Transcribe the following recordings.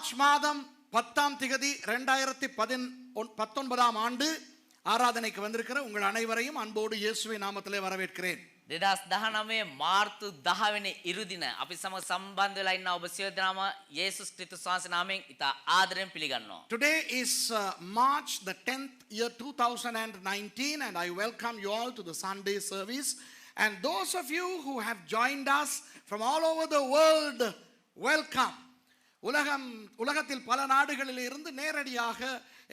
March மாதம் 10ஆம் திகதி 2019ஆம் ஆண்டு ஆராதனைக்கு வந்திருக்கிற உங்கள் அனைவரையும் அன்போடு இயேசுவின் நாமத்திலே வரவேற்கிறேன். 2019 මාර්තු 10 වෙනි ඉරුදින අපි සමග සම්බන්ධ වෙලා ඉන්න ඔබ සියලු දෙනාම යේසුස් ක්‍රිස්තුස් වහන්සේ නාමයෙන් ඉතා ආදරෙන් පිළිගන්නවා. Today is March the 10th year 2019 and I welcome you all to the Sunday service, and those of you who have joined us from all over the world, welcome. உலகத்தில் பல நாடுகளில் இருந்து நேரடியாக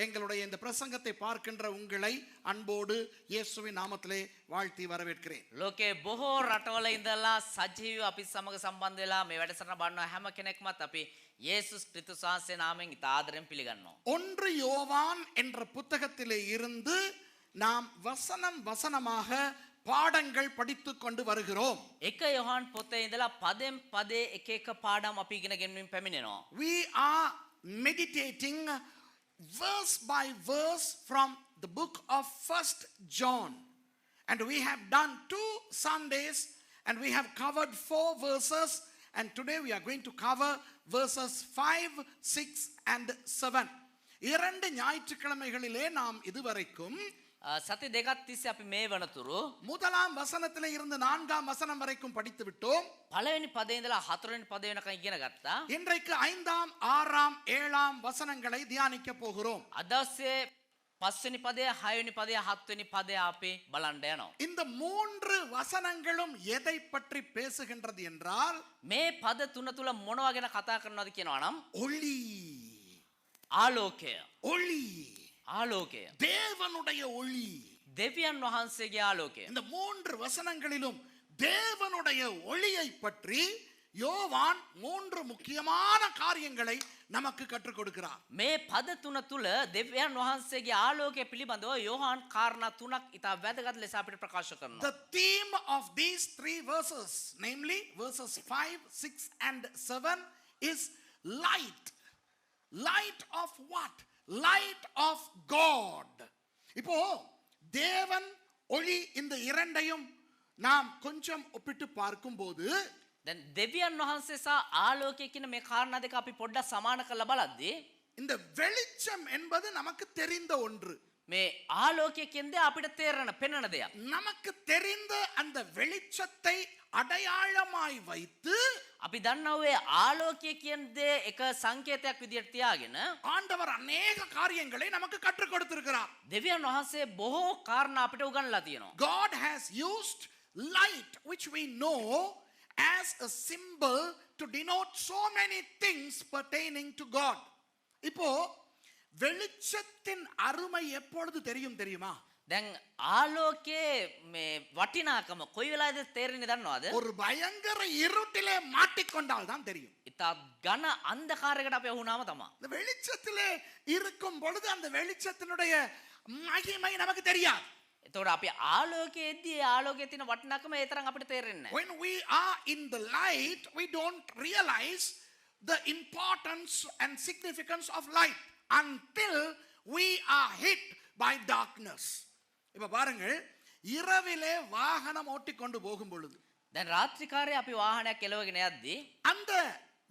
எங்களுடைய இந்த பிரசங்கத்தை பார்க்கின்ற உங்களை அன்போடு இயேசுவின் நாமத்திலே வாழ்த்தி வரவேற்கிறேன். ලෝකේ බොහෝ රටවල ඉඳලා සජීවීව අපි සමග සම්බන්ධ වෙලා මේ වැඩසටහන බලන හැම කෙනෙක්මත් අපි යේසුස් ක්‍රිස්තුස් වහන්සේ නාමයෙන් ඉතා ආදරෙන් පිළිගන්නවා. 1 யோவான் என்ற புத்தகத்திலே இருந்து நாம் வசனமாக பாடங்கள் படித்துக் கொண்டு வருகிறோம். එක යොහන් පොතේ ඉඳලා පදෙන් පදේ එක එක පාඩම් අපි ඉගෙන ගැනීම පැමිණෙනවා. We are meditating verse by verse from the book of 1 John, and we have done 2 Sundays and we have covered 4 verses, and today we are going to cover verses 5, 6 and 7. இரண்டு ஞாயிற்றுக்கிழமைகளிலே நாம் இதுவரைக்கும் සති දෙකක් තිස්සේ අපි මේ වනතුරු முதலாம் வசனத்திலே இருந்து 4ஆம் வசனம் வரைக்கும் படித்து விட்டோம். පළවෙනි පදේ ඉඳලා හතරවෙනි පදේ වෙනකන් ඉගෙන ගත්තා. இன்றைக்கு 5ஆம் 6ஆம் 7ஆம் வசனங்களை தியானிக்க போகிறோம். අදස්සේ පස්වෙනි පදේ හයවෙනි පදේ හත්වෙනි පදේ අපි බලන්න යනවා. இந்த 3 வசனங்களும் எதை பற்றி பேசுகின்றது என்றால் මේ පද තුන තුල මොනවා ගැන කතා කරනවද කියනවා නම් ஒளி, ආලෝකය ஒளி, ආලෝකය தேவனுடைய ஒளி. දෙවියන් වහන්සේගේ ආලෝකය. இந்த 3 வசனங்களிலும் தேவனுடைய ஒளியை பற்றி யோவான் 3 முக்கியமான காரியங்களை நமக்கு கற்றுக் கொடுக்கிறார். මේ පද තුන තුල දෙවියන් වහන්සේගේ ආලෝකය පිළිබඳව යෝහාන් කාරණා තුනක් ඉතා වැදගත් ලෙස අපිට ප්‍රකාශ කරනවා. The theme of these 3 verses, namely verses 5, 6 and 7, is light. Light of what? Light of God. இப்போ தேவன் ஒளி இந்த இரண்டையும் நாம் கொஞ்சம் ஒப்பிட்டு பார்க்கும்போது දැන් දෙවියන් වහන්සේ සහ ආලෝකය කියන මේ කාරණා දෙක අපි පොඩ්ඩක් සමාන කරලා බලද්දී இந்த வெளிச்சம் என்பது நமக்கு தெரிந்த ஒன்று. මේ ආලෝකය කියන්නේ අපිට තේරෙන පෙනෙන දෙයක්. நமக்கு தெரிந்த அந்த வெளிச்சத்தை அடையாளமாய் வைத்து අපි දන්නවා ආලෝකය කියන්නේ එක සංකේතයක් විදියට තියාගෙන ஆண்டவர் अनेक காரியங்களை நமக்கு கற்றுக் கொடுத்திருக்கிறார். දෙවියන් වහන්සේ බොහෝ කාරණා අපිට උගන්ලා තියෙනවා. God has used light, which we know as a symbol, to denote so many things pertaining to God. இப்போ வெளிச்சத்தின் அருமை எப்பொழுது தெரியுமா? දැන් ආලෝකයේ මේ වටිනාකම කොයි වෙලාවද තේරෙන්නේ දන්නවද? ஒரு பயங்கர இருட்டிலே மாட்டிக்கொண்டால் தான் தெரியும். ඉතා ඝන අන්ධකාරයකට අපි වුණාම තමයි. இந்த வெளிச்சத்திலே இருக்கும் பொழுது அந்த வெளிச்சத்தினுடைய மகிமை நமக்கு தெரியாது. එතකොට අපි ආලෝකයේදී ආලෝකයේ තියෙන වටිනාකම ඒ තරම් අපිට තේරෙන්නේ නැහැ. When we are in the light, we don't realize the importance and significance of light until we are hit by darkness. இப்ப பாருங்கள், இரவிலே வாகனம் ஓட்டிக்கொண்டு போகும் பொழுது දැන් රාත්‍රිකාරයේ අපි වාහනයක් එලවගෙන යද්දී அந்த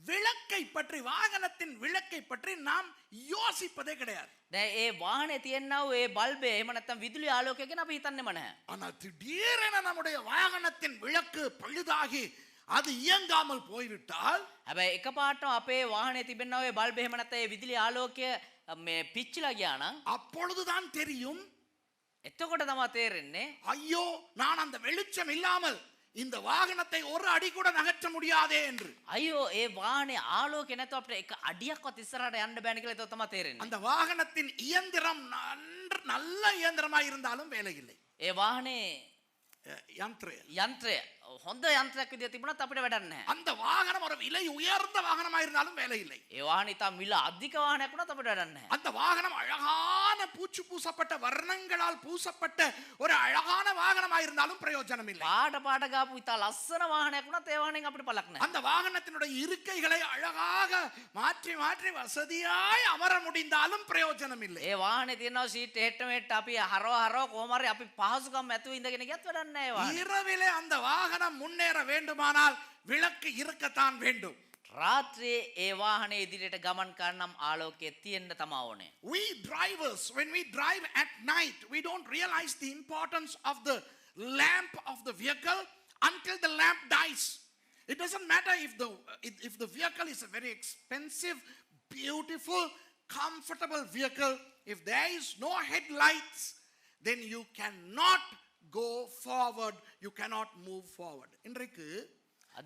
விளக்கை பற்றி, வாகனத்தின் விளக்கை பற்றி நாம் யோசிப்பதே கிடையாது. දැන් ඒ වාහනේ තියෙනා වූ ඒ බල්බේ එහෙම නැත්නම් විදුලි ආලෝකය ගැන අපි හිතන්නේම නැහැ. ஆனால் திடீரென நம்முடைய வாகனத்தின் விளக்கு பழுதாகி அது இயங்காமல் போய்விட்டால் හැබැයි එකපාරටම අපේ වාහනේ තිබෙනා වූ බල්බේ එහෙම නැත්නම් ඒ විදුලි ආලෝකය මේ පිච්චිලා ගියා නම් அப்பொழுதுதான் தெரியும், එතකොට තමයි තේරෙන්නේ ஐயோ நான் அந்த வெளிச்சம் இல்லாமல் இந்த வாகனத்தை ஒரு அடி கூட நகற்ற முடியாதே என்று. අයියෝ ඒ වාහනේ ආලෝකය නැතුව අපිට එක අඩියක්වත් ඉස්සරහට යන්න බෑනේ කියලා එතකොට තමයි තේරෙන්නේ. அந்த வாகனத்தின் இயந்திரம் நல்ல இயந்திரமாக இருந்தாலும் வேலை இல்லை. ඒ වාහනේ யந்திர යන්ත්‍රය හොඳ යන්ත්‍රයක් විදියට තිබුණත් අපිට වැඩක් නැහැ. அந்த வாகனம் ஒரு விலை உயர்ந்த வாகனமாக இருந்தாலும் வேலை இல்லை. ඒ වාහනේ තා මිල අධික වාහනයක් වුණත් අපිට වැඩක් නැහැ. அந்த வாகனம் அழகான பூச்சு பூசப்பட்ட வர்ணங்களால் பூசப்பட்ட ஒரு அழகான வாகனமாக இருந்தாலும் பிரயோஜனம் இல்லை. පාට පාට ගාපු ඉතා ලස්සන වාහනයක් වුණත් ඒ වාහනෙන් අපිට පළක් නැහැ. அந்த வாகனத்தினுடைய இருக்கைகளை அழகாக மாற்றி மாற்றி வசதியாய் அமர முடிந்தாலும் பிரயோஜனம் இல்லை. ඒ වාහනේ තියෙනවා සීට් එහෙට මෙහෙට අපි හරව කොහොම හරි අපි පහසුකම් ඇතුව ඉඳගෙන ගියත් වැඩක් නැහැ වාහනේ. இரவிலே அந்த வாகனம் முன்னேற வேண்டுமானால் விளக்கு இருக்கத்தான் வேண்டும். රාත්‍රියේ ඒ වාහනේ ඉදිරියට ගමන් කරනම් ආලෝකයේ තියෙන්න තමා ඕනේ. We drivers, when we drive at night, we don't realize the importance of the lamp of the vehicle until the lamp dies. It doesn't matter if the vehicle is a very expensive, beautiful, comfortable vehicle. If there is no headlights, then you cannot go forward. You cannot move forward. இன்றைக்கு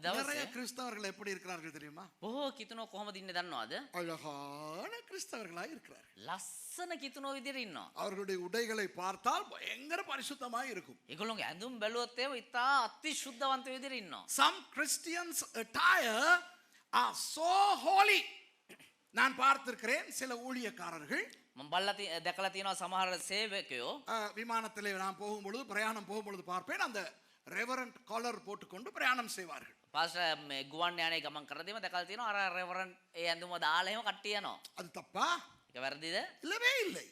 நிறைய கிறிஸ்தவர்கள் எப்படி இருக்கிறார்கள் தெரியுமா? බොහෝ කිතුනෝ කොහොමද ඉන්නේ දන්නවද? அழகான கிறிஸ்தவர்களாய் இருக்கிறார்கள். ලස්සන කිතුනෝ විදිහට ඉන්නවා. அவர்களுடைய உடைகளை பார்த்தால் பயங்கர பரிசுத்தமாய் இருக்கும். ඒගොල්ලෝගේ ඇඳුම් බැලුවොත් ඒව ඉතා අති ශුද්ධවන්ත විදිහට ඉන්නවා. Some Christians attire are so holy. நான் பார்த்திருக்கிறேன் சில ஊழியக்காரர்கள் මම දැකලා තියෙනවා සමහර සේවකයෝ விமானத்திலே நான் போகும்பொழுது பிரயாணம் போகும்பொழுது பார்ப்பேன் அந்த ரெவரண்ட் காலர் போட்டுக்கொண்டு பிரயாணம் செய்வார்கள். පාස්ටර් මේ ගුවන් යානයේ ගමන් කරදීම දැකලා තියෙනවා අර රෙවරන්ට් ඒ ඇඳුම දාලා එහෙම කට්ටිය යනවා. அது தப்பா? ඒක වැරදිද? இல்லவே இல்லை.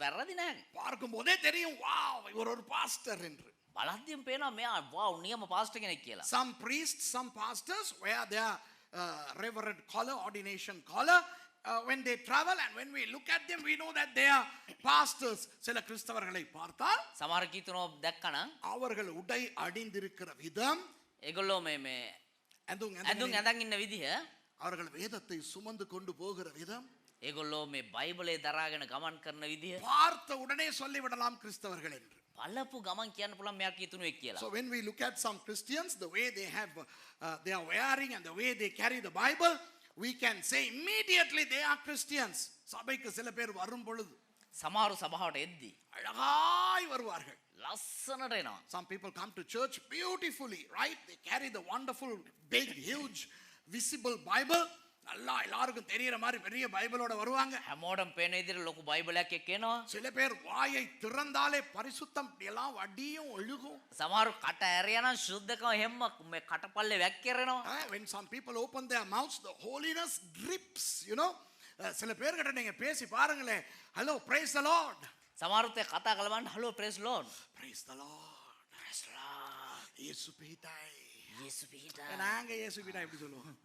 වැරදි නැහැ. பார்க்கும் போதே தெரியும் வாவ் இவர் ஒரு பாஸ்டர் என்று. බලද්දිම පේනවා මෙයා වාව් නියම පාස්ටර් කෙනෙක් කියලා. Some priests, some pastors wear their reverend collar, ordination collar when they travel, and when we look at them we know that they are pastors. சில கிறிஸ்தவர்களை பார்த்தால் සමහර කිතුනෝ දැක්කනම් அவர்கள் உடை அணிந்திருக்கிற விதம் ඒගොල්ලෝ මේ ඇඳුම් ඇඳන් ඉන්න විදිහ அவர்கள் வேதத்தை சுமந்து கொண்டு போகிற விதம் ඒගොල්ලෝ මේ බයිබලේ දරාගෙන ගමන් කරන විදිහ பார்த்த உடனே சொல்லிவிடலாம் கிறிஸ்தவர்கள் என்று. බලපු ගමන් කියන්න පුළුවන් මෙයා කිතුනුවෙක් කියලා. So when we look at some Christians, the way they have they are wearing and the way they carry the Bible, we can say immediately they are Christians. சபைக்கு சில பேர் வரும் பொழுது සමහරු සභාවට එද්දී அழகாய் வருவார்கள். ලස්සනට එනවා. Some people come to church beautifully, right? They carry the wonderful big huge visible Bible. நல்லா எல்லாருக்கும் தெரியற மாதிரி பெரிய பைபிளோட வருவாங்க. හැමෝටම පේන විදිහට ලොකු බයිබලයක් එක්ක එනවා. சில பேர் வாயை திறந்தாலே பரிசுத்தம் எல்லாம் வடியும் ஒழுகும். සමහරු කට ඇරියනම් ශුද්ධකම හැම මේ කටපල්ලේ වැක්කිරෙනවා. When some people open their mouths, the holiness drips, you know. சில பேர்கிட்ட நீங்க பேசி பாருங்களே, hello, praise the Lord. සමහරුත් කතා කළා බලන්න hello praise Lord. Praise the Lord. Praise the Lord. இயேசு பீட்டாய். යේසු පිහිටා. நாங்க இயேசு பீட்டாய் எப்படி சொல்லுவோம்?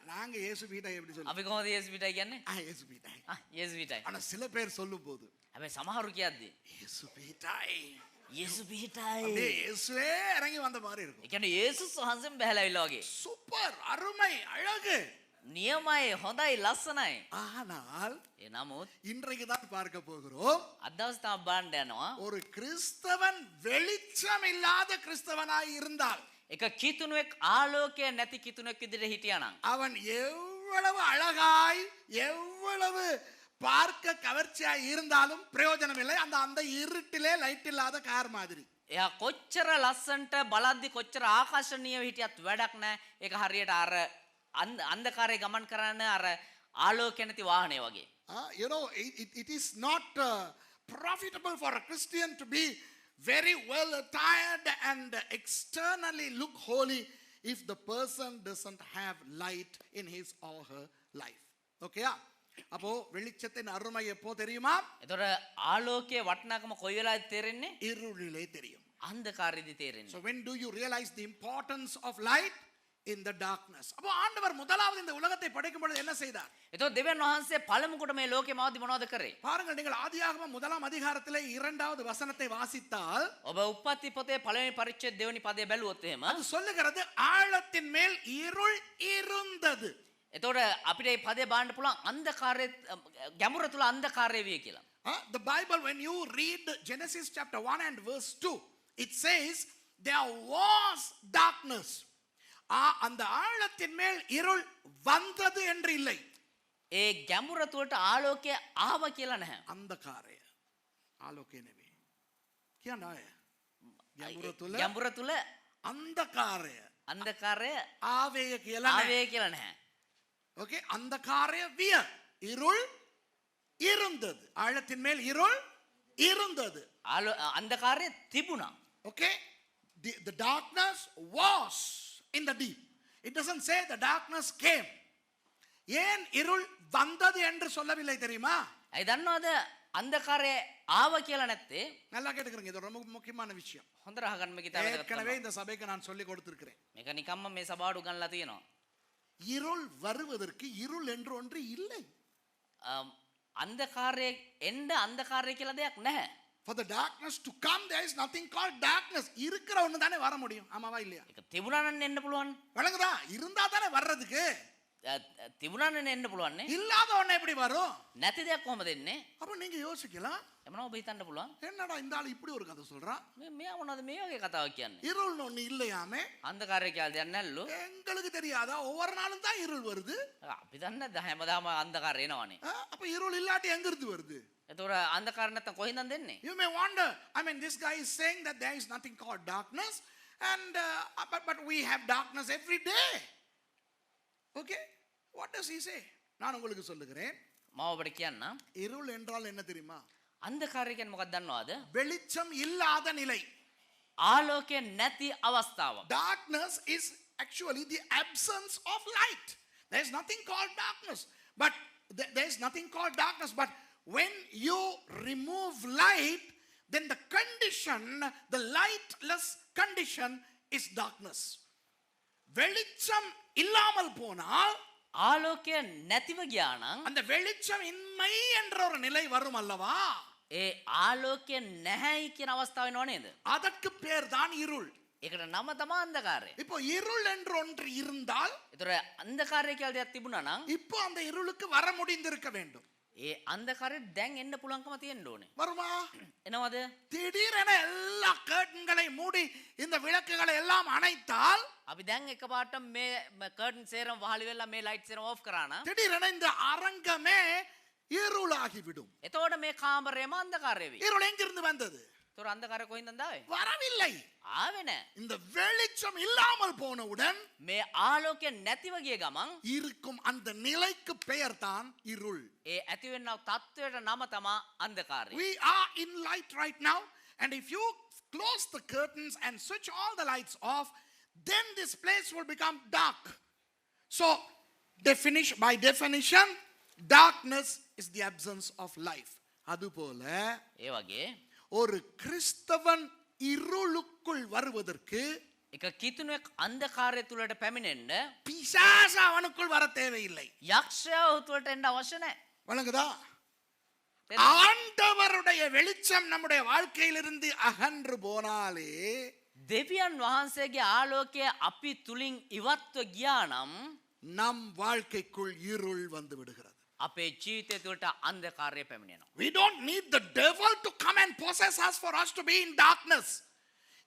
நாங்க இயேசு பீட்டாய் எப்படி சொல்லுவோம்? අපි කොහොමද යේසු පිහිටා කියන්නේ? இயேசு பீட்டாய். යේසු පිහිටායි. ஆனா சில பேர் சொல்லும்போது හැබැයි සමහරු කියද්දි இயேசு பீட்டாய். යේසු පිහිටායි. அப்படியே இயேசுவே இறங்கி வந்த மாதிரி இருக்கும். ඒ කියන්නේ යේසුස් වහන්සේම බහැලා ආවිල්ලා වගේ. சூப்பர், அருமை, அழகு. නියමයි, හොඳයි, ලස්සනයි. ஆனால் ඒ නමුත් இன்றைக்கு தான் பார்க்க போகிறோம், අද දවස් තමයි බලන්න යනවා. ஒரு கிறிஸ்தவன் வெளிச்சம் இல்லாத கிறிஸ்தவனாய் இருந்தால் එක කිතුණුවෙක් ආලෝකය නැති කිතුණෙක් විදිහට හිටියානම් அவன் எவ்வளவு அழகாய் எவ்வளவு பார்க்க கவர்ச்சியாய் இருந்தாலும் பிரயோஜனம் இல்லை. அந்த அந்த இருட்டிலே லைட் இல்லாத கார் மாதிரி. එයා කොච්චර ලස්සන්ට බලද්දි කොච්චර ආකර්ෂණීයව හිටියත් වැඩක් නැහැ. ඒක හරියට අර අන්ධකාරයේ ගමන් කරන අර ආලෝකය නැති වාහනේ වගේ. You know, it is not profitable for a Christian to be very well attired and externally look holy if the person doesn't have light in his or her life. Okay? அப்போ வெளிச்சத்தின் அருமை எப்போ தெரியுமா? එතකොට ආලෝකයේ වටිනාකම කොයි වෙලාවද තේරෙන්නේ? இருளிலே தெரியும். අන්ධකාරයේදී තේරෙන්නේ. So when do you realize the importance of light? In the darkness. அப்போ ஆண்டவர் முதலாவது இந்த உலகத்தை படைக்கும் பொழுது என்ன செய்தார்? එතකොට දෙවියන් වහන්සේ පළමු කොට මේ ලෝකෙ මාවදී මොනවද කරේ? பாருங்கள், நீங்கள் ஆதியாகமம் முதலாம் அதிகாரத்திலே இரண்டாவது வசனத்தை வாசித்தால் ඔබ උප්පත්ති පොතේ පළවෙනි පරිච්ඡේද දෙවෙනි පදේ බැලුවොත් එහෙම அது சொல்லுகிறது ஆழத்தின் மேல் இருள் இருந்தது. එතකොට අපිට මේ පදේ බලන්න පුළුවන් අන්ධකාරයේ ගැඹුර තුල අන්ධකාරය විය කියලා. The Bible, when you read Genesis chapter 1 and verse 2, it says there was darkness. அந்த ஆழத்தின் மேல் இருள் வந்தது என்று இல்லை. ඒ ගැඹුර තුලට ආලෝකය ආව කියලා නැහැ. අන්ධකාරය ආලෝකය නෙවෙයි. කියන්නේ ගැඹුර තුල අන්ධකාරය ආවේ කියලා නැහැ. ஓகே, அந்தகாரය விய இருள் இருந்தது. ஆழத்தின் மேல் இருள் இருந்தது. අන්ධකාරය තිබුණා. Okay, the darkness was in the deep. It doesn't say the darkness came. ஏன் இருள் வந்தது என்று சொல்லவில்லை தெரியுமா? ஐ දන්නවද අන්ධකාරය ආව කියලා නැත්තේ? நல்லா கேட்டுக்கிறீங்க, இது ரொம்ப முக்கியமான விஷயம். හොඳට අහගන්න මේක ඉතාලි ஏற்கனவே இந்த சபைக்கு நான் சொல்லி கொடுத்திருக்கிறேன். මේක නිකම්ම මේ සභාවට උගන්ලා තියෙනවා. இருள் வருவதற்கு இருள் என்று ஒன்று இல்லை. අන්ධකාරය එන්න අන්ධකාරය කියලා දෙයක් නැහැ. For the darkness to come, there is nothing called darkness. இருக்கிற ஒன்று தானே வர முடியும். ஆமாவா இல்லையா? ඒක තිබුණා නම් එන්න පුළුවන්. வழங்குதா? இருந்தா தானே வர்றதுக்கு. තිබුණා නම් එන්න පුළුවන් නේ. இல்லாத ஒண்ணு எப்படி வரும்? නැති දෙයක් කොහමද එන්නේ? அப்ப நீங்க யோசிக்கலாம். එමනම් ඔබ හිතන්න පුළුවන්. என்னடா இந்த ஆளு இப்படி ஒரு கதை சொல்றான்? මෙයා මොනවද මේ වගේ කතාවක් කියන්නේ? இருள்னு ஒண்ணு இல்லையாமே. අන්ධකාරය කියලා දෙයක් නැල්ලු. எங்களுக்கு தெரியாதா? ஒவ்வொரு நாளும் தான் இருள் வருது. අපි දන්නේ නැහැ හැමදාම අන්ධකාරය එනවනේ. அப்ப இருள் இல்லாட்டி எங்க இருந்து வருது? එතකොට අන්ධකාරය නැත්තම් කොහෙන්ද දෙන්නේ? You may wonder. I mean, this guy is saying that there is nothing called darkness, and but we have darkness every day. Okay? What does he say? நான் உங்களுக்கு சொல்லுகிறேன். මම ඔබට කියන්නම්. இருள் என்றால் என்ன தெரியுமா? අන්ධකාරය කියන්නේ මොකක්ද දන්නවද? வெளிச்சம் இல்லாத நிலை. ආලෝකය නැති අවස්ථාව. Darkness is actually the absence of light. There is nothing called darkness. But there is nothing called darkness. But when you remove light, then the condition, the lightless condition is darkness. வெளிச்சம் இல்லாமல் போனால் ආලෝකය නැතිව ගියා නම් அந்த வெளிச்சம் இன்மை என்ற ஒரு நிலை வரும் அல்லவா? ඒ ආලෝකය නැහැයි කියන අවස්ථාව වෙනව නේද? அதற்கு பேர் தான் இருள். ඒකට නම තමයි අන්ධකාරය. இப்போ இருள் என்று ஒன்று இருந்தால் ඒතර අන්ධකාරය කියලා දෙයක් තිබුණා නම් இப்போ அந்த இருளுக்கு வர முடிந்திருக்க வேண்டும். ඒ අන්ධකාරය දැන් එන්න පුළුවන්කම තියෙන්න ඕනේ. வருமா? එනවද? திடீரென எல்லா கர்ட்டன்களை மூடி இந்த விளக்குகளை எல்லாம் அணைத்தால் අපි දැන් එකපාරට මේ කර්ටන් සේරම වහලි වෙලා මේ ලයිට් සේරම ඔෆ් කරා නම් திடீரென இந்த அரங்கமே இருளாகிவிடும். එතකොට මේ කාමරේම අන්ධකාරය වෙයි. இருள் எங்கிருந்து வந்தது? ඒතර අන්ධකාරය කොහෙන්ද ආවේ? வரவில்லை. ආවේ නැහැ. இந்த வெளிச்சம் இல்லாமல் போனவுடன் මේ ආලෝකය නැතිව ගිය ගමන් இருக்கும் அந்த நிலைக்கு பெயர் தான் இருள். ඒ ඇති වෙනා තත්වයට නම තමයි අන්ධකාරය. We are in light right now, and if you close the curtains and switch all the lights off, then this place will become dark. So by definition, darkness is the absence of life. அதுபோல ඒ වගේ ஒரு கிறிஸ்தவன் இருளுக்குள் வருவதற்கு එක කිතුණෙක් අන්ධකාරය තුලට පැමිණෙන්න பிசாசு அவனுக்குள் வர தேவையில்லை. යක්ෂයා ඔහු තුලට එන්න අවශ්‍ය නැහැ. வணங்குதா? ஆண்டவருடைய வெளிச்சம் நம்முடைய வாழ்க்கையிலிருந்து அகன்று போனாலே දෙවියන් වහන්සේගේ ආලෝකය අපි තුලින් ඉවත්ව ගියා නම් நம் வாழ்க்கைக்குள் இருள் வந்து விடுகிறது. අපේ ජීවිතය තුළට අන්ධකාරය පැමිණෙනවා. We don't need the devil to come and possess us for us to be in darkness.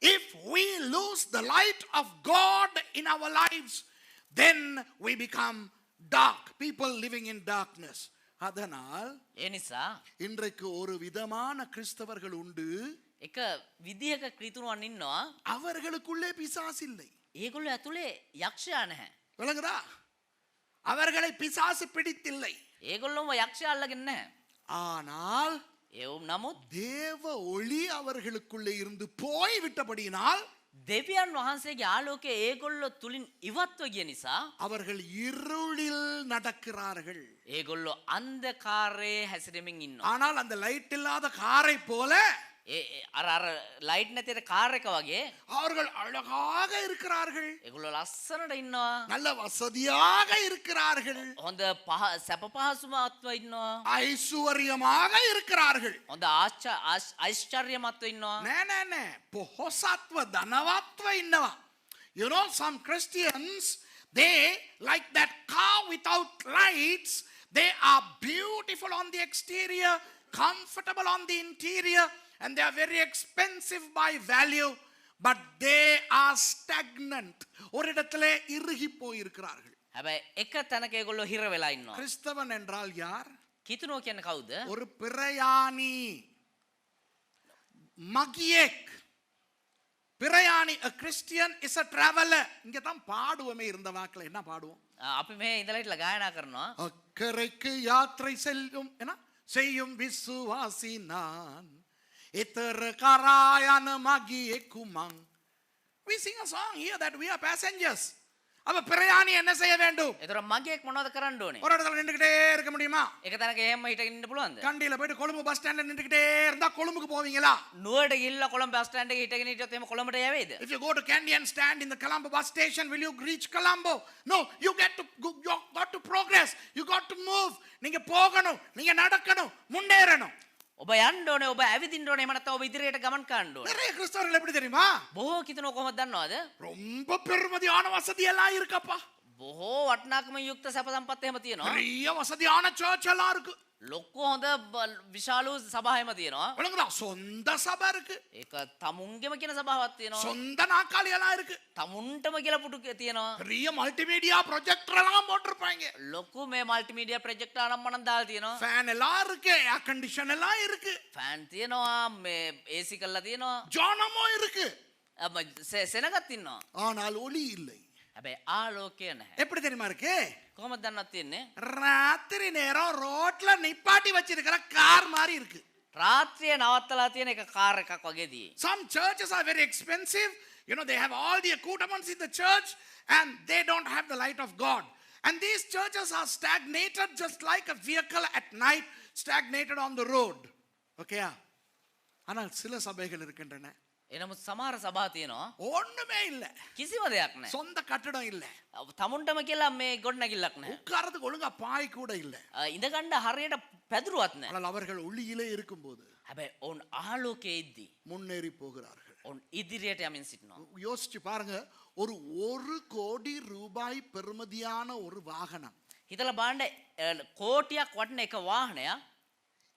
If we lose the light of God in our lives, then we become dark, people living in darkness. அதனால் ඒ නිසා இன்றைக்கு ஒரு விதமான கிறிஸ்தவர்கள் உண்டு. එක විදිහක ක්‍රිතුරුවන් ඉන්නවා. அவர்களுக்குள்ளே பிசாசு இல்லை. ඒගොල්ලෝ ඇතුලේ යක්ෂයා නැහැ. விளங்குதா? அவர்களை பிசாசு பிடித்தில்லை. ඒගොල්ලෝම යක්ෂයා අල්ලගෙන නැහැ. ஆனால் නමුත් தேவ ஒளி அவர்களுக்குள்ளே இருந்து போய் விட்டபடியினால் දෙවියන් වහන්සේගේ ආලෝකය ඒගොල්ලෝ තුලින් ඉවත්ව ගිය නිසා அவர்கள் இருளில் நடக்கிறார்கள். ඒගොල්ලෝ අන්ධකාරයේ හැසිරෙමින් ඉන්නවා. ஆனால் அந்த லைட் இல்லாத காரை போல අර ලයිට් නැති කාර් එක වගේ அவர்கள் அழகாக இருக்கிறார்கள். ඒගොල්ලෝ ලස්සනට ඉන්නවා. நல்ல வசதியாக இருக்கிறார்கள். හොඳ සැප පහසුමත්ව ඉන්නවා. ஐஸ்வர்யமாக இருக்கிறார்கள். හොඳ ආශ්චර්යමත්ව ඉන්නවා. නෑ පොහොසත්ව ධනවත්ව ඉන්නවා. You know, some Christians, they like that car without lights. They are beautiful on the exterior, comfortable on the interior, and they are very expensive by value, but they are stagnant. ஒரு இடத்திலே இறுகி போயிருக்கிறார்கள். හැබැයි එක තැනක ඒගොල්ලෝ හිර වෙලා ඉන්නවා. கிறிஸ்தவன் என்றால் யார்? කිතුණෝ කියන්නේ කවුද? ஒரு பிரயாணி, மகியேக். பிரயாணி, a Christian is a traveler. இங்க தான் பாடுவோமே இருந்த வாக்குல என்ன பாடுவோம்? අපි මේ ඉඳලා හිටලා ගායනා කරනවා. அக்கறைக்கு யாத்திரை செல்லும் என்ன செய்யும் விசுவாசி நான் இத்தர கராயன மகியே குமங். We sing a song here that we are passengers. அப்ப பிரயாணி என்ன செய்ய வேண்டும்? ඒතර මගියෙක් මොනවද කරන්න ඕනේ? ஒரு இடத்துல நின்றுகிட்டே இருக்க முடியுமா? එක තැනක එහෙම හිටගෙන ඉන්න පුළුවන්ද? கண்டியில போயிட்டு கொழும்பு பஸ் ஸ்டாண்ட்ல நின்றுகிட்டே இருந்தா கொழும்புக்கு போவீங்களா? නුවරට ගිහිල්ලා කොළඹ බස් ස්ටෑන්ඩ් එකේ හිටගෙන හිටියොත් එහෙම කොළඹට යවේද? If you go to Kandy and stand in the Colombo bus station, will you reach Colombo? No, you got to progress. You got to move. நீங்க போகணும், நீங்க நடக்கணும், முன்னேறணும். ඔබ යන්න ඕනේ, ඔබ ඇවිදින්න ඕනේ, එහෙම නැත්නම් ඔබ ඉදිරියට ගමන් කරන්න ඕනේ. நிறைய கிறிஸ்தவர்கள் எப்படி தெரியுமா? බොහෝ කිතුනෝ කොහොමද දන්නවද? ரொம்ப பெருமதியான வசதி எல்லாம் இருக்கப்பா. බොහෝ වටිනාකම යුක්ත සැප සම්පත් එහෙම තියෙනවා. பெரிய வசதியான சர்ச் எல்லாம் இருக்கு. ලොකු හොඳ විශාල සභා එහෙම තියෙනවා. விளங்குதா? சொந்த சபை இருக்கு. ඒක තමුන්ගෙම කියන සභාවක් තියෙනවා. சொந்த நாற்காலி எல்லாம் இருக்கு. තමුන්ටම කියලා පුටු තියෙනවා. பெரிய மல்டிமீடியா ப்ரொஜெக்டர் எல்லாம் போட்டிருப்பாங்க. ලොකු මේ මල්ටිමීඩියා ප්‍රොජෙක්ට් ආරම්භණම් දාලා තියෙනවා. ஃபேன் எல்லாம் இருக்கு, ஏர் கண்டிஷன் எல்லாம் இருக்கு. ෆෑන් තියෙනවා, මේ AC කරලා තියෙනවා. ஜானமும் இருக்கு. සෙනගත් ඉන්නවා. ஆனால் ஒளி இல்லை. හැබැයි ආලෝකය නැහැ. எப்படி தெரியுமா இருக்கு? කොහොමද දන්නවත් තියෙන්නේ? ராத்திரி நேரம் ரோட்ல நிப்பாட்டி வச்சிருக்கிற கார் மாதிரி இருக்கு. රාත්‍රියේ නවත්තලා තියෙන එක කාර් එකක් වගේදී. Some churches are very expensive. You know, they have all the accoutrements in the church and they don't have the light of God. And these churches are stagnated just like a vehicle at night stagnated on the road. Okay? ஆனால் சில சபைகள் இருக்கின்றன. එනමුත් සමහර සභා තියෙනවා. ஒண்ணுமே இல்ல. කිසිම දෙයක් නැහැ. சொந்த கட்டடம் இல்ல. තමුන්ටම කියලා මේ ගොඩනැගිල්ලක් නැහැ. உட்கார்றதுக்கு ஒழுங்கா பாய் கூட இல்ல. ඉඳ ගන්න හරියට පැදුරුවක් නැහැ. ஆனால் அவர்கள் ஒளியிலே இருக்கும்போது හැබැයි ඔවුන් ආලෝකයේ ඉද්දී முன்னேறி போகிறார்கள். ඔවුන් ඉදිරියට යමින් සිටිනවා. யோசிச்சு பாருங்க, ஒரு 1 கோடி ரூபாய் பெறுமதியான ஒரு வாகனம் හිතලා බලන්න කෝටියක් වටින එක වාහනයක්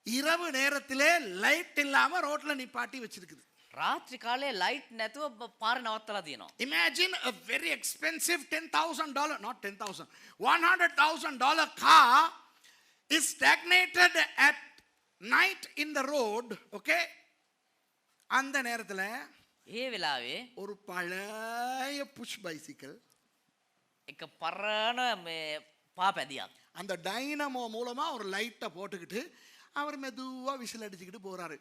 இரவு நேரத்திலே லைட் இல்லாம ரோட்ல நிப்பாட்டி வச்சிருக்குது. රාත්‍රී කාලේ ලයිට් නැතුව පාරේ නවත්තලා තියෙනවා. Imagine a very expensive $10,000, not 10,000, $100,000 car is stagnated at night in the road, okay? அந்த நேரத்துல ඒ වෙලාවේ ஒரு பழைய புஷ் பைசிக்கிள் එක පරණ මේ පාපැදියක් அந்த டைனமோ மூலமா ஒரு லைட்டை போட்டுக்கிட்டு அவர் மெதுவா விசில் அடிச்சுக்கிட்டு போறாரு.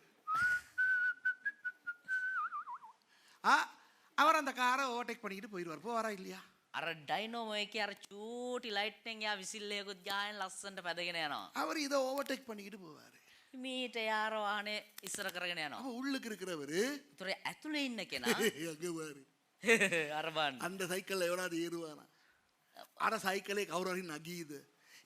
அவர் அந்த காரை ஓவர்டேக் பண்ணிக்கிட்டு போயிடுவார். போவாரா இல்லையா? අර ඩයිනෝමෝ එකේ අර චූටි ලයිට් එකෙන් යා විසිල් එකකුත් ගාගෙන ලස්සනට පැදගෙන යනවා. அவர் இதை ஓவர்டேக் பண்ணிக்கிட்டு போவாரு. මීට යාර වාහනේ ඉස්සර කරගෙන යනවා. அவ உள்ளுக்கு இருக்கிறவரு ඒතර ඇතුලේ ඉන්න කෙනා அங்க பாரு, අර බලන්න. அந்த சைக்கிள்ல எவனாவது ஏறுவானா? அட சைக்கிளே கவுராரி நகியுது.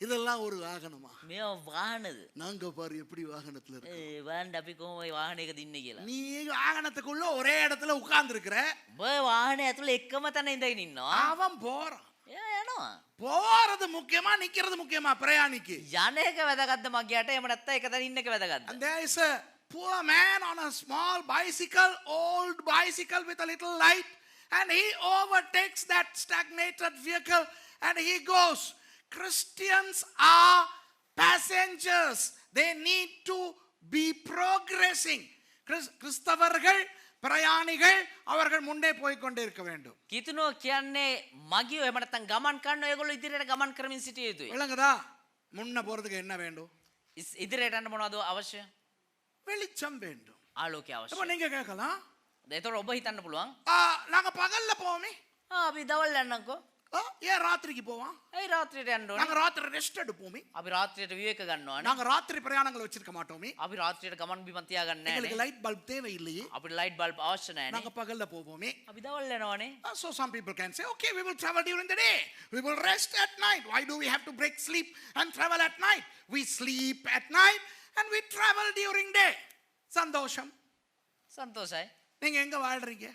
இதெல்லாம் ஒரு வாகனமா? මේව වාහනද? நாங்க பாரு எப்படி வாகனத்துல இருக்கு. බලන්න අපි කොහොම මේ වාහනයකද ඉන්නේ කියලා. நீ வாகனத்துக்குள்ள ஒரே இடத்துல உட்கார்ந்து இருக்கிற. ඔබ වාහනේ ඇතුලේ එකම තැන ඉඳගෙන ඉන්නවා. அவன் போறான். එයා යනවා. போறது முக்கியமா நிக்கிறது முக்கியமா பிரயாணிக்கு? යන එක වැදගත්ද මගියට? එහෙම නැත්නම් එක තැන ඉන්න එක වැදගත්ද? And there is a poor man on a small bicycle, old bicycle with a little light, and he overtakes that stagnated vehicle and he goes. Christians are passengers. They need to be progressing. கிறிஸ்தவர்கள் பிரயாணிகள், அவர்கள் முன்னே போய் கொண்டே இருக்க வேண்டும். කිතුනෝ කියන්නේ මගියෝ එහෙම නැත්නම් ගමන් කරන ඒගොල්ලෝ ඉදිරියට ගමන් කරමින් සිටිය යුතුයි. விளங்குதா? முன்ன போறதுக்கு என்ன வேண்டும்? ඉදිරියට යන්න මොනවද අවශ්‍ය? வெளிச்சம் வேண்டும். ආලෝකය අවශ්‍යයි. அப்ப நீங்க கேட்கலாம், ඒතර ඔබ හිතන්න පුළුවන් நாங்க பகல்ல போவோமே, අපි දවල් යන්නකෝ. ஏன் ராத்திரிக்கு போவோம்? ඇයි රාත්‍රියට යන්න ඕනේ? நாங்க ராத்திரி ரெஸ்ட் எடுப்போமே. අපි රාත්‍රියට විවේක ගන්නවානේ. நாங்க ராத்திரி பிரயாணங்கள் வச்சிருக்க மாட்டோமே. අපි රාත්‍රියට ගමන් බිමන් තියාගන්නේ නැහැ எங்களுக்கு නේ. லைட் பல்ப் தேவையில்லையே. අපිට ලයිට් බල්බ් අවශ්‍ය නැහැ නේ. நாங்க பகல்ல போவோமே. අපි දවල් යනවානේ. So some people can say, okay, we will travel during the day. We will rest at night. Why do we have to break sleep and travel at night? We sleep at night and we travel during day. சந்தோஷம். සන්තෝෂයි. நீங்க எங்க வாழ்றீங்க?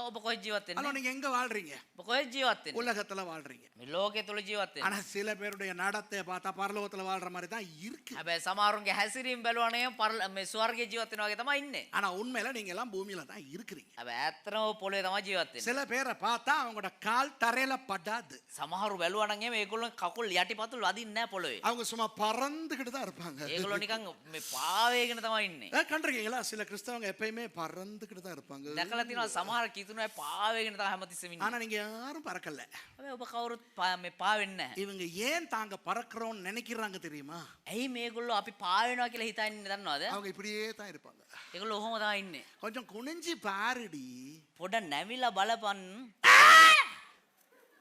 ඔබ කොහෙද ජීවත් hello, වෙන්නේ? நீங்க எங்க வாழ்றீங்க? ඔබ කොහෙද ජීවත් වෙන්නේ? உலகத்துல வாழ்றீங்க. මේ ලෝකයේ තුල ජීවත් වෙන්නේ. ஆனா சில பேருடைய நடத்தை பார்த்தா பரலோகத்துல வாழ்ற மாதிரி தான் இருக்கு. හැබැයි සමහරුන්ගේ හැසිරීම බැලුවා නම් මේ ස්වර්ගයේ ජීවත් වෙනවා වගේ තමයි ඉන්නේ. ஆனா உண்மையில நீங்க எல்லாம் பூமியில தான் இருக்கிறீங்க. හැබැයි ඇත්තටම පොළවේ තමයි ජීවත් වෙන්නේ. சில பேரை பார்த்தா அவங்களோட கால் தரையில படாது. සමහරු බැලුවා නම් මේගොල්ලෝ කකුල් යටිපතුල් වදින්නේ නැහැ පොළවේ. அவங்க சும்மா பறந்துகிட்டு தான் இருப்பாங்க. ඒගොල්ලෝ නිකන් මේ පාවේගෙන තමයි ඉන්නේ. கண்டிருக்கீங்களா? சில கிறிஸ்தவங்க எப்பயுமே பறந்துகிட்டு தான் இருப்பாங்க. දැකලා තියෙනවා සමහර කිතුනේ පාවේගෙන තමයි හැමතිස්සෙම ඉන්නේ. ஆனா நீங்க யாரும் பறக்கல. හැබැයි ඔබ කවුරුත් මේ පාවෙන්නේ නැහැ. இவங்க ஏன் தாங்க பறக்கிறோம்னு நினைக்கிறாங்க தெரியுமா? ඇයි මේගොල්ලෝ අපි පාවෙනවා කියලා හිතන්නේ දන්නවද? அவங்க இப்படியே தான் இருப்பாங்க. ඒගොල්ලෝ ඔහොම තමයි ඉන්නේ. கொஞ்சம் குனிஞ்சி பாருடி. පොඩ නැවිලා බලපන්.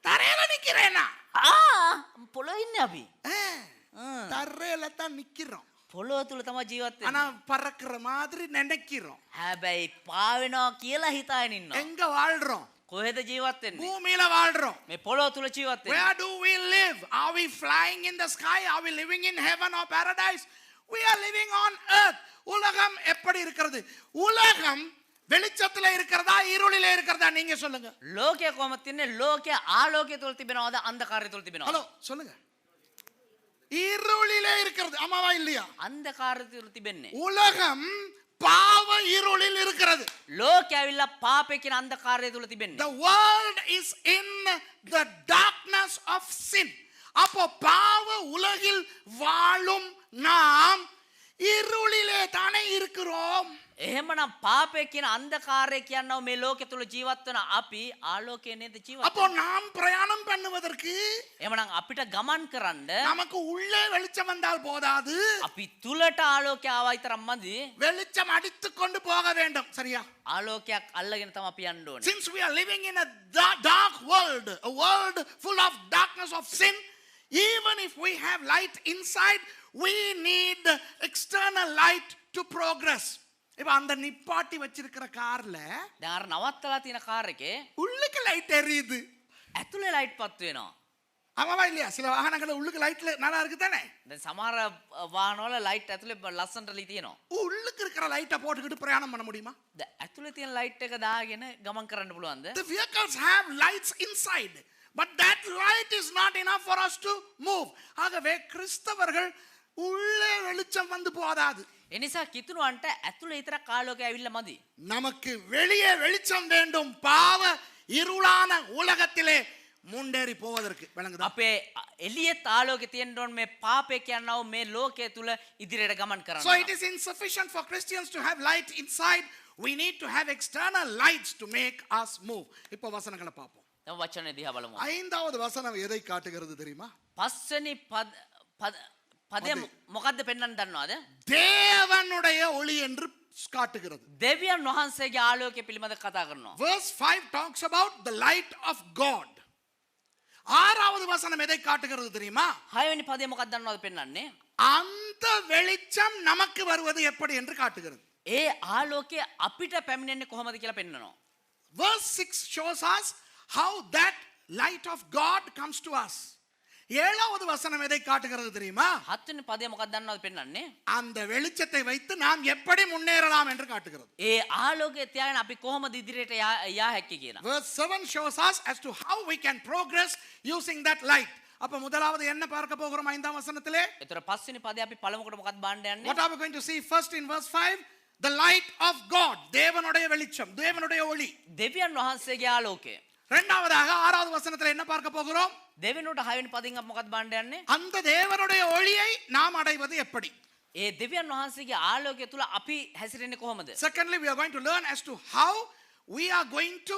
தரையில நிக்க நிக்கிறேனா පොළොව ඉන්නේ අපි. தரையில தான் நிக்கிறோம். පොළොව තුල තමයි ජීවත් ஆனா වෙන්නේ. பறக்கிற மாதிரி நினைக்கிறோம். හැබැයි පාවෙනවා කියලා හිතාගෙන ඉන්නවා. எங்க வாழ்றோம்? කොහෙද ජීවත් වෙන්නේ? பூமியில வாழ்றோம். මේ පොළොව තුල ජීවත් වෙන්නේ. Where do we live? Are we flying in the sky? Are we living in heaven or paradise? We are living on earth. உலகம் எப்படி இருக்கிறது? உலகம் வெளிச்சத்துல இருக்கிறதா இருளிலே இருக்கிறதா நீங்க சொல்லுங்க. ලෝකය කොහොමද තින්නේ? ලෝකය ආලෝකය තුල තිබෙනවද අන්ධකාරය තුල තිබෙනවද? ஹலோ சொல்லுங்க. இருளிலே இருக்கிறது. ஆமாவா இல்லையா? අන්ධකාරය තුල තිබෙන්නේ. உலகம் பாவ இருளில் இருக்கிறது. ලෝකය ඇවිල්ලා පාපේ කියන අන්ධකාරය තුල තිබෙන්නේ. The world is in the darkness of sin. அப்போ பாவ உலகில் வாழும் நாம் இருளிலே தானே இருக்கிறோம். එහෙමනම් පාපය කියන අන්ධකාරය කියනවා මේ ලෝකෙ තුල ජීවත් වෙන අපි ආලෝකයේ නේද ජීවත් அப்போ நாம் பிரயாணம் பண்ணுவதற்கு එහෙමනම් අපිට ගමන් කරන්න நமக்கு உள்ளே வெளிச்சம் வந்தால் போதாது. අපි තුලට ආලෝකය ආවා විතරක් මදි. வெளிச்சம் அடித்து கொண்டு போக வேண்டும். சரியா? ආලෝකයක් අල්ලගෙන තමයි අපි යන්න ඕනේ. Since we are living in a dark world, a world full of darkness of sin, even if we have light inside, we need external light to progress. இப்ப அந்த நிப்பாட்டி வச்சிருக்கிற கார்ல දැන් අර නවත්තලා තියෙන කාර් එකේ உள்ளுக்கு லைட் எரியுது. ඇතුලේ ලයිට් පත් වෙනවා. ஆமாவா இல்லையா? சில வாகனங்கள் உள்ளுக்கு லைட்ல நல்லா இருக்கு தானே? දැන් සමහර වාහනවල ලයිට් ඇතුලේ ලස්සනට තියෙනවා. உள்ளுக்கு இருக்கிற லைட்டை போட்டுக்கிட்டு பிரயாணம் பண்ண முடியுமா? දැන් ඇතුලේ තියෙන ලයිට් එක දාගෙන ගමන් කරන්න පුළුවන්ද? The vehicles have lights inside, but that light is not enough for us to move. ஆகவே கிறிஸ்தவர்கள் உள்ளே வெளிச்சம் வந்து போதாது. එනිසා කිතුණුවන්ට ඇතුලේ විතරක් ආලෝකය ඇවිල්ලා මදි. நமக்கு வெளியே வெளிச்சம் வேண்டும். பாவ இருளான உலகத்திலே முன்னேறி போவதற்கு. விளங்குதா? අපේ එළියෙත් ආලෝකය තියෙන්න ඕන මේ පාපේ කියනවා මේ ලෝකයේ තුල ඉදිරියට ගමන් කරන්න. So it is insufficient for Christians to have light inside. We need to have external lights to make us move. இப்போ வசனங்களை பார்ப்போம். දැන් වචනේ දිහා බලමු. ஐந்தாவது வசனம் எதை காட்டுகிறது தெரியுமா? පස්වෙනි පදය මොකද්ද පෙන්වන්න දන්නවද? தேவனுடைய ஒளி என்று காட்டுகிறது. දෙවියන් වහන්සේගේ ආලෝකය පිළිබඳ කතා කරනවා. Verse 5 talks about the light of God. ஆறாவது வசனம் எதை காட்டுகிறது தெரியுமா? 6 වෙනි පදය මොකක්ද දන්නවද පෙන්වන්නේ? அந்த வெளிச்சம் நமக்கு வருவது எப்படி என்று காட்டுகிறது. ඒ ආලෝකය අපිට පැමිණෙන්නේ කොහොමද කියලා පෙන්වනවා. Verse 6 shows us how that light of God comes to us. ஏழாவது வசனம் எதை காட்டுகிறது தெரியுமா? 7 වෙනි පදය මොකක්ද දන්නවද පෙන්වන්නේ? அந்த வெளிச்சத்தை வைத்து நாம் எப்படி முன்னேறலாம் என்று காட்டுகிறது. ඒ ආලෝකය තියාගෙන අපි කොහොමද ඉදිරියට යා හැක්කේ කියලා. Verse 7 shows us as to how we can progress using that light. அப்ப முதலாவது என்ன பார்க்க போகிறோம் ஐந்தாம் வசனத்திலே? ඒතර 5 වෙනි පදේ අපි පළමුවට මොකක්ද බලන්න යන්නේ? What are we going to see first in verse 5? The light of God. தேவனுடைய வெளிச்சம், தேவனுடைய ஒளி. දෙවියන් වහන්සේගේ ආලෝකය. இரண்டாவதாக ஆறாவது வசனத்தில் என்ன பார்க்க போகிறோம்? දෙවියන්ට 6 වෙනි පදෙන් අපි මොකක්ද බලන්න යන්නේ? அந்த தேவனுடைய ஒளியை நாம் அடைவது எப்படி? ඒ දෙවියන් වහන්සේගේ ආලෝකය තුල අපි හැසිරෙන්නේ කොහොමද? Secondly, we are going to learn as to how we are going to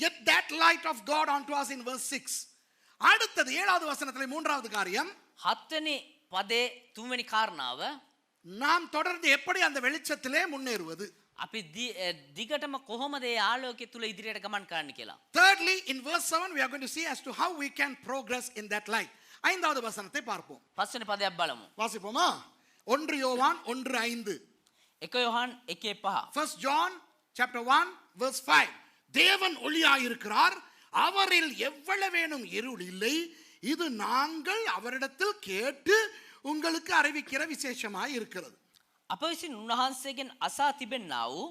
get that light of God onto us in verse 6. அடுத்தது ஏழாவது வசனத்திலே மூன்றாவது காரியம், 7 වෙනි පදේ 3 වෙනි කාරණාව நாம் தொடர்ந்து எப்படி அந்த வெளிச்சத்திலே முன்னேறுவது. අපි දිගටම කොහොමද ඒ ආලෝකය තුල ඉදිරියට ගමන් කරන්න කියලා. Thirdly, in verse 7 we are going to see as to how we can progress in that light. ஐந்தாவது வசனத்தை பார்ப்போம். 5 වෙනි පදයක් බලමු. வாசிப்போமா? 1 யோவான் 1:5. 1 யோவான் 1:5. First John chapter 1 verse 5. தேவன் ஒளியாயிருக்கிறார், அவரில் எவ்வளவேனும் இருள் இல்லை. இது நாங்கள் அவரிடத்தில் கேட்டு உங்களுக்கு அறிவிக்கிற விசேஷமாய் இருக்கிறது. අප විසින් උන්වහන්සේගෙන් අසා තිබෙන්නා වූ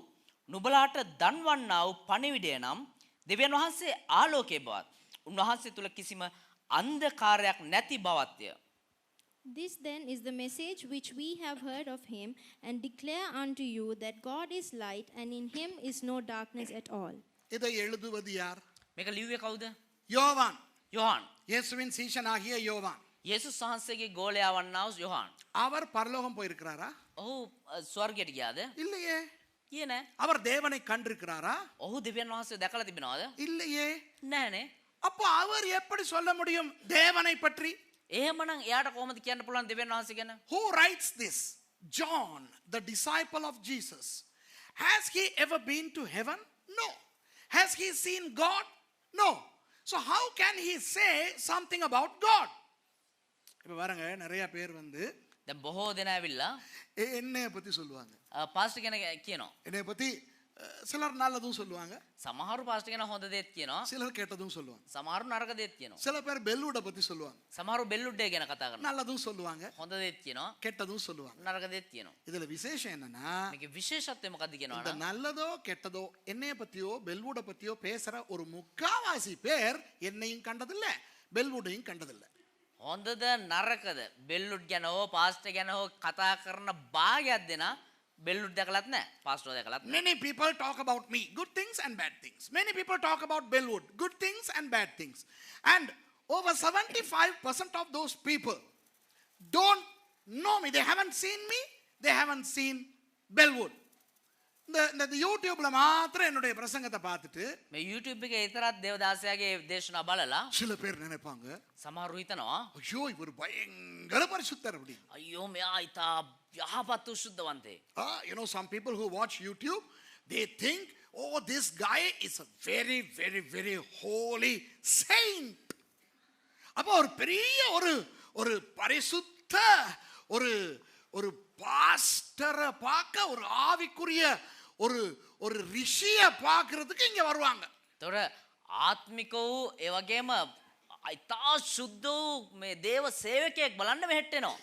නුඹලාට දන්වන්නා වූ පණිවිඩය නම් දෙවියන් වහන්සේ ආලෝකයේ බවත් උන්වහන්සේ තුල කිසිම අන්ධකාරයක් නැති බවත්ය. This then is the message which we have heard of him and declare unto you that God is light and in him is no darkness at all. இதை எழுதுவது யார்? මේක ලිව්වේ කවුද? யோவான். யோவான். இயேசுவின் சீஷனாகிய யோவான். යේසුස් වහන්සේගේ ගෝලයා වන්නා වූ யோவான். அவர் பரலோகம் போயிருக்கிறாரா? ඔහු ස්වර්ගයට ගියාද? இல்லையே. ගියේ නෑ. அவர் தேவனை கண்டிருக்கிறாரா? ඔහු දෙවියන් වහන්සේ දැකලා තිබෙනවද? இல்லையே. නෑනේ. அப்போ அவர் எப்படி சொல்ல முடியும் தேவனை பற்றி? එහෙමනම් එයාට කොහොමද කියන්න පුළුවන් දෙවියන් වහන්සේ ගැන? Who writes this? John, the disciple of Jesus. Has he ever been to heaven? No. Has he seen God? No. So how can he say something about God? இப்போ பாருங்க நிறைய பேர் வந்து දැන් බොහෝ දෙනා ඇවිල්ලා என்னைய பத்தி சொல்லுவாங்க. පාස්ටර් කෙනෙක් කියනවා. என்னைய பத்தி சிலர் நல்லதும் சொல்லுவாங்க, සමහරු පාස්ටර් කෙනා හොඳ දේත් කියනවා. சிலர் கெட்டதும் சொல்லுவாங்க. සමහරු නරක දේත් කියනවා. சில பேர் பெல்வுட பத்தி சொல்லுவாங்க, සමහරු බෙල්ලුඩ්ඩේ ගැන කතා කරනවා. நல்லதும் சொல்லுவாங்க, හොඳ දේත් කියනවා. கெட்டதும் சொல்லுவாங்க. නරක දේත් කියනවා. இதுல விசேஷம் என்னன்னா, මේකේ විශේෂත්වය මොකක්ද කියනවා இந்த නම් நல்லதோ கெட்டதோ என்னைய பத்தியோ பெல்வுட பத்தியோ பேசுற ஒரு முக்காவாசி பேர் என்னையும் கண்டதில்ல, பெல்வுடையும் கண்டதில்ல. හොඳද නරකද බෙල්ලුඩ් ගැන හෝ පාස්ටර් ගැන හෝ කතා කරන භාගයක් දෙනා බෙල්ලුඩ් දැකලත් නැහැ. පාස්ටර් දැකලත් නැහැ. Many people talk about me, good things and bad things. Many people talk about Bellwood, good things and bad things. And over 75% of those people don't know me. They haven't seen me. They haven't seen Bellwood. இந்த யூடியூப்ல மாத்திரம் என்னுடைய பிரசங்கத்தை பார்த்துட்டு මේ YouTube එකේ විතරක් දේවදාසයාගේ දේශනා බලලා சில பேர் நினைப்பாங்க, සමහරු හිතනවා ஐயோ இவர் பயங்கர பரிசுத்தர் அப்படி. අයියෝ මෙයා ඊතා යහපත් වූ සුද්ධවන්තයෙක්. You know, some people who watch YouTube, they think, oh, this guy is a very, very, very holy saint. அப்போ ஒரு பெரிய ஒரு பரிசுத்த ஒரு பாஸ்டரை பார்க்க ஒரு ஆவிக்குரிய ஒரு ரிஷியை பார்க்கிறதுக்கு இங்க வருவாங்க. තොර ආත්මික වූ ඒ වගේම ඊතා සුද්ධ වූ මේ දේව සේවකයෙක් බලන්න මෙහෙට එනවා.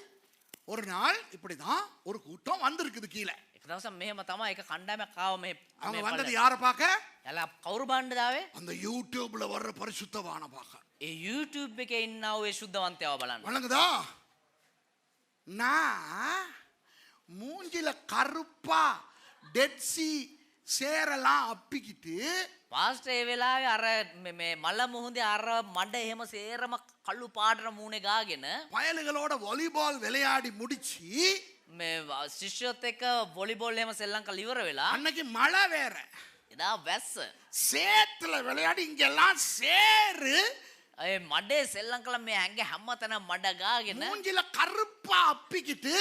ஒரு நாள் இப்படிதான் ஒரு கூட்டம் வந்திருக்குது கீழே. එක දවසක් මෙහෙම තමයි එක කණ්ඩායමක් ආව මේ அவங்க வந்தது யாரை பார்க்க? එලා කවුරු බණ්ඩ දාවේ? அந்த யூடியூப்ல வர்ற பரிசுத்தவான பார்க்க. ඒ YouTube එකේ ඉන්නා වූ ඒ සුද්ධවන්තයව බලන්න. வணங்குதா? நான் மூஞ்சில கருப்பா டெட் சி சேரெல்லாம் அப்பிக்கிட்டு පාස්ටර් ඒ වෙලාවේ අර මේ මල මුහුදේ අර මඩ එහෙම සේරම කළු පාටට මූණේ ගාගෙන பயலுகளோட வாலிபால் விளையாடி முடிச்சு මේ ශිෂ්‍යයොත් එක්ක වොලිබෝල් එහෙම සෙල්ලම් කරලා ඉවර වෙලා அன்னைக்கு மழை வேற, එදා වැස්ස சேத்துல விளையாடி இங்கெல்லாம் சேரு ඒ මඩේ සෙල්ලම් කළා මේ ඇඟ හැමතැන මඩ ගාගෙන மூஞ்சில கருப்பா அப்பிக்கிட்டு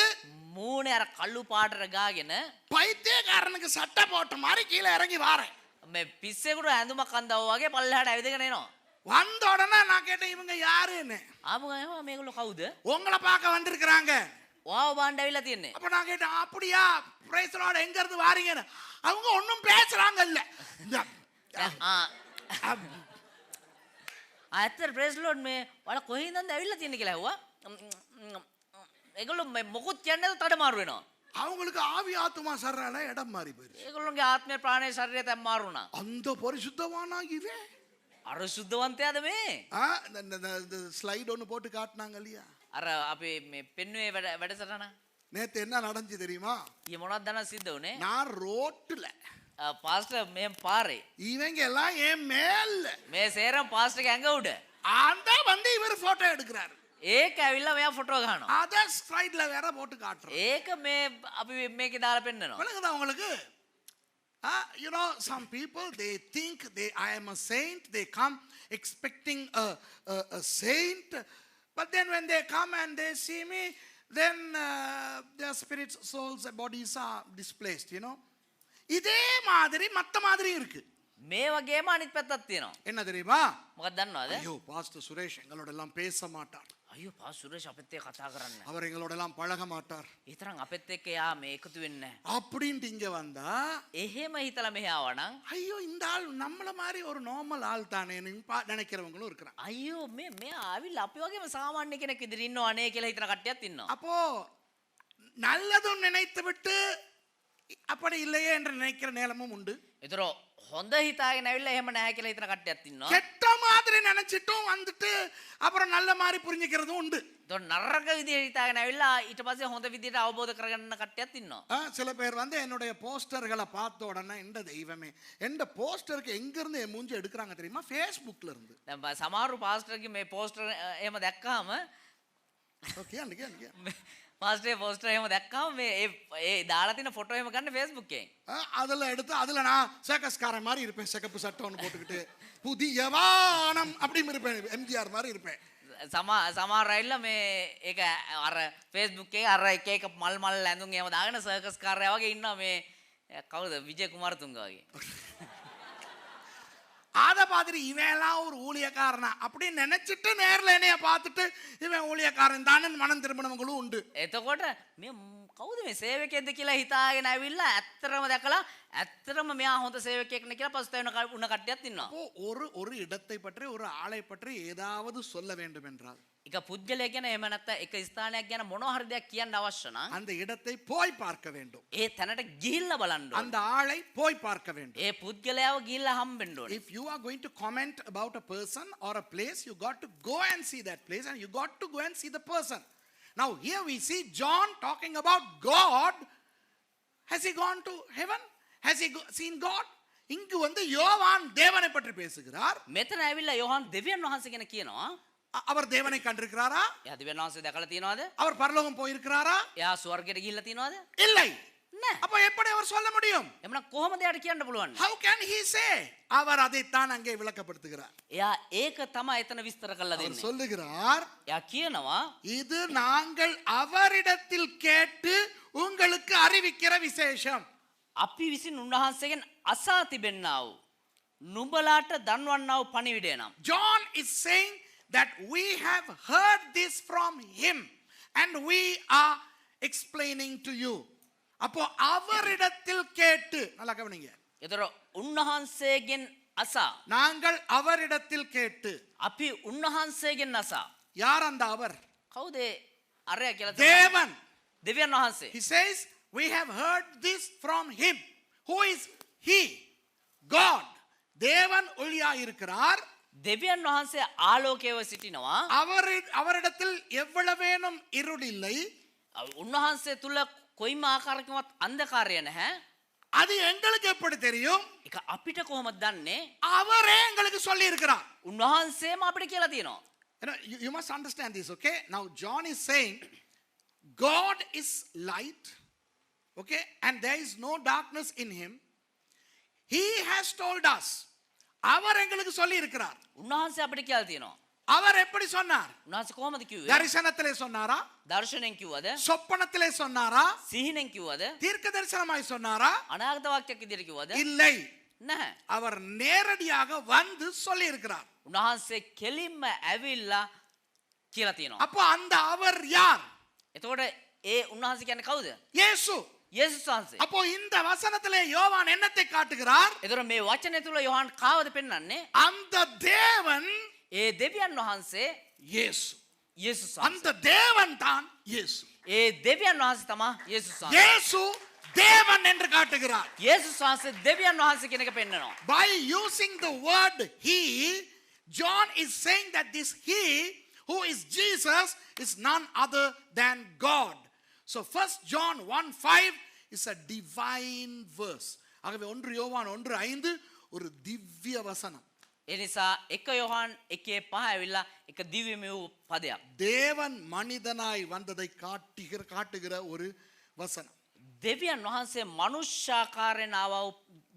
මූණේ අර කළු පාටට ගාගෙන பைத்தியக்காரனுக்கு சட்டை போட்ட மாதிரி கீழே இறங்கி வாரேன். මේ පිස්සෙකුට ඇඳුමක් අඳව වගේ පල්ලෙහාට ඇවිදගෙන එනවා. வந்த உடனே நான் கேட்டேன், இவங்க யாருன்னு. ආපු ගමන් මේගොල්ලෝ කවුද? உங்களை பார்க்க வந்திருக்கிறாங்க. ඔයාව බණ්ඩ ඇවිල්ලා තියන්නේ. அப்ப நான் கேட்டேன், அப்படியா, பிரைஸ் லார்ட், எங்க இருந்து வாரீங்கன்னு. அவங்க ஒன்றும் பேசுறாங்க இல்ல. ඇත්තට ප්‍රේස් ලෝඩ් මේ ඔයාලා කොහෙන්ද ඇවිල්ලා තියන්නේ කියලා ඇහුවා. ඒගොල්ලෝ මොකුත් කියන්නේ නැතුව තඩමාරු වෙනවා. அவங்களுக்கு ஆவி ஆத்துமா சர்றால இடம் மாறி போயிடுச்சு. ඒගොල්ලෝගේ ආත්මය ප්‍රාණය ශරීරය දැන් මාරු වුණා. அந்த பரிசுத்தவானா இவன். අර සුද්ධවන්තයාද මේ? இந்த ஸ்லைட் ஒன்று போட்டு காட்டினாங்க இல்லையா? අර අපි මේ පෙන්නුවේ වැඩසටහන. நேத்து என்ன நடந்துச்சு தெரியுமா? ඊ මොනවද දන්න සිද්ධ වුනේ? நான் ரோட்டுல, පාස්ටර් මේ පාරේ இவங்க எல்லாம் என் மேல, මේ සේරම පාස්ටර්ගේ ඇඟ උඩ. அந்த வந்து இவர் போட்டோ எடுக்கிறாரு. ඒක ඇවිල්ලා මෙයා ෆොටෝ ගන්නවා. அத ஸ்லைட்ல வேற போட்டு காட்டுறோம். ඒක මේ අපි මේකේ දාලා පෙන්නනවා. விளங்குதா உங்களுக்கு? You know, some people, they think I am a saint. They come expecting a saint, but then when they come and they see me, then their spirits, souls, bodies are displaced. You know, இதே மாதிரி மத்த மாதிரி இருக்கு. මේ වගේම අනිත් පැත්තක් තියෙනවා. என்ன தெரியுமா? මොකක්ද දන්නවද? ஐயோ, பாஸ்டர் சுரேஷ் எங்களோட எல்லாம் பேச மாட்டார். අයියෝ පා සුරේෂ් අපිත් එක්ක කතා කරන්නේ. அவர் எங்களோட எல்லாம் பழக மாட்டார். ඒ තරම් අපිත් එක්ක යා මේ එකතු වෙන්නේ නැහැ. அப்படின்ட்டு இங்க வந்தா, එහෙම හිතලා මෙහි ආවනම් ஐயோ இந்த ஆள் நம்மள மாதிரி ஒரு நார்மல் ஆள் தானேன்னு நினைக்கிறவங்களும் இருக்கிறாங்க. අයියෝ මේ ආවිල්ලා අපි වගේම සාමාන්‍ය කෙනෙක් ඉදිරි ඉන්නව අනේ කියලා හිතන කට්ටියක් ඉන්නවා. அப்போ நல்லதும் நினைத்து விட்டு அப்படி இல்லையே என்று நினைக்கிற நேரமும் உண்டு. ඒතර හොඳ හිතාගෙන ඇවිල්ලා එහෙම නැහැ කියලා හිතන කට්ටියක් ඉන්නවා. கெட்ட மாதிரி நினைச்சிட்டும் வந்துட்டு அப்புறம் நல்ல மாதிரி புரிஞ்சுக்கிறதும் உண்டு. ඒතර නරක විදියට හිතාගෙන ඇවිල්ලා ඊට පස්සේ හොඳ විදියට අවබෝධ කරගන්න කට්ටියක් ඉන්නවා. சில பேர் வந்து என்னுடைய போஸ்டர்களை பார்த்த உடனே எந்த தெய்வமே, எந்த போஸ்டருக்கு எங்க இருந்து என் மூஞ்சி எடுக்கிறாங்க தெரியுமா? ஃபேஸ்புக்ல இருந்து. දැන් සමහරු පාස්ටර්ගේ මේ පෝස්ටර් එහෙම දැක්කාම ஓகே அன்னைக்கு පාස්ටර්ගේ පෝස්ටර් එහෙම දැක්කාම මේ ඒ දාලා තියෙන ෆොටෝ එහෙම ගන්න Facebook එකෙන්. அதில் எடுத்து அதில் நான் சர்க்கஸ்காரன் மாதிரி இருப்பேன், சிகப்பு சட்டை ஒன்று போட்டுக்கிட்டு புதிய வானம் அப்படின்னு இருப்பேன், எம்ஜிஆர் மாதிரி இருப்பேன். සමහර අයilla මේ ඒක අර Facebook එකේ අර එක එක මල් ඇඳුම් එහෙම දාගෙන සර්කස් කාර්යය වගේ ඉන්නවා මේ කවුද විජය කුමාරතුංග වගේ. அத பார்த்துட்டு இவன் எல்லாம் ஒரு ஊழியக்காரனா அப்படின்னு நினைச்சிட்டு நேர்ல என்னைய பார்த்துட்டு இவன் ஊழியக்காரன் தானே மனம் திரும்பினவங்களும் உண்டு. එතකොට මේ කවුද මේ සේවකයෙක්ද කියලා හිතාගෙන ඇවිල්ලා ඇත්තටම දැකලා ඇත්තටම මෙයා හොඳ සේවකයෙක් නේ කියලා පසුතැවෙන උන කට්ටියක් ඉන්නවා. அப்போ ஒரு இடத்தை பற்றி ஒரு ஆளை பற்றி ஏதாவது சொல்ல வேண்டும் என்றால் එක පුද්ගලයෙක් ගැන එහෙම නැත්නම් එක ස්ථානයක් ගැන මොනවා හරි දෙයක් කියන්න අවශ්‍ය නම් அந்த இடத்தை போய் பார்க்க வேண்டும். ඒ තැනට ගිහිල්ලා බලන්න ඕනේ. அந்த ஆளை போய் பார்க்க வேண்டும். ඒ පුද්ගලයාව ගිහිල්ලා හම්බෙන්න ඕනේ. If you are going to comment about a person or a place, you got to go and see that place and you got to go and see the person. Now here we see John talking about God. Has he gone to heaven? Has he seen God? இங்கு வந்து யோவான் தேவனை பற்றி பேசுகிறார். මෙතන ඇවිල්ලා යෝහන් දෙවියන් වහන්සේ ගැන කියනවා. அவர் தேவனை கண்டிருக்கிறாரா? එයා දෙවියන් වහන්සේ දැකලා තියෙනවද? அவர் பரலோகம் போயிருக்கிறாரா? එයා ස්වර්ගයට ගිහිල්ලා තියෙනවද? இல்லை. නෑ. அப்ப எப்படி அவர் சொல்ல முடியும்? එමනම් කොහොමද එයාට කියන්න පුළුවන්? How can he say? அவர் அதைத்தான் அங்கே விளக்கப்படுத்துகிறார். එයා ඒක තමයි එතන විස්තර කරලා அவர் දෙන්නේ. சொல்லுகிறார், එයා කියනවා இது நாங்கள் அவரிடத்தில் கேட்டு உங்களுக்கு அறிவிக்கிற விசேஷம். අපි විසින් උන්වහන්සේගෙන් අසා තිබෙන්නා වූ නුඹලාට දන්වන්නා වූ පණිවිඩය නම්. John is saying that we have heard this from him and we are explaining to you. அப்போ அவரிடத்தில் கேட்டு நல்லா கவனிங்க. ඒතර උන්වහන්සේගෙන් අසා நாங்கள் அவரிடத்தில் கேட்டு. අපි උන්වහන්සේගෙන් අසා யார் அந்த அவர்? කවුද අරයා කියලා தேவன். දෙවියන් වහන්සේ. He says we have heard this from him. Who is he? God. தேவன் ஒளியா இருக்கிறார். දෙවියන් වහන්සේ ආලෝකයව සිටිනවා. அவரிடத்தில் எவ்வளவேனும் இருள் இல்லை. උන්වහන්සේ තුල කොයිම ආකාරයකවත් අන්ධකාරය නැහැ. அது எங்களுக்கு எப்படி தெரியும்? ඒක අපිට කොහොමද දන්නේ? அவரே எங்களுக்கு சொல்லி இருக்கிறார். උන්වහන්සේම අපිට කියලා තියෙනවා. You must understand this, okay? Now John is saying God is light, okay, and there is no darkness in him. He has told us. அவர் எங்களுக்கு சொல்லி இருக்கிறார். උන්වහන්සේ අපිට කියලා තියෙනවා. அவர் எப்படி சொன்னார்? උන්වහන්සේ කොහොමද කිව්වේ? தரிசனத்திலே சொன்னாரா? දර්ශනෙන් කිව්වද? சொப்பனத்திலே சொன்னாரா? සිහිනෙන් කිව්වද? தீர்க்க தரிசனமாய் சொன்னாரா? අනාගත වාක්‍යයක් විදිහට කිව්වද? இல்லை. නැහැ. அவர் நேரடியாக வந்து சொல்லி இருக்கிறார். උන්වහන්සේ කෙලින්ම ඇවිල්ලා කියලා තියෙනවා. அப்போ அந்த அவர் யார்? එතකොට ඒ උන්වහන්සේ කියන්නේ කවුද? இயேசு. යේසුස් වහන්සේ. அப்போ இந்த வசனத்திலே யோவான் என்னத்தை காட்டுகிறார்? එතකොට මේ වචනේ තුල යෝහන් කාවද පෙන්වන්නේ? அந்த தேவன் ඒ දෙවියන් වහන්සේ இயேசு. යේසුස් அந்த වහන්සේ. தேவன் தான் இயேசு. ඒ දෙවියන් වහන්සේ තමයි යේසුස් වහන්සේ. இயேசு தேவன் என்று காட்டுகிறார். යේසුස් වහන්සේ දෙවියන් වහන්සේ කියන එක පෙන්වනවා. By using the word he, John is saying that this he who is Jesus is none other than God. So 1 John 1:5 is a divine verse. ஆகவே 1 யோவான் 1:5 ஒரு திவ்ய வசனம். ඒ නිසා 1 යෝහන් 1:5 ඇවිල්ලා එක දිව්‍යමය වූ පදයක්. தேவன் மனிதனாய் வந்ததை காட்டுகிற ஒரு வசனம். දෙවියන් වහන්සේ මනුෂ්‍යාකාරයෙන් ආව වූ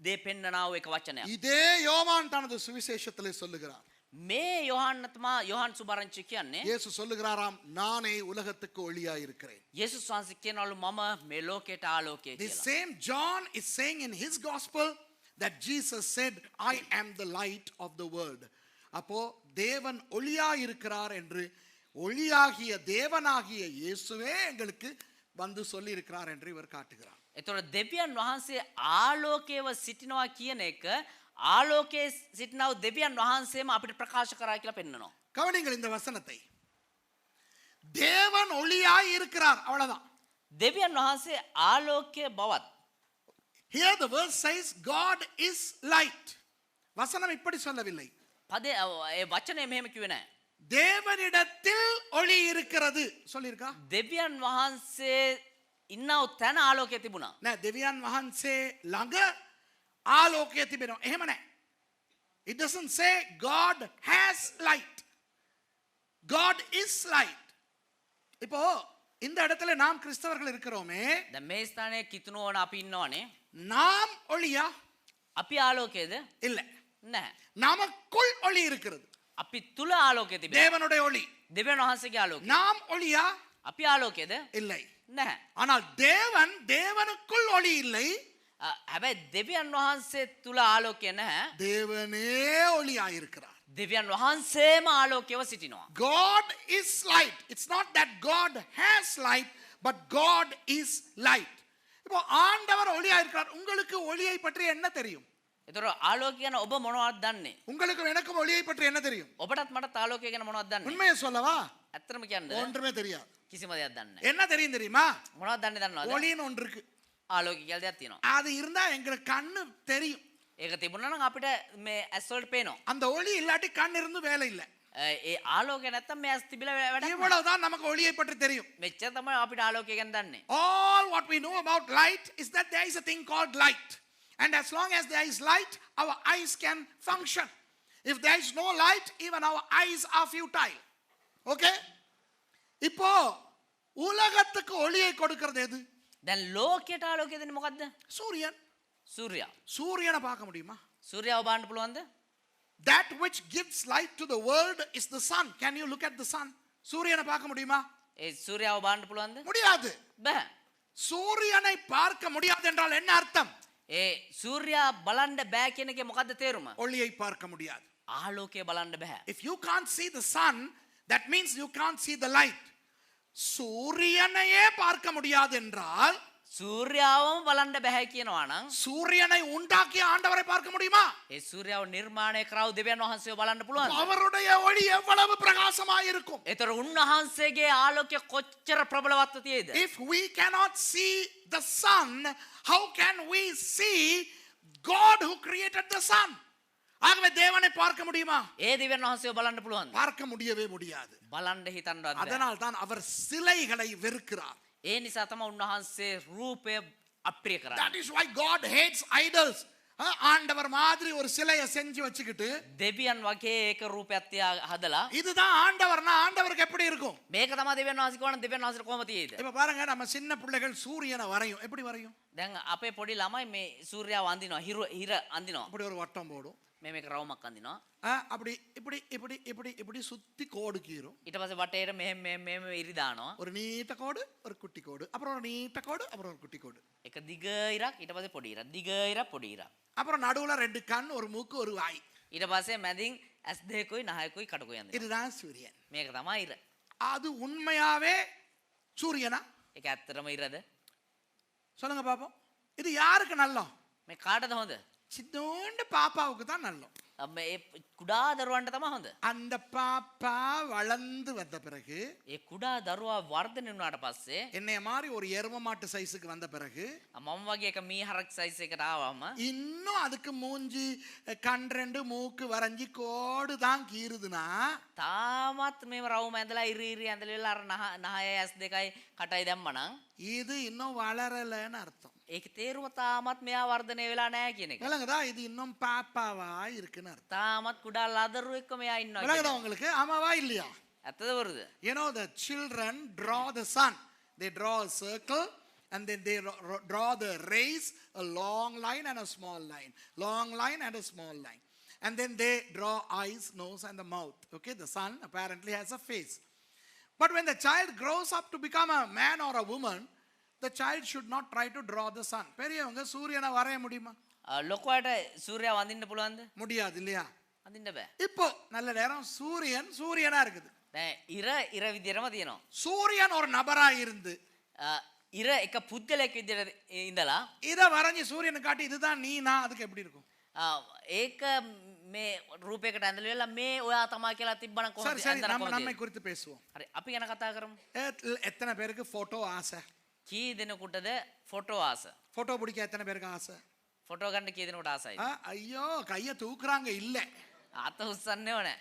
දේ පෙන්වනා වූ එක වචනයක්. இதே யோவான் தனது சுவிசேஷத்திலே சொல்லுகிறார். මේ යෝහන් තමයි යෝහන් සුභාරංචි කියන්නේ. இயேசு சொல்லுகிறாராம், நானே உலகத்துக்கு ஒளியாய் இருக்கிறேன். යේසුස් වහන්සේ කියනවලු මම මේ ලෝකයට ආලෝකය The කියලා. same John is saying in his gospel that Jesus said, I am the light of the world. அப்போ தேவன் ஒளியாய் இருக்கிறார் என்று ஒளியாகிய தேவனாகிய இயேசுவே எங்களுக்கு வந்து சொல்லி இருக்கிறார் என்று இவர் காட்டுகிறார். එතකොට දෙවියන් වහන්සේ ආලෝකයව සිටිනවා කියන එක ආලෝකයේ සිටිනා වූ දෙවියන් වහන්සේම අපිට ප්‍රකාශ කරා කියලා පෙන්වනවා. கவனிங்கள் இந்த வசனத்தை. தேவன் ஒளியாய் இருக்கிறார், அவ்வளவுதான். දෙවියන් වහන්සේ ආලෝකයේ බවත්. Here the verse says God is light. வசனம் இப்படி சொல்லவில்லை. පදේ ඒ වචනේ මෙහෙම කිව්වේ නැහැ. தேவனிடத்தில் ஒளி இருக்கிறது சொல்லிருக்கா? දෙවියන් වහන්සේ ඉන්නව තැන ආලෝකය තිබුණා. නෑ, දෙවියන් වහන්සේ ළඟ ආලෝකය තිබෙනවා. එහෙම නෑ. It doesn't say God has light. God is light. இப்போ இந்த இடத்துல நாம் கிறிஸ்தவர்கள் இருக்கிறோமே, දැන් මේ ස්ථානයේ කිතුනෝන අපි ඉන්නවනේ. நாம் ஒளியா? අපි ආලෝකයේද? இல்ல. නැහැ. நமக்குள் ஒளி இருக்கிறது. අපි තුල ආලෝකය තිබෙනවා. தேவனுடைய ஒளி. දෙවියන් වහන්සේගේ ආලෝකය. நாம் ஒளியா? අපි ආලෝකයේද? இல்லை. නැහැ. ஆனால் தேவனுக்குள் ஒளி இல்லை. හැබැයි දෙවියන් වහන්සේ තුළ ආලෝකය නැහැ. தேவனே ஒளியாயிருக்கிறார். දෙවියන් වහන්සේම ආලෝකයව සිටිනවා. God is light. It's not that God has light, but God is light. இப்போ ஆண்டவர் ஒளியாயிருக்கிறார். உங்களுக்கு ஒளியை பற்றி என்ன தெரியும்? ඒතර ආලෝකය ගැන ඔබ මොනවද දන්නේ? உங்களுக்கு எனக்கும் ஒளியை பற்றி என்ன தெரியும்? ඔබටත් මටත් ආලෝකය ගැන මොනවද දන්නේ? உண்மையை சொல்லவா? ඇත්තටම කියන්න ஒன்றுமே தெரியாது. කිසිම දෙයක් දන්නේ නැහැ. என்ன தெரியும் தெரியுமா? මොනවද දන්නේ දන්නවද? ஒளின்னு ஒன்று இருக்கு. ආලෝකය කියලා දෙයක් තියෙනවා. அது இருந்தா எங்களுக்கு கண்ணு தெரியும். ඒක තිබුණා නම් අපිට මේ ඇස් වලට පේනවා. அந்த ஒளி இல்லாட்டி கண் இருந்து வேலை இல்லை. ඒ ආලෝකය නැත්තම් මේ ඇස් තිබිලා වැඩක් නැහැ. இவ்வளவுதான் நமக்கு ஒளியை பற்றி தெரியும். මෙච්චර තමයි අපිට ආලෝකය ගැන දන්නේ. All what we know about light is that there is a thing called light. And as long as there is light, our eyes can function. If there is no light, even our eyes are futile. Okay? இப்போ உலகத்துக்கு ஒளியை கொடுக்கிறது எது? දැන් ලෝකයට ආලෝකය දෙන්නේ මොකද්ද? சூரியன். සූර්යයා. சூரியனை பார்க்க முடியுமா? සූර්යාව බලන්න පුළුවන්ද? That which gives light to the world is the sun. Can you look at the sun? சூரியனை பார்க்க முடியுமா? ඒ සූර්යාව බලන්න පුළුවන්ද? முடியாது. බෑ. சூரியனை பார்க்க முடியாது என்றால் என்ன அர்த்தம்? ඒ සූර්යා බලන්න බෑ කියන එකේ මොකද්ද තේරුම? ஒளியை பார்க்க முடியாது. ආලෝකය බලන්න බෑ. If you can't see the sun, that means you can't see the light. சூரியனையே பார்க்க முடியாது என்றால் සූර්යාවම බලන්න බෑ කියනවා නම් சூரியனை உண்டாக்கிய ஆண்டவரை பார்க்க முடியுமா? ඒ සූර්යාව නිර්මාණය කරව දෙවියන් වහන්සේව බලන්න පුළුවන්ද? அவருடைய ஒளி எவ்வளவு பிரகாசமாய் இருக்கும். ඒතර උන්වහන්සේගේ ආලෝකය කොච්චර ප්‍රබලවත්ව තියෙද? If we cannot see the sun, how can we see God who created the sun? ஆகவே தேவனை பார்க்க முடியுமா? ඒ දෙවියන් වහන්සේව බලන්න පුළුවන්ද? பார்க்க முடியவே முடியாது. බලන්න හිතන්නවත් බෑ. அதனால் தான் அவர் சிலைகளை வெறுக்கிறார். ඒ නිසා තමයි උන්වහන්සේ රූපය අප්‍රිය කරන්නේ. That is why God hates idols. ஆண்டவர் மாதிரி ஒரு சிலையை செஞ்சு வச்சுக்கிட்டு දෙවියන් වගේ ඒක රූපයක් තියා හදලා இதுதான் ஆண்டவர்னா ஆண்டவருக்கு எப்படி இருக்கும்? මේක තමයි දෙවියන් වහන්සේ කියවන දෙවියන් වහන්සේට කොහොම තියෙයිද? இப்ப பாருங்க நம்ம சின்ன பிள்ளைகள் சூரியனை வரையும். எப்படி வரையும்? දැන් අපේ පොඩි ළමයි මේ සූර්යාව අඳිනවා හිර අඳිනවා. அப்படி ஒரு வட்டம் போடும். මේක රවුමක් අඳිනවා. அப்படி இப்படி இப்படி இப்படி இப்படி சுத்தி கோடு கீறும். ඊට පස්සේ වටේට මෙහෙම ඉරි දානවා. ஒரு நீட்ட கோடு, ஒரு குட்டி கோடு, அப்புறம் ஒரு நீட்ட கோடு, அப்புறம் ஒரு குட்டி கோடு. එක දිග ඉරක් ඊට පස්සේ පොඩි ඉරක් දිග ඉරක් පොඩි ඉරක්. அப்புறம் நடுவுல ரெண்டு கண், ஒரு மூக்கு, ஒரு வாய். ඊට පස්සේ මැදින් ඇස් දෙකකුයි නහයකුයි කටකුයි අඳිනවා. இதுதான் சூரியன். මේක තමයි ඉර. அது உண்மையாவே சூரியனா? ඒක ඇත්තටම ඉරද? சொல்லுங்க பாப்போம். இது யாருக்கு நல்லம்? මේ කාටද හොඳ? சின்னோண்டு பாப்பாவுக்கு தான் நல்லம். මේ කුඩා දරුවන්ට තමයි හොඳ. அந்த பாப்பா வளர்ந்து வந்த பிறகு ඒ කුඩා දරුවා වර්ධනය වුණාට පස්සේ என்னைய மாதிரி ஒரு எரும மாட்டு சைஸுக்கு வந்த பிறகு මම වගේ එක මීහරක් සයිස් එකට ආවම இன்னும் அதுக்கு மூஞ்சி கண் ரெண்டு மூக்கு வரைஞ்சி கோடு தான் கீறுதுன்னா තාමත් මේ රවුම ඇඳලා ඉරි ඇඳලා අර නහය ඇස් දෙකයි කටයි දැම්මනම් இது இன்னும் வளரலன்னு அர்த்தம். ඒක තේරුම තාමත් මෙයා වර්ධනය වෙලා නැහැ කියන එක. விளங்குதா? இது இன்னும் பாப்பாவா இருக்குன்னு அர்த்தம். තාමත් කුඩා ලදරුවෙක්ව මෙයා ඉන්නවා. விளங்குதா உங்களுக்கு? ஆமாவா இல்லையா? ඇත්තද වරුද? You know the children draw the sun. They draw a circle and then they draw the rays, a long line and a small line. Long line and a small line. And then they draw eyes, nose and the mouth. Okay, the sun apparently has a face. But when the child grows up to become a man or a woman, the child should not try to draw the sun. பெரியவங்க சூரியனை வரைய முடியுமா? ලොකුවට සූර්යාව අඳින්න පුළුවන්ද? முடியாது இல்லையா? අඳින්න බෑ. இப்போ நல்ல நேரம் சூரியனா இருக்குது. දැන් ඉර විදියටම තියෙනවා. சூரியன் ஒரு நபரா இருந்து ඉර එක පුද්ගලයෙක් විදියට ඉඳලා இத வரைஞ்சி சூரியனை காட்டி இதுதான் நீ நான் அதுக்கு எப்படி இருக்கும்? ඒක මේ රූපයකට ඇඳලා මේ ඔයා තමයි කියලා තිබ්බනම් කොහොමද? சரி நம்ம நம்மை குறித்து பேசுவோம். හරි අපි ගැන කතා කරමු. எத்தனை பேருக்கு போட்டோ ஆசை? කී දෙනෙකුටද ෆොටෝ ආස? போட்டோ பிடிக்க எத்தனை பேருக்கு ஆசை? ෆොටෝ ගන්න කී දෙනෙකුට ආසයිද? ஐயோ கைய தூக்குறாங்க இல்ல. අත උස්සන්නේව නැහැ.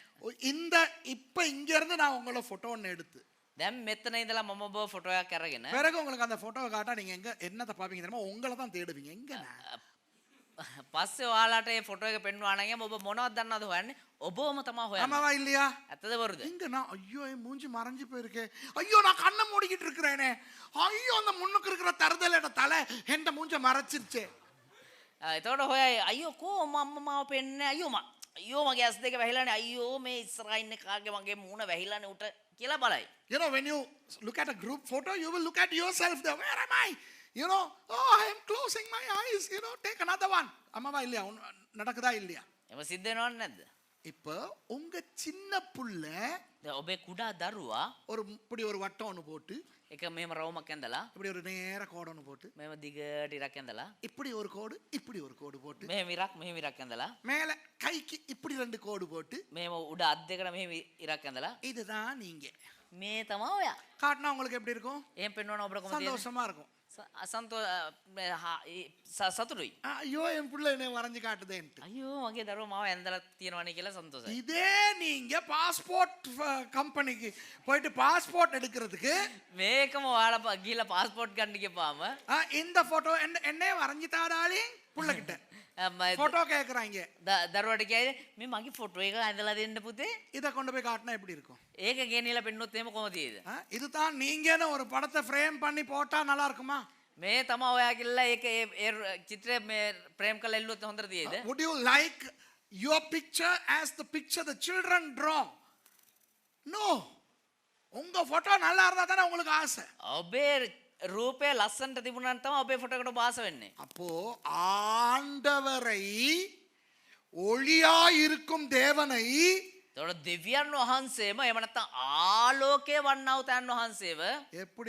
இந்த இப்ப இங்க இருந்து நான் உங்கள போட்டோ ஒன்னு எடுத்து දැන් මෙතන ඉඳලා මම ඔබ ෆොටෝ එකක් අරගෙන பிறகு உங்களுக்கு அந்த போட்டோவை காட்டா நீங்க எங்க என்னத்தை பாப்பீங்க தெரியுமா? உங்களை தான் தேடுவீங்க. எங்க පස්සේ ඔයාලට මේ ෆොටෝ එක පෙන්වනවා නම් ඔබ මොනවද දන්නවද හොයන්නේ? ඔබවම තමයි හොයන්නේ. ஆமாவா இல்லையா? ඇත්තද වරුද? எங்க நான் ஐயோ என் மூஞ்சி மறைஞ்சு போயிருக்கே. ஐயோ நான் கண்ணை மூடிக்கிட்டு இருக்கிறேனே. ஐயோ அந்த முன்னுக்கு இருக்கிற தருதலோட தலை எந்த மூஞ்ச மறைச்சிருச்சே. එතකොට හොයයි අයියෝ කෝ මම මාව පෙන්නේ අයියෝ මගේ ඇස් දෙක වැහිලානේ අයියෝ මේ ඉස්සරහා ඉන්න කාගේ මගේ මූණ වැහිලානේ උට කියලා බලයි. You know when you look at a group photo you will look at yourself there. Where am I? You know, oh, I am closing my eyes. You know, take another one. அம்மாவா இல்லையா நடக்குதா இல்லையா? එම සිද්ධ වෙනවද නැද්ද? இப்போ உங்க சின்ன புள்ள දැන් ඔබේ කුඩා දරුවා இப்படி ஒரு வட்டம் ஒன்று போட்டு එක මෙහෙම රවුමක් ඇඳලා இப்படி ஒரு நேர கோடு ஒன்று போட்டு මෙහෙම දිගට ඉරක් ඇඳලා இப்படி ஒரு கோடு இப்படி ஒரு கோடு போட்டு මෙහෙම ඉරක් ඇඳලා மேலே கைக்கு இப்படி ரெண்டு கோடு போட்டு මෙහෙම උඩ අත් දෙකට මෙහෙම ඉරක් ඇඳලා இதுதான் நீங்க මේ තමයි ඔයා. காட்டினா உங்களுக்கு எப்படி இருக்கும்? එහෙම පෙන්වන ඔබට කොහොමද? சந்தோஷமா இருக்கும். සතුටුයි. ஐயோ என் புள்ள என்ன வரைஞ்சு காட்டுதேன்ட்டு. අයියෝ මගේ දරුවා මාව ඇඳලා තියෙනවනේ කියලා සන්තෝෂයි. இதே நீங்க பாஸ்போர்ட் கம்பெனிக்கு போயிட்டு பாஸ்போர்ட் எடுக்கிறதுக்கு මේකම ඔයාලා ගිහලා පාස්පෝර්ට් ගන්න ගියපාම இந்த போட்டோ என்னே வரைஞ்சு தாடாளி புள்ளகிட்ட போட்டோ கேக்குறாங்க. දරුවට කියයි මේ මගේ ෆොටෝ එක ඇඳලා දෙන්න පුතේ. இத கொண்டு போய் காட்டினா எப்படி இருக்கும்? ඒක ගෙනියලා පෙන්නොත් එහෙම කොහොමද තියෙද? இதுதான் நீங்கன்னு ஒரு படத்தை ஃப்ரேம் பண்ணி போட்டா நல்லா இருக்குமா? මේ තමයි ඔයා කියලා ඒක ඒ චිත්‍රය මේ ප්‍රේම් කරලා එල්ලුවොත් හොඳට තියෙද? Would you like your picture as the picture the children draw? No. உங்க போட்டோ நல்லா இருந்தா தானே உங்களுக்கு ஆசை. ඔබේ රූපය ලස්සනට තිබුණා නම් තමයි ඔබේ ෆොටෝ එකට ඔබ ආස වෙන්නේ. அப்போ ஆண்டவரை ஒளியாய் இருக்கும் தேவனை එතකොට දෙවියන් වහන්සේම එහෙම නැත්නම් ආලෝකයේ වන්නා වූ තැන් වහන්සේව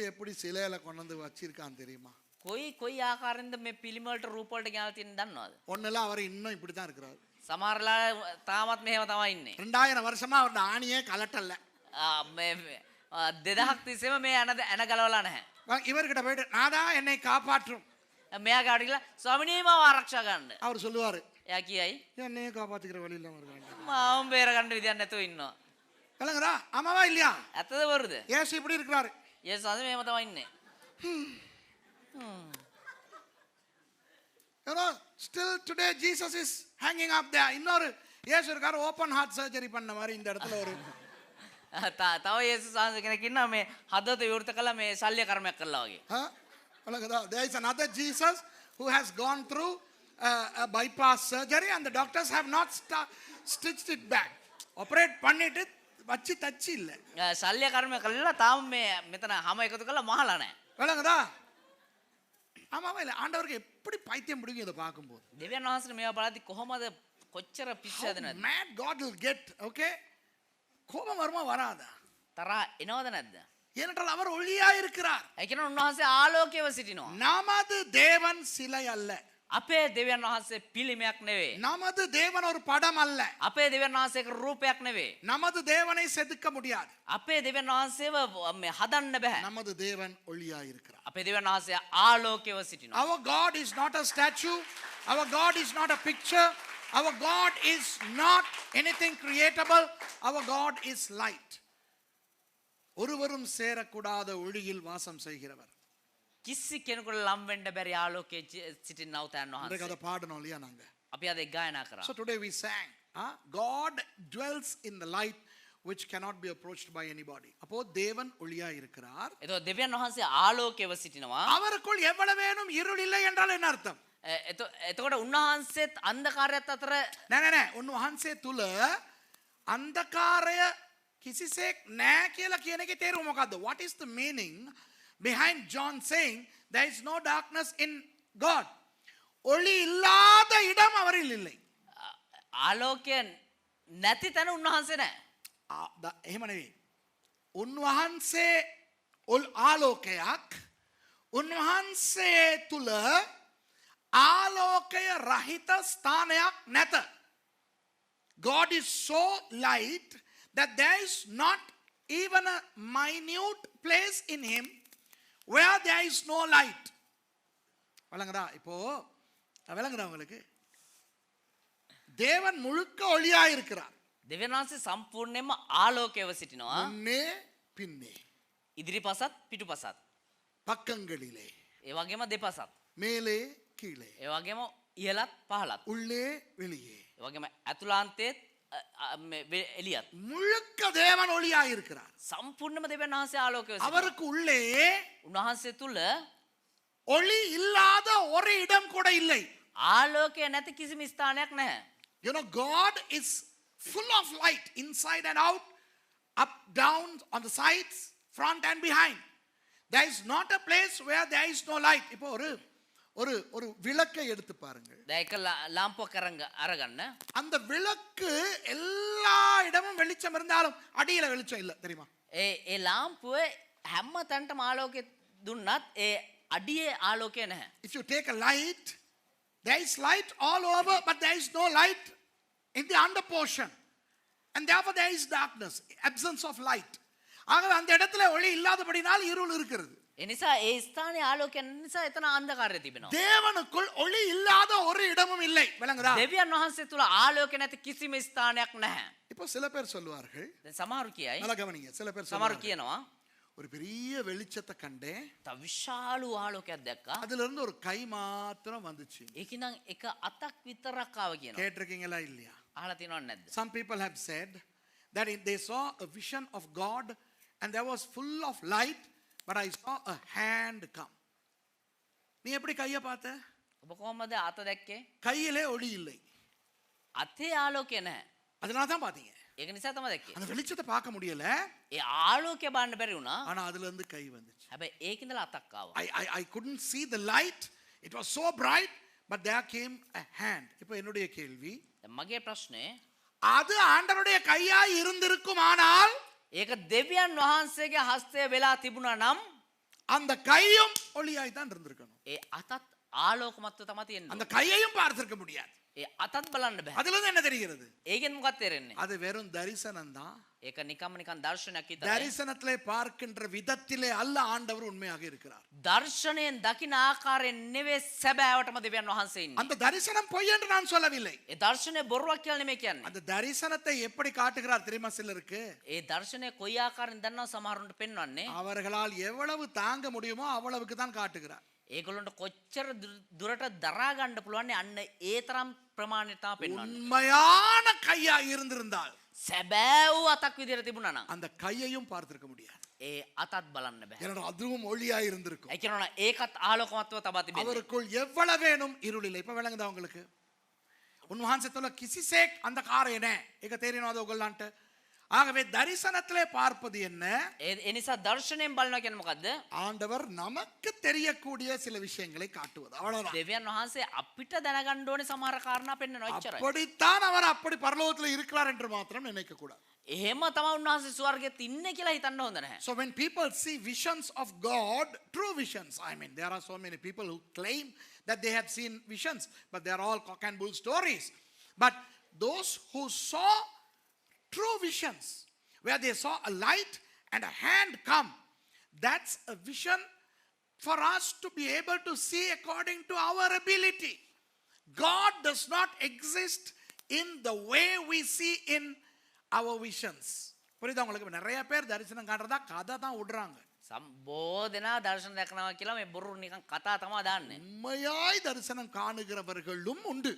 எப்படி சிலையில கொண்டு வந்து வச்சிருக்கான் தெரியுமா? කොයි ආකාරයෙන්ද මේ පිළිම වලට රූප වලට ගෙනල්ලා තියෙන දන්නවද? ஒண்ணுல அவர் இன்னும் இப்படி தான் இருக்கிறார். සමහරලා තාමත් මෙහෙම තමයි ඉන්නේ. 2000 வருஷமா அவர் ஆணியே கலட்டல. මේ 2000ක් තිස්සේම මේ ඇන ගලවලා නැහැ. இவர்கிட்ட போயிட்டு நாதா என்னை காப்பாற்றும். මෙයා ගාවට ගිහලා ස්වාමිනී මාව ආරක්ෂා ගන්න. அவர் சொல்லுவாரு එයා කියයි என்னையே காப்பாத்திக்கிற வழி இல்லாம இருக்காங்க. මාව බේර ගන්න විදියක් නැතුව ඉන්නවා. விளங்குதா? ஆமாவா இல்லையா? ඇත්තද වරුද? ஏசு இப்படி இருக்கிறாரு. යේසුස් වහන්සේ මෙහෙම තමයි ඉන්නේ. You know, still today Jesus is hanging up there. இன்னொரு இயேசு இருக்காரு ஓபன் ஹார்ட் சர்ஜரி பண்ண மாதிரி இந்த இடத்துல ஒரு තව යේසුස් වහන්සේ කෙනෙක් ඉන්නවා මේ හදවත විවෘත කළා මේ ශල්‍ය කර්මයක් කළා වගේ. There is another Jesus who has gone through a bypass surgery and the doctors have not stitched it back. Operate பண்ணிட்டு வச்சி தச்சி இல்ல. ශල්‍ය කර්මයක් කළා තාම මේ මෙතන හැම එකතු කළා මහලා නැහැ. விளங்குதா? ஆமாவா இல்ல? ஆண்டவருக்கு எப்படி பைத்தியம் பிடிக்கும் இதை பார்க்கும்போது. දෙවියන් වහන්සේට මේවා බලද්දි කොහොමද කොච්චර පිස්සුවද නැද්ද? Mad God will get, okay? கோபம் வருமா வராதா? තරහ එනවද නැද්ද? ஏனென்றால் அவர் ஒளியாய் இருக்கிறார். ඒ කියන්නේ උන්වහන්සේ ආලෝකයව සිටිනවා. நமது தேவன் சிலை அல்ல. අපේ දෙවියන් වහන්සේ පිළිමයක් නෙවෙයි. நமது தேவன் ஒரு படம் அல்ல. අපේ දෙවියන් වහන්සේක රූපයක් නෙවෙයි. நமது தேவனை செதுக்க முடியாது. අපේ දෙවියන් වහන්සේව මේ හදන්න බෑ. நமது தேவன் ஒளியாய் இருக்கிறார். අපේ දෙවියන් වහන්සේ ආලෝකයව සිටිනවා. Our God is not a statue. Our God is not a picture. Our God is not anything creatable. Our God is light. ஒருவரும் சேரக்கூடாத ஒளியில் வாசம் செய்கிறவர். කිසි කෙනෙකුට ලම් වෙන්න බැරි ආලෝකයේ සිටිනව තැන් இன்றைக்கு වහන්සේ. அதை பாடணும் இல்லையா நாங்க? අපි අද ගායනා කරා. So today we sang, God dwells in the light which cannot be approached by anybody. அப்போ தேவன் ஒளியாய் இருக்கிறார். එතකොට දෙවියන් වහන්සේ ආලෝකයව සිටිනවා. அவருக்குள் எவ்வளவேனும் இருள் இல்லை என்றால் என்ன அர்த்தம்? එතකොට උන්වහන්සේත් අන්ධකාරයත් අතර නෑ උන්වහන්සේ තුල අන්ධකාරය කිසිසේක් නෑ කියලා කියන එකේ තේරුම මොකද්ද? What is the meaning behind John saying there is no darkness in God? ஒளி இல்லாத இடம் அவரில் இல்லை. ආලෝකය නැති තැන උන්වහන්සේ නැහැ. එහෙම නෙවෙයි. උන්වහන්සේ ආලෝකයක් උන්වහන්සේ තුල ආලෝකය රහිත ස්ථානයක් නැත. God is so light that there is not even a minute place in him where there is no light. விளங்குதா? இப்போ விளங்குதா உங்களுக்கு? தேவன் முழுக்க ஒளியாய் இருக்கிறார். දෙවියන් වහන්සේ සම්පූර්ණයෙන්ම ආලෝකයව සිටිනවා. முன்னே பின்னே ඉදිරිපසත් පිටුපසත්. பக்கங்களிலே ඒ වගේම දෙපසත්. மேலே கீழே ඒ වගේම ඉහළත් පහළත්. உள்ளே வெளியே ඒ වගේම ඇතුළාන්තයේත් එළියත්. முழுக்க தேவன் ஒளியாய் இருக்கிறார். සම්පූර්ණයෙන්ම දෙවියන් වහන්සේ ආලෝකයව සිටිනවා. அவருக்கு உள்ளே උන්වහන්සේ තුල ஒளி இல்லாத ஒரு இடம் கூட இல்லை. ආලෝකය නැති කිසිම ස්ථානයක් නැහැ. You know, God is full of light inside and out, up, down, on the sides, front and behind. There is not a place where there is no light. இப்போ ஒரு விளக்கை எடுத்து பாருங்கள். දැන් එක ලාම්පුවක් අරගන්න. அந்த விளக்கு எல்லா இடமும் வெளிச்சம் இருந்தாலும் அடியில வெளிச்சம் இல்ல தெரியுமா? ඒ ලාම්පුව හැම තැනටම ආලෝකය දුන්නත් ඒ අඩියේ ආලෝකය නැහැ. If you take a light, there is light all over, but there is no light in the under portion. And therefore there is darkness, absence of light. ஆகவே அந்த இடத்துல ஒளி இல்லாதபடினால் இருள் இருக்கிறது. එනිසා ඒ ස්ථානයේ ආලෝකය නිසා එතන අන්ධකාරය තිබෙනවා. தேவனுக்குள் ஒளி இல்லாத ஒரு இடமும் இல்லை. விளங்குதா? දෙවියන් වහන්සේ තුල ආලෝකය නැති කිසිම ස්ථානයක් නැහැ. இப்போ சில பேர் சொல்லுவார்கள், දැන් සමහරු කියයි, நல்லா கவனிங்க, சில பேர் සමහරු சொல்லுவார்கள், කියනවා ஒரு பெரிய வெளிச்சத்தை கண்டேன், තව විශාල ආලෝකයක් දැක්කා. அதுல இருந்து ஒரு கை மாத்திரம் வந்துச்சு. ඒකිනම් එක අතක් විතරක් ආව කියනවා. கேட்டிருக்கீங்களா இல்லையா? අහලා තියෙනවද නැද්ද? Some people have said that they saw a vision of God and there was full of light, but I saw a hand come. நீ எப்படி கையை பார்த்த? ඔබ කොහොමද අත දැක්කේ? கையிலே ஒளி இல்லை. අතේ ආලෝකය නැහැ. அதனால தான் பாத்தீங்க. ඒක නිසා තමයි දැක්කේ. அந்த வெளிச்சத்தை பார்க்க முடியல, ඒ ආලෝකය බලන්න බැරි වුණා. ஆனா அதுல இருந்து கை வந்துச்சு. හැබැයි ඒකින්දලා අතක් ආවා. I couldn't see the light. It was so bright, but there came a hand. இப்போ என்னுடைய கேள்வி, දැන් මගේ ප්‍රශ්නේ, அது ஆண்டவருடைய கையா இருந்திருக்குமானால் ඒක දෙවියන් වහන්සේගේ හස්තය වෙලා තිබුණා නම් அந்த கையும் ஒளியாய் தான் இருந்திருக்கணும். ඒ අතත් ආලෝකමත්ව තමයි තියෙන්නේ. அந்த கையையும் பார்த்திருக்க முடியாது. ඒ අතත් බලන්න බෑ. அதுல இருந்து என்ன தெரிகிறது? ඒකෙන් මොකක්ද තේරෙන්නේ? அது வெறும் தரிசனம் தான். ඒක නිකම්ම නිකන් දර්ශනයක් විතරයි. தரிசனத்திலே பார்க்கின்ற விதத்திலே அல்ல ஆண்டவர் உண்மையாக இருக்கிறார். දර්ශනයෙන් දකින ආකාරයෙන් නෙවෙයි සැබෑවටම දෙවියන් වහන්සේ ඉන්නේ. அந்த தரிசனம் பொய் என்று நான் சொல்லவில்லை. ඒ දර්ශනය බොරුවක් කියලා නෙමෙයි කියන්නේ. அந்த தரிசனத்தை எப்படி காட்டுகிறார் தெரியுமா சிலருக்கு? ඒ දර්ශනය කොයි ආකාරයෙන් දන්නව සමහරුන්ට පෙන්වන්නේ. அவர்களால் எவ்வளவு தாங்க முடியுமோ அவ்வளவுக்கு தான் காட்டுகிறார். ඒගොල්ලන්ට කොච්චර දුරට දරා ගන්න පුළුවන් අන්න ඒ තරම් ප්‍රමාණයට තමයි පෙන්වන්නේ. உண்மையான கையா இருந்திருந்தால் සැබෑ වූ අතක් විදියට තිබුණා නම් அந்த கையையும் பார்த்திருக்க முடியாது. ඒ අතත් බලන්න බෑ. ஏன்னா அதுவும் ஒளியா இருந்திருக்கும். ඒ කියනවා ඒකත් ආලෝකමත්ව තබා තිබෙන්නේ. அவருக்குள் எவ்வளவேனும் இருள் இல்லை. இப்ப விளங்குதா உங்களுக்கு? උන්වහන්සේ තුළ කිසිසේක් අන්ධකාරය නැහැ. ඒක තේරෙනවද ඔයගොල්ලන්ට? ஆகவே தரிசனத்திலே பார்ப்பது என்ன? ඒ නිසා දර්ශනයෙන් බලනවා කියන්නේ මොකද්ද? ஆண்டவர் நமக்கு தெரியக்கூடிய சில விஷயங்களை காட்டுவது. அவ்வளவுதான். දෙවියන් වහන්සේ අපිට දැනගන්න ඕනේ සමහර කාරණා පෙන්වනවා එච්චරයි. அப்படித்தான் அவர் அப்படி பரலோகத்தில் இருக்கிறார் என்று மாத்திரம் நினைக்க கூடாது. එහෙම තමයි උන්වහන්සේ ස්වර්ගයේ ඉන්නේ කියලා හිතන්න හොඳ නැහැ. So when people see visions of God, true visions, I mean there are so many people who claim that they have seen visions, but they are all cock and bull stories. But those who saw true visions, where they saw a light and a hand come, that's a vision for us to be able to see according to our ability. God does not exist in the way we see in our visions. புரியுதா உங்களுக்கு? நிறைய பேர் தரிசனம் காண்றதா கதை தான் விடுறாங்க. සම්බෝධනා දර්ශන දැකනවා කියලා මේ බොරු නිකන් කතා තමයි දාන්නේ. உண்மையாய் தரிசனம் காணுகிறவர்களும் உண்டு.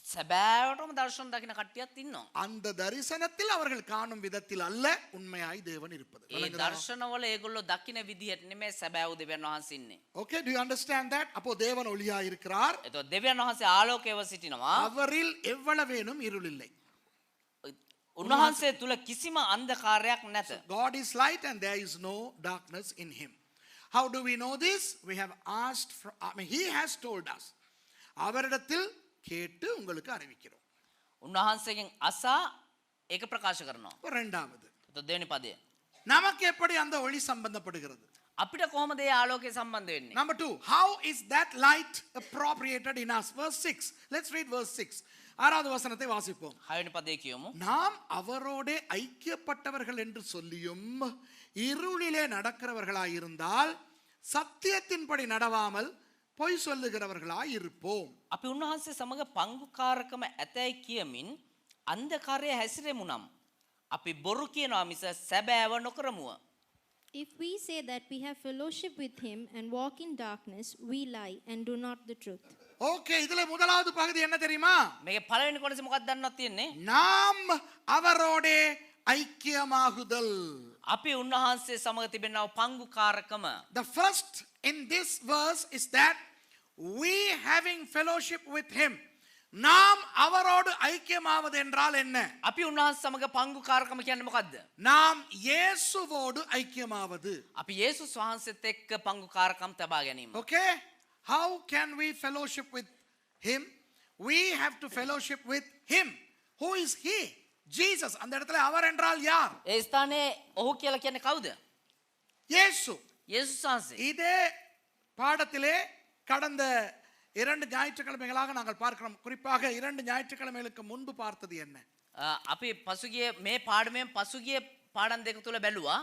සැබෑවටම දර්ශන දකින කට්ටියක් ඉන්නවා. அந்த தரிசனத்தில் அவர்கள் காணும் விதத்தில் அல்ல உண்மையாய் தேவன் இருப்பது. ඒ දර්ශනවල ඒගොල්ලෝ දකින විදිහට නෙමෙයි සැබෑව දෙවියන් වහන්සේ ඉන්නේ. Okay, do you understand that? அப்போ தேவன் ஒளியாய் இருக்கிறார். එතකොට දෙවියන් වහන්සේ ආලෝකයව සිටිනවා. அவரில் எவ்வளவேனும் இருள் இல்லை. උන්වහන්සේ තුල කිසිම අන්ධකාරයක් නැත. God is light and there is no darkness in him. How do we know this? We have asked he has told us. அவரிடத்தில் கேட்டு உங்களுக்கு அறிவிக்கிறோம். උන්වහන්සේගෙන් අසා ඒක ප්‍රකාශ කරනවා. இரண்டாவது, එතකොට දෙවෙනි පදය. நமக்கு எப்படி அந்த ஒளி சம்பந்தப்படுகிறது? අපිට කොහොමද ඒ ආලෝකය සම්බන්ධ වෙන්නේ? Number 2, how is that light appropriated in us? Verse 6. Let's read verse 6. ஆறாவது வசனத்தை வாசிப்போம். 6 වෙනි පදේ කියමු. நாம் அவரோடே ஐக்கியப்பட்டவர்கள் என்று சொல்லியும் இருளிலே நடக்கிறவர்களாய் இருந்தால் சத்தியத்தின்படி நடவாமல் பொய் சொல்லுகிறவர்களாய் இருப்போம். අපි උන්වහන්සේ සමග පංගුකාරකම ඇතැයි කියමින් අන්ධකාරයේ හැසිරෙමු නම් අපි බොරු කියනවා මිස සැබෑව නොකරමුව. If we say that we have fellowship with him and walk in darkness, we lie and do not the truth. Okay, இதுல முதலாவது பகுதி என்ன தெரியுமா? මේකේ පළවෙනි කොටස මොකක්ද දන්නවද තියෙන්නේ? நாம் அவரோடே ஐக்கியமாகுதல். අපි උන්වහන්සේ සමග තිබෙනා පංගුකාරකම. The first in this verse is that we having fellowship with him, நாம் அவரோடு ஐக்கியமாவது என்றால் என்ன? අපි උන්වහන්සේ සමග පංගුකාරකම කියන්නේ මොකද්ද? நாம் இயேசுவோடு ஐக்கியமாவது. අපි යේසුස් වහන්සේත් එක්ක පංගුකාරකම් තබා ගැනීම. Okay? How can we fellowship with him? We have to fellowship with him. Who is he? Jesus. அந்த இடத்துல அவர் என்றால் யார்? ඒ ස්ථානයේ ඔහු කියලා කියන්නේ කවුද? இயேசு. යේසුස් වහන්සේ. இதே பாடத்திலே கடந்த 2 ஞாயிற்றுக்கிழமைகளாக நாங்கள் பார்க்கிறோம். குறிப்பாக 2 ஞாயிற்றுக்கிழமைகளுக்கு முன்பு பார்த்தது என்ன? අපි පසුගිය මේ පාඩමෙන් පසුගිය පාඩම් දෙක තුල බැලුවා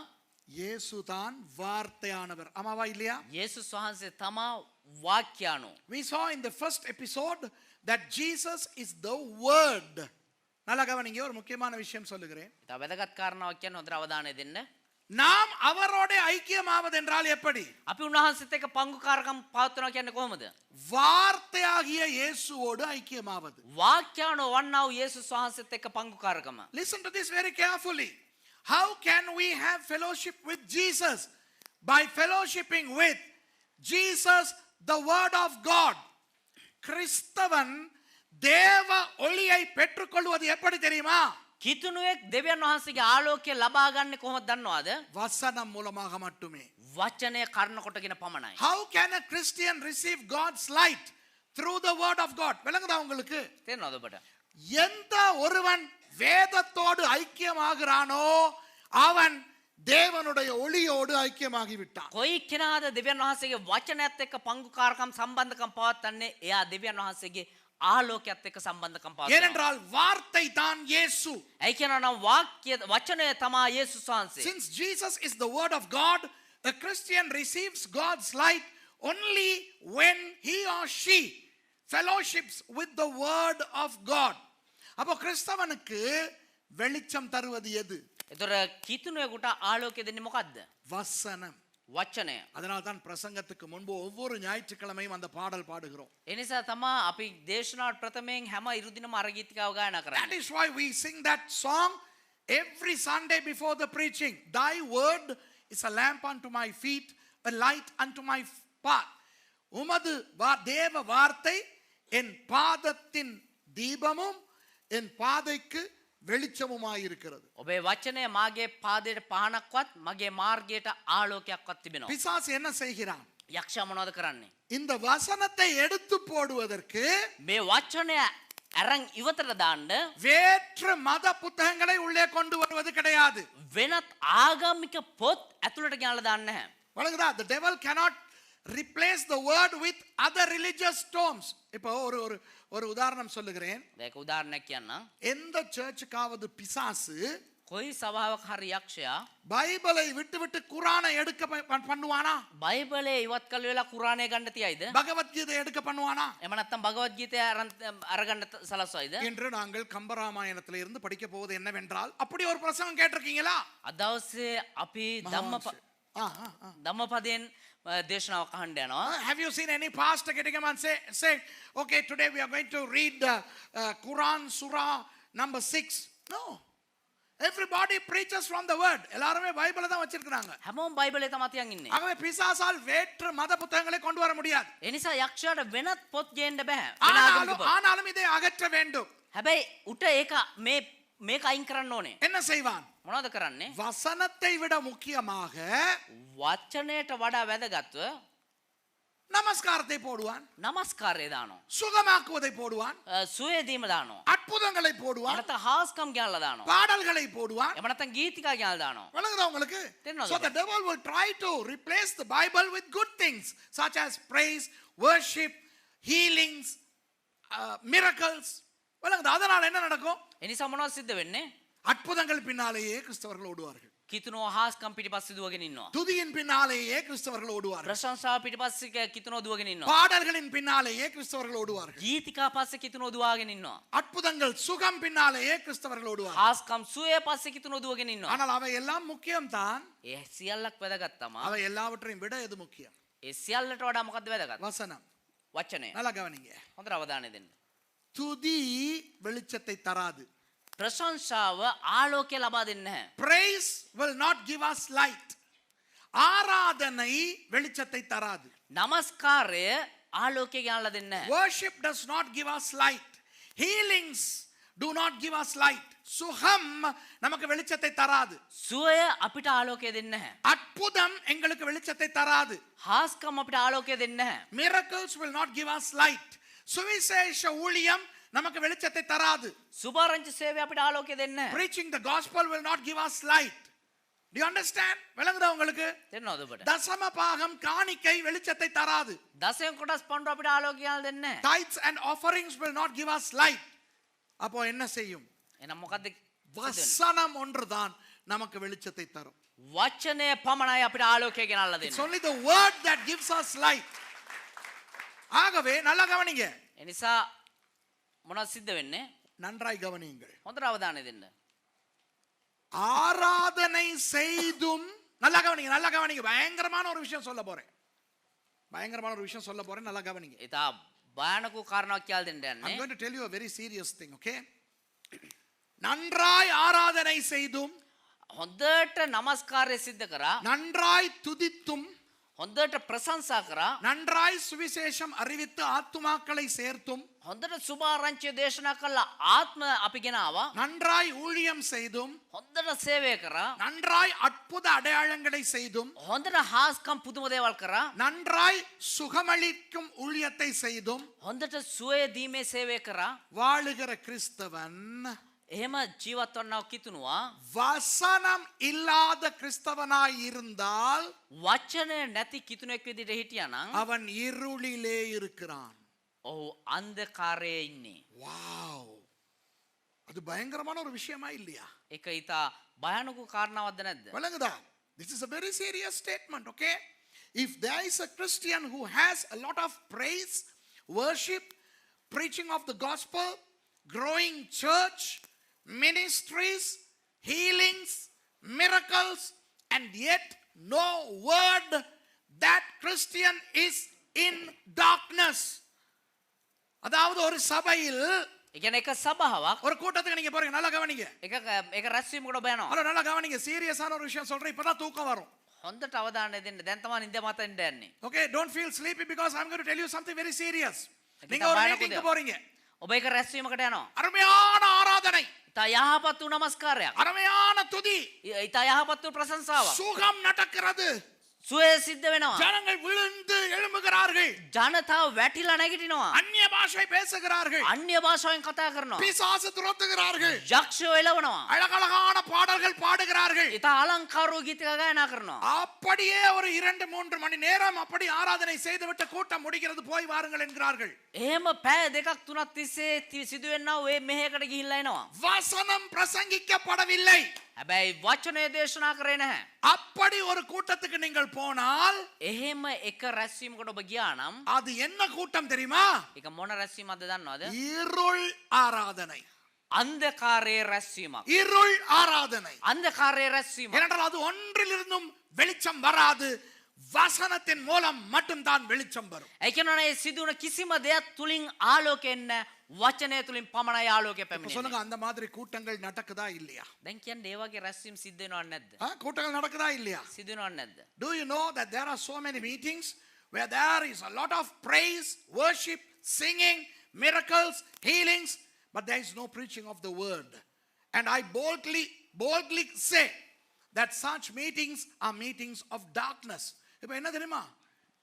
இயேசு தான் வார்த்தையானவர். ஆமாவா இல்லையா? යේසුස් වහන්සේ තමා වාක්‍යානෝ. We saw in the first episode that Jesus is the word. நல்லா கவனிங்க, ஒரு முக்கியமான விஷயம் சொல்லுகிறேன். ඉතින් වැදගත් කාරණාවක් කියන්නේ හොඳට අවධානය දෙන්න. நாம் அவரோட ஐக்கியமாவது என்றால் எப்படி? අපි උන්වහන්සේත් එක්ක පංගුකාරකම් පවත්වනවා කියන්නේ කොහොමද? வார்த்தையாகிய இயேசுவோடு ஐக்கியமாவது. වාක්‍යානෝ වන්නා වූ යේසුස් වහන්සේත් එක්ක පංගුකාරකම. Listen to this very carefully. How can we have fellowship with Jesus? By fellowshipping with Jesus, the word of God. கிறிஸ்தவன் தேவ ஒளியை பெற்றுக்கொள்வது எப்படி தெரியுமா? කිතුණුවෙක් දෙවියන් වහන්සේගේ ආලෝකය ලබා ගන්න කොහොමද දන්නවද? வசனம் மூலமாக மட்டுமே. වචනය කර්ණ කොටගෙන පමණයි. How can a Christian receive God's light? Through the word of God. விளங்குதா உங்களுக்கு? තේරෙනවද ඔබට? எந்த ஒருவன் வேதத்தோடு ஐக்கியமாகிறானோ அவன் தேவனுடைய ஒளியோடு ஐக்கியமாகி விட்டான். කොයි කෙනාද දෙවියන් වහන්සේගේ වචනයත් එක්ක පංගුකාරකම් සම්බන්ධකම් පවත්වන්නේ? එයා දෙවියන් වහන්සේගේ ආලෝකයත් එක්ක සම්බන්ධකම් පවත්වනවා. ஏனென்றால் வார்த்தை தான் இயேசு. ඒ කියනවා නම් වාක්‍ය වචනය තමයි යේසුස් වහන්සේ. Since Jesus is the word of God, a Christian receives God's light only when he or she fellowships with the word of God. அப்போ கிறிஸ்தவனுக்கு வெளிச்சம் தருவது எது? ඒතර කිතුණුවෙකුට ආලෝකය දෙන්නේ මොකද්ද? வசனம். වචනය. அதனால் தான் பிரசங்கத்துக்கு முன்பு ஒவ்வொரு ஞாயிற்றுக்கிழமையும் அந்த பாடல் பாடுகிறோம். ඒ නිසා තමයි අපි දේශනාවට ප්‍රථමයෙන් හැම ඉරුදිනම අර ගීතිකාව ගායනා That කරන්නේ. is why we sing that song every Sunday before the preaching. Thy word is a lamp unto my feet, a light unto my path. உமது தேவ வார்த்தை என் பாதத்தின் தீபமும் என் பாதைக்கு வெளிச்சமுமாயிருக்கிறது. ඔබේ වචනය මාගේ පාදයට පහනක්වත් මගේ මාර්ගයට ආලෝකයක්වත් තිබෙනවා. பிசாசு என்ன செய்கிறான்? යක්ෂයා මොනවද කරන්නේ? இந்த வசனத்தை எடுத்து போடுவதற்கு මේ වචනය අරන් ඉවතට දාන්න வேற்று மத புத்தகங்களை உள்ளே கொண்டு வருவது கிடையாது. වෙනත් ආගමික පොත් ඇතුළට ගෙනල්ලා දාන්න නැහැ. வழங்குதா? The devil cannot replace the word with other religious tomes. இப்போ ஒரு உதாரணம் சொல்லுகிறேன். මේක උදාහරණයක් කියන්නම්. எந்த சர்ச்சுக்காவது பிசாசு කොයි සභාවක හරි යක්ෂයා பைபிளை விட்டு குரானை எடுக்க பண்ணுவானா? බයිබලේ ඉවත් කළ වෙලා කුරාණය ගන්න තියයිද? பகவத்கீதை எடுக்க பண்ணுவானா? එහෙම නැත්නම් භගවත් ගීතය අරගන්න සලස්වයිද? என்று நாங்கள் கம்பராமாயணத்தில் இருந்து படிக்க போவது என்னவென்றால், அப்படி ஒரு பிரசங்கம் கேட்டிருக்கீங்களா? අදවසේ අපි ධම්මපදයෙන් දේශනාවක් අහන්න යනවා. Have you seen any pastor getting up and say okay, today we are going to read Quran surah number 6? No. Everybody preaches from the word. எல்லாரும் பைபிளை தான் வச்சிருக்காங்க. හැමෝම බයිබලේ තමයි තියන් ඉන්නේ. ஆகவே பிசாசால் வேற்று மத புத்தகங்களை கொண்டு வர முடியாது. ඒ නිසා යක්ෂයාට වෙනත් පොත් ගේන්න බෑ. ஆனாலும் இதை அகற்ற வேண்டும். හැබැයි උට ඒක මේක අයින් කරන්න ඕනේ. என்ன செய்வான்? මොනවද කරන්නේ? வசனத்தை விட முக்கியமாக වචනයට වඩා වැදගත්ව நமஸ்காரத்தை போடுவான், නමස්කාරය දානවා. சுகமாக்குவதை போடுவான், සුවය දීම දානවා. அற்புதங்களை போடுவான், නැත්නම් හාස්කම් ගෙනල්ලා දානවා. பாடல்களை போடுவான். එහෙම නැත්නම් ගීතිකා ගෙනල්ලා දානවා. விளங்குதா உங்களுக்கு? தெரியணும். So the devil will try to replace the Bible with good things such as praise, worship, healings, miracles. விளங்குதா? அதனால என்ன நடக்கும்? ඒ නිසා මොනවද සිද්ධ වෙන්නේ? அற்புதங்கள் பின்னாலேயே கிறிஸ்தவர்கள் ஓடுவார்கள். කිතුනෝ හාස්කම් පිටිපස්සේ දුවගෙන ඉන්නවා. துதியின் பின்னாலேயே கிறிஸ்தவர்கள் ஓடுவார்கள். ප්‍රශංසාව පිටිපස්සේ කිතුනෝ දුවගෙන ඉන්නවා. பாடல்களின் பின்னாலேயே கிறிஸ்தவர்கள் ஓடுவார்கள். ගීතිකා පස්සේ කිතුනෝ දුවාගෙන ඉන්නවා. அற்புதங்கள் சுகம் பின்னாலேயே கிறிஸ்தவர்கள் ஓடுவார்கள். හාස්කම් සුවය පස්සේ කිතුනෝ දුවගෙන ඉන්නවා. ஆனால் அவை எல்லாம் முக்கியம்தான். ඒ සියල්ලක් වැදගත් තමයි. அவை எல்லாவற்றையும் விட எது முக்கியம்? ඒ සියල්ලට වඩා මොකද්ද වැදගත්? வசனம். වචනය. நல்லா கவனிங்க. හොඳට අවධානය දෙන්න. துதி வெளிச்சத்தை தராது. ප්‍රශංසාව ආලෝකය ලබා දෙන්නේ නැහැ. Praise will not give us light. ஆராதனை வெளிச்சத்தை தராது. නමස්කාරය ආලෝකය ගෙනල්ලා දෙන්නේ නැහැ. Worship does not give us light. Healings do not give us light. சுகம் நமக்கு வெளிச்சத்தை தராது. සුවය අපිට ආලෝකය දෙන්නේ නැහැ. அற்புதம் எங்களுக்கு வெளிச்சத்தை தராது. හාස්කම් අපිට ආලෝකය දෙන්නේ නැහැ. Miracles will not give us light. சுவிசேஷ ஊழியம் நமக்கு வெளிச்சத்தை தராது. සුභාරංචි සේවය අපිට ආලෝකය දෙන්නේ නැහැ. Preaching the gospel will not give us light. Do you understand? விளங்குதா உங்களுக்கு? තේරෙනවද ඔබට? தசம பாகம் காணிக்கை வெளிச்சத்தை தராது. දසයෙන් කොටස් පණ්ඩු අපිට ආලෝකය දෙන්නේ නැහැ. Tithes and offerings will not give us light. அப்போ என்ன செய்யும்? එහෙනම් මොකද්ද? வசனம் ஒன்றுதான் நமக்கு வெளிச்சத்தை தரும். වචනය පමණයි අපිට ආලෝකය ගෙනල්ලා It's දෙන්නේ. only the word that gives us light. ஆகவே நல்லா கவனிங்க. ඒ නිසා මොනවද සිද්ධ වෙන්නේ? நன்றாய் கவனியுங்கள். හොඳට අවධානය දෙන්න. ஆராதனை செய்தும் நல்லா கவனிங்க, நல்லா கவனிங்க. பயங்கரமான ஒரு விஷயம் சொல்ல போறேன். பயங்கரமான ஒரு விஷயம் சொல்ல போறேன். நல்லா கவனிங்க. ඉතා භයානක කාරණාවක් කියලා දෙන්න I'm යන්නේ. going to tell you a very serious thing, okay? நன்றாய் ஆராதனை செய்தும் හොඳට নমස්කාරය සිද්ධ කරා, நன்றாய் துதித்தும் හොඳට ප්‍රශංසා කරා, நன்றாய் சுவிசேஷம் அறிவித்து ஆத்துமாக்களை சேர்த்தும் හොඳට සුභාරංචිය දේශනා කළා, ආත්ම අපි ගෙන ආවා, நன்றாய் ஊழியம் செய்தும் හොඳට සේවය කරා, நன்றாய் அற்புத அடையாளங்களை செய்தும் හොඳට හාස්කම් පුදුම දේවල් කරා, நன்றாய் சுகமளிக்கும் ஊழியத்தை செய்தும் හොඳට සුවය දීමේ සේවය කරා. வாழுகிற கிறிஸ்தவன் එහෙම ජීවත් වන්නව කිතුනවා. வசனம் இல்லாத கிறிஸ்தவனாய் இருந்தால் වචනය නැති කිතුනෙක් විදිහට හිටියානම් அவன் இருளிலே இருக்கிறான். ඔහු අන්ධකාරයේ ඉන්නේ. வாவ், அது பயங்கரமான ஒரு விஷயமா இல்லையா? ඒක ඊට භයානක කාරණාවක්ද නැද්ද? விளங்குதா? This is a very serious statement, okay? If there is a Christian who has a lot of praise, worship, preaching of the gospel, growing church, ministries, healings, miracles, and yet no word, that Christian is in darkness. அதாவது ஒரு சபையில் ඒ කියන්නේ එක සභාවක් ஒரு கூட்டத்துக்கு நீங்க போறீங்க, நல்லா கவனிங்க. ඒක රැස්වීමකට ඔබ යනවා. ஹலோ, நல்லா கவனிங்க. சீரியஸான ஒரு விஷயம் சொல்றேன், இப்பதான் தூக்கம் வரும். හොඳට අවධානය දෙන්න. දැන් තමයි නිින්ද මතින්ද යන්නේ. Okay, don't feel sleepy because I'm going to tell you something very serious. Kita நீங்க ஒரு bayar மீட்டிங்க்கு kuda. போறீங்க, ඔබ ඒක රැස්වීමකට යනවා. அருமையான ஆராதனை, ඉතා යහපත් වූ නමස්කාරයක්. அருமையான துதி, ඉතා යහපත් වූ ප්‍රශංසාවක්. சுகம் நடக்கிறது, සුවය සිද්ධ වෙනවා. ஜனங்கள் விழுந்து எழும்புகிறார்கள், ජනතාව වැටිලා නැගිටිනවා. அந்நிய பாஷை பேசுகிறார்கள், අන්‍ය භාෂාවෙන් කතා කරනවා. பிசாசு துரத்துகிறார்கள், යක්ෂයෝ එළවනවා. அழகழகான பாடல்கள் பாடுகிறார்கள். ඉතා අලංකාරෝ ගීත ගායනා කරනවා. அப்படியே ஒரு 2-3 மணி நேரம் அப்படி ஆராதனை செய்துவிட்டு கூட்டம் முடிகிறது, போய் வாருங்கள் என்கிறார்கள். එහෙම පැය 2-3 තිස්සේ සිදුවෙන්නා ඔය මෙහෙයකට ගිහිල්ලා එනවා. வசனம் பிரசங்கிக்கப்படவில்லை. හැබැයි වචනය දේශනා කරේ නැහැ. அப்படி ஒரு கூட்டத்துக்கு நீங்கள் போனால் එහෙම එක රැස්වීමකට ඔබ ගියා නම් அது என்ன கூட்டம் தெரியுமா? ඒක මොන රැස්වීමක්ද දන්නවද? இருள் ஆராதனை. අන්ධකාරයේ රැස්වීමක්. இருள் ஆராதனை. අන්ධකාරයේ රැස්වීමක්. ஏனென்றால் அது ஒன்றிலிருந்தும் வெளிச்சம் வராது, வசனத்தின் மூலம் மட்டும்தான் வெளிச்சம் வரும். ඒ කියනවනේ සිදුවන කිසිම දෙයක් තුලින් ආලෝකය එන්නේ නැහැ. වචනය තුලින් පමණයි ආලෝකය இப்ப පැමිණෙන්නේ. சொல்லுங்க, அந்த மாதிரி கூட்டங்கள் நடக்குதா இல்லையா? දැන් කියන්නේ ඒ වගේ රැස්වීම සිද්ධ වෙනවද නැද්ද? கூட்டங்கள் நடக்குதா இல்லையா? සිදු වෙනවද නැද්ද? Do you know that there are so many meetings where there is a lot of praise, worship, singing, miracles, healings, but there is no preaching of the word. And I boldly say that such meetings are meetings of darkness. இப்ப என்ன தெரியுமா?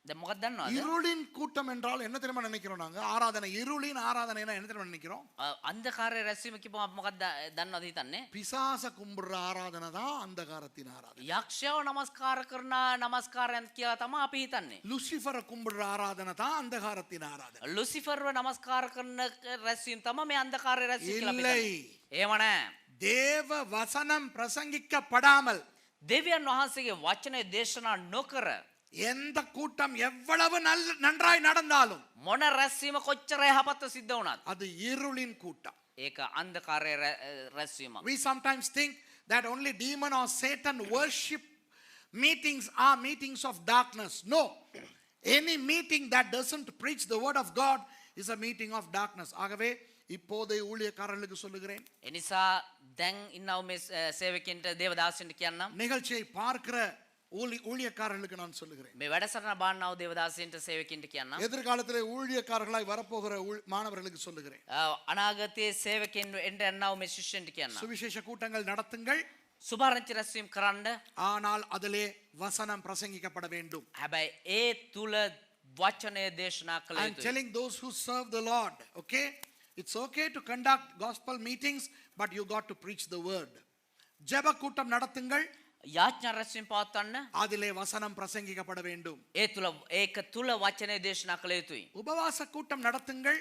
දැන් මොකක්ද දන්නවද? இருளின் கூட்டம் என்றால் என்ன தெரியுமா நினைக்கிறோம் நாங்க? ஆராதனை, இருளின் ஆராதனைனா என்ன தெரியுமா நினைக்கிறோம்? අන්ධකාරයේ රැස්වීම කිව්වම අපි මොකක්ද දන්නවද හිතන්නේ? பிசாச கும்பிடுற ஆராதனை தான் அந்தகாரத்தின் ஆராதனை. යක්ෂයව නමස්කාර කරන නමස්කාරයන් කියලා තමයි අපි හිතන්නේ. லூசிஃபரை கும்பிடுற ஆராதனை தான் அந்தகாரத்தின் ஆராதனை. ලුසිෆර්ව නමස්කාර කරන රැස්වීම තමයි මේ අන්ධකාරයේ රැස්වීම කියලා අපි இல்லை. හිතන්නේ. එහෙම නෑ. தேவ வசனம் பிரசங்கிக்கப்படாமல் දෙවියන් වහන්සේගේ වචනය දේශනා නොකර எந்த கூட்டம் எவ்வளவு நன்றாய் நடந்தாலும் මොන රැස්වීම කොච්චර යහපත්ව සිද්ධ වුණත් அது இருளின் கூட்டம். ඒක අන්ධකාරයේ රැස්වීමක්. We sometimes think that only demon or Satan worship meetings are meetings of darkness. No. Any meeting that doesn't preach the word of God is a meeting of darkness. ஆகவே இப்போதைய ஊழியக்காரர்களுக்கு சொல்லுகிறேன், එනිසා දැන් ඉන්නව මේ සේවකයන්ට දේවදාසයන්ට කියන්නම් நிகழ்ச்சியை பார்க்கிற ஊழியக்காரர்களுக்கு நான் சொல்லுகிறேன். මේ වැඩසටහන බාන්නව දේවදාසීන්ට සේවකින්ට කියන්නම්. எதிர்காலத்திலே ஊழியக்காரர்களாய் வரப்போகிற மாணவர்களுக்கு சொல்லுகிறேன். අනාගතයේ සේවකින් එන්න යන්නව මේ ශිෂ්‍යයන්ට කියන්නම්. சுவிசேஷ கூட்டங்கள் நடத்துங்கள். සුභාරංචි රැස්වීම කරන්න. ஆனால் அதிலே வசனம் பிரசங்கிக்கப்பட வேண்டும். හැබැයි ඒ තුල වචනය දේශනා කළ I'm යුතුයි. telling those who serve the Lord, okay? It's okay to conduct gospel meetings, but you got to preach the word. ஜெப கூட்டம் நடத்துங்கள். යාඥා රැස්වීම පවත්වන්න. அதிலே வசனம் பிரசங்கிக்கப்பட வேண்டும். ඒක තුල වචනය දේශනා කළ යුතුයි. உபவாச கூட்டம் நடத்துங்கள்.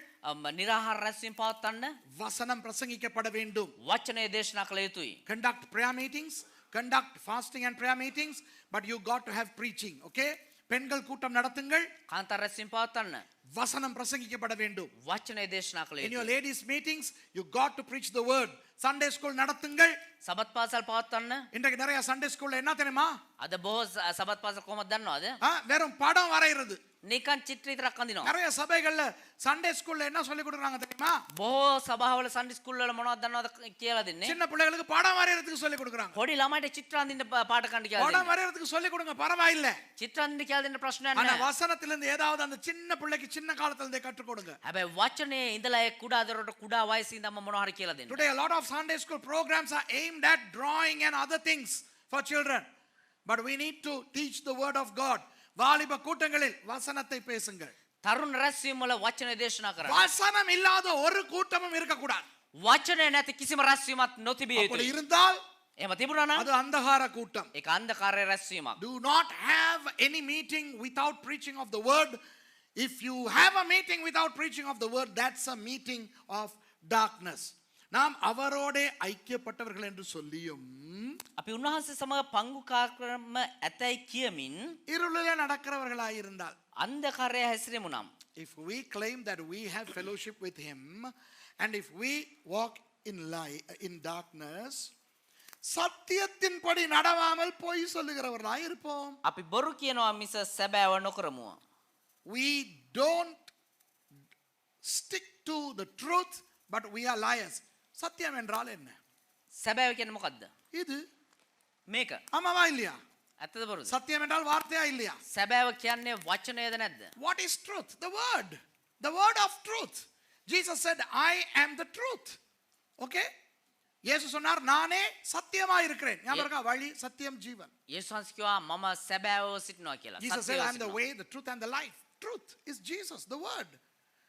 නිරාහාර රැස්වීම පවත්වන්න. வசனம் பிரசங்கிக்கப்பட வேண்டும். වචනය දේශනා කළ යුතුයි. Conduct prayer meetings, conduct fasting and prayer meetings, but you got to have preaching, okay? பெண்கள் கூட்டம் நடத்துங்கள். කාන්තාර රැස්වීම පවත්වන්න. வசனம் பிரசங்கிக்கப்பட வேண்டும். වචනය දේශනා කළ In your යුතුයි. ladies meetings, you got to preach the word. Sunday school நடத்துங்கள். සබත් පාසල් පවත්වන්න. இன்றைக்கு நிறைய சண்டே ஸ்கூல்ல என்ன தெரியுமா? අද බොහෝ සබත් පාසල් කොහොමද දන්නවද? வெறும் படம் வரைகிறது. නිකන් චිත්‍ර විතරක් අඳිනවා. நிறைய சபைகள்ல சண்டே ஸ்கூல்ல என்ன சொல்லி கொடுக்குறாங்க தெரியுமா? බොහෝ සභාවල සන්ඩේ ස්කූල් වල මොනවද දන්නවද කියලා දෙන්නේ? சின்ன பிள்ளைகளுக்கு படம் வரைகிறதுக்கு சொல்லி கொடுக்குறாங்க. පොඩි ළමයිට චිත්‍ර අඳින්න පාට කන්න කියලා படம் දෙන්නේ. வரைகிறதுக்கு சொல்லி கொடுங்க, பரவாயில்லை. චිත්‍ර අඳින්න කියලා දෙන්න ප්‍රශ්නයක් ஆனா නැහැ. வசனத்திலிருந்து ஏதாவது அந்த சின்ன பிள்ளைக்கு சின்ன காலத்துல இருந்தே கற்றுக் கொடுங்க. හැබැයි වචනේ ඉඳලා ඒ කුඩා දරුවට කුඩා වයසේ ඉඳන්ම මොනවා හරි කියලා දෙන්න. Today a lot of Sunday school programs are aimed at drawing and other things for children. But we need to teach the word of God. வாலிப கூட்டங்களில் வசனத்தை பேசுங்கள். තරුණ රැස්වීම වල වචනේ දේශනා කරන්න. வசனம் இல்லாத ஒரு கூட்டமும் இருக்கக்கூடாது. වචනේ නැති කිසිම රැස්වීමක් නොතිබිය அப்படி යුතුයි. இருந்தால் එහෙම තිබුණා නම් அது அந்தகார கூட்டம். ඒක අන්ධකාරයේ රැස්වීමක්. Do not have any meeting without preaching of the word. If you have a meeting without preaching of the word, that's a meeting of darkness. நாம் அவரோட ஐக்கியப்பட்டவர்கள் என்று சொல்லியும் අපි උන්වහන්සේ සමග පංගු කාර්යක්‍රම ඇතැයි කියමින් இருளிலே நடக்கிறவர்களாய் இருந்தால், අන්ධකාරයේ හැසිරෙමු නම්, if we claim that we have fellowship with him and if we walk in darkness, சத்தியத்தின்படி நடவாமல் பொய் சொல்லுகிறவர்களாய் இருப்போம். අපි බොරු කියනවා මිස සැබෑව නොකරමු. We don't stick to the truth, but we are liars. சத்தியம் என்றால் என்ன? සැබෑව කියන්නේ මොකද්ද? இது මේක. ஆமாவா இல்லையா? ඇත්තද බොරුද? சத்தியம் என்றால் வார்த்தையா இல்லையா? සැබෑව කියන්නේ වචනයද නැද්ද? What is truth? The word. The word of truth. Jesus said, I am the truth. Okay? இயேசு சொன்னார், நானே சத்தியமா இருக்கிறேன். ஞாபகம் இருக்கா? வழி, சத்தியம், ஜீவன். යේසුස් වහන්සේ කිව්වා මම සැබෑව සිටිනවා කියලා. Jesus said, සත්‍යව I am the සිටිනවා. way, the truth and the life. Truth is Jesus, the word.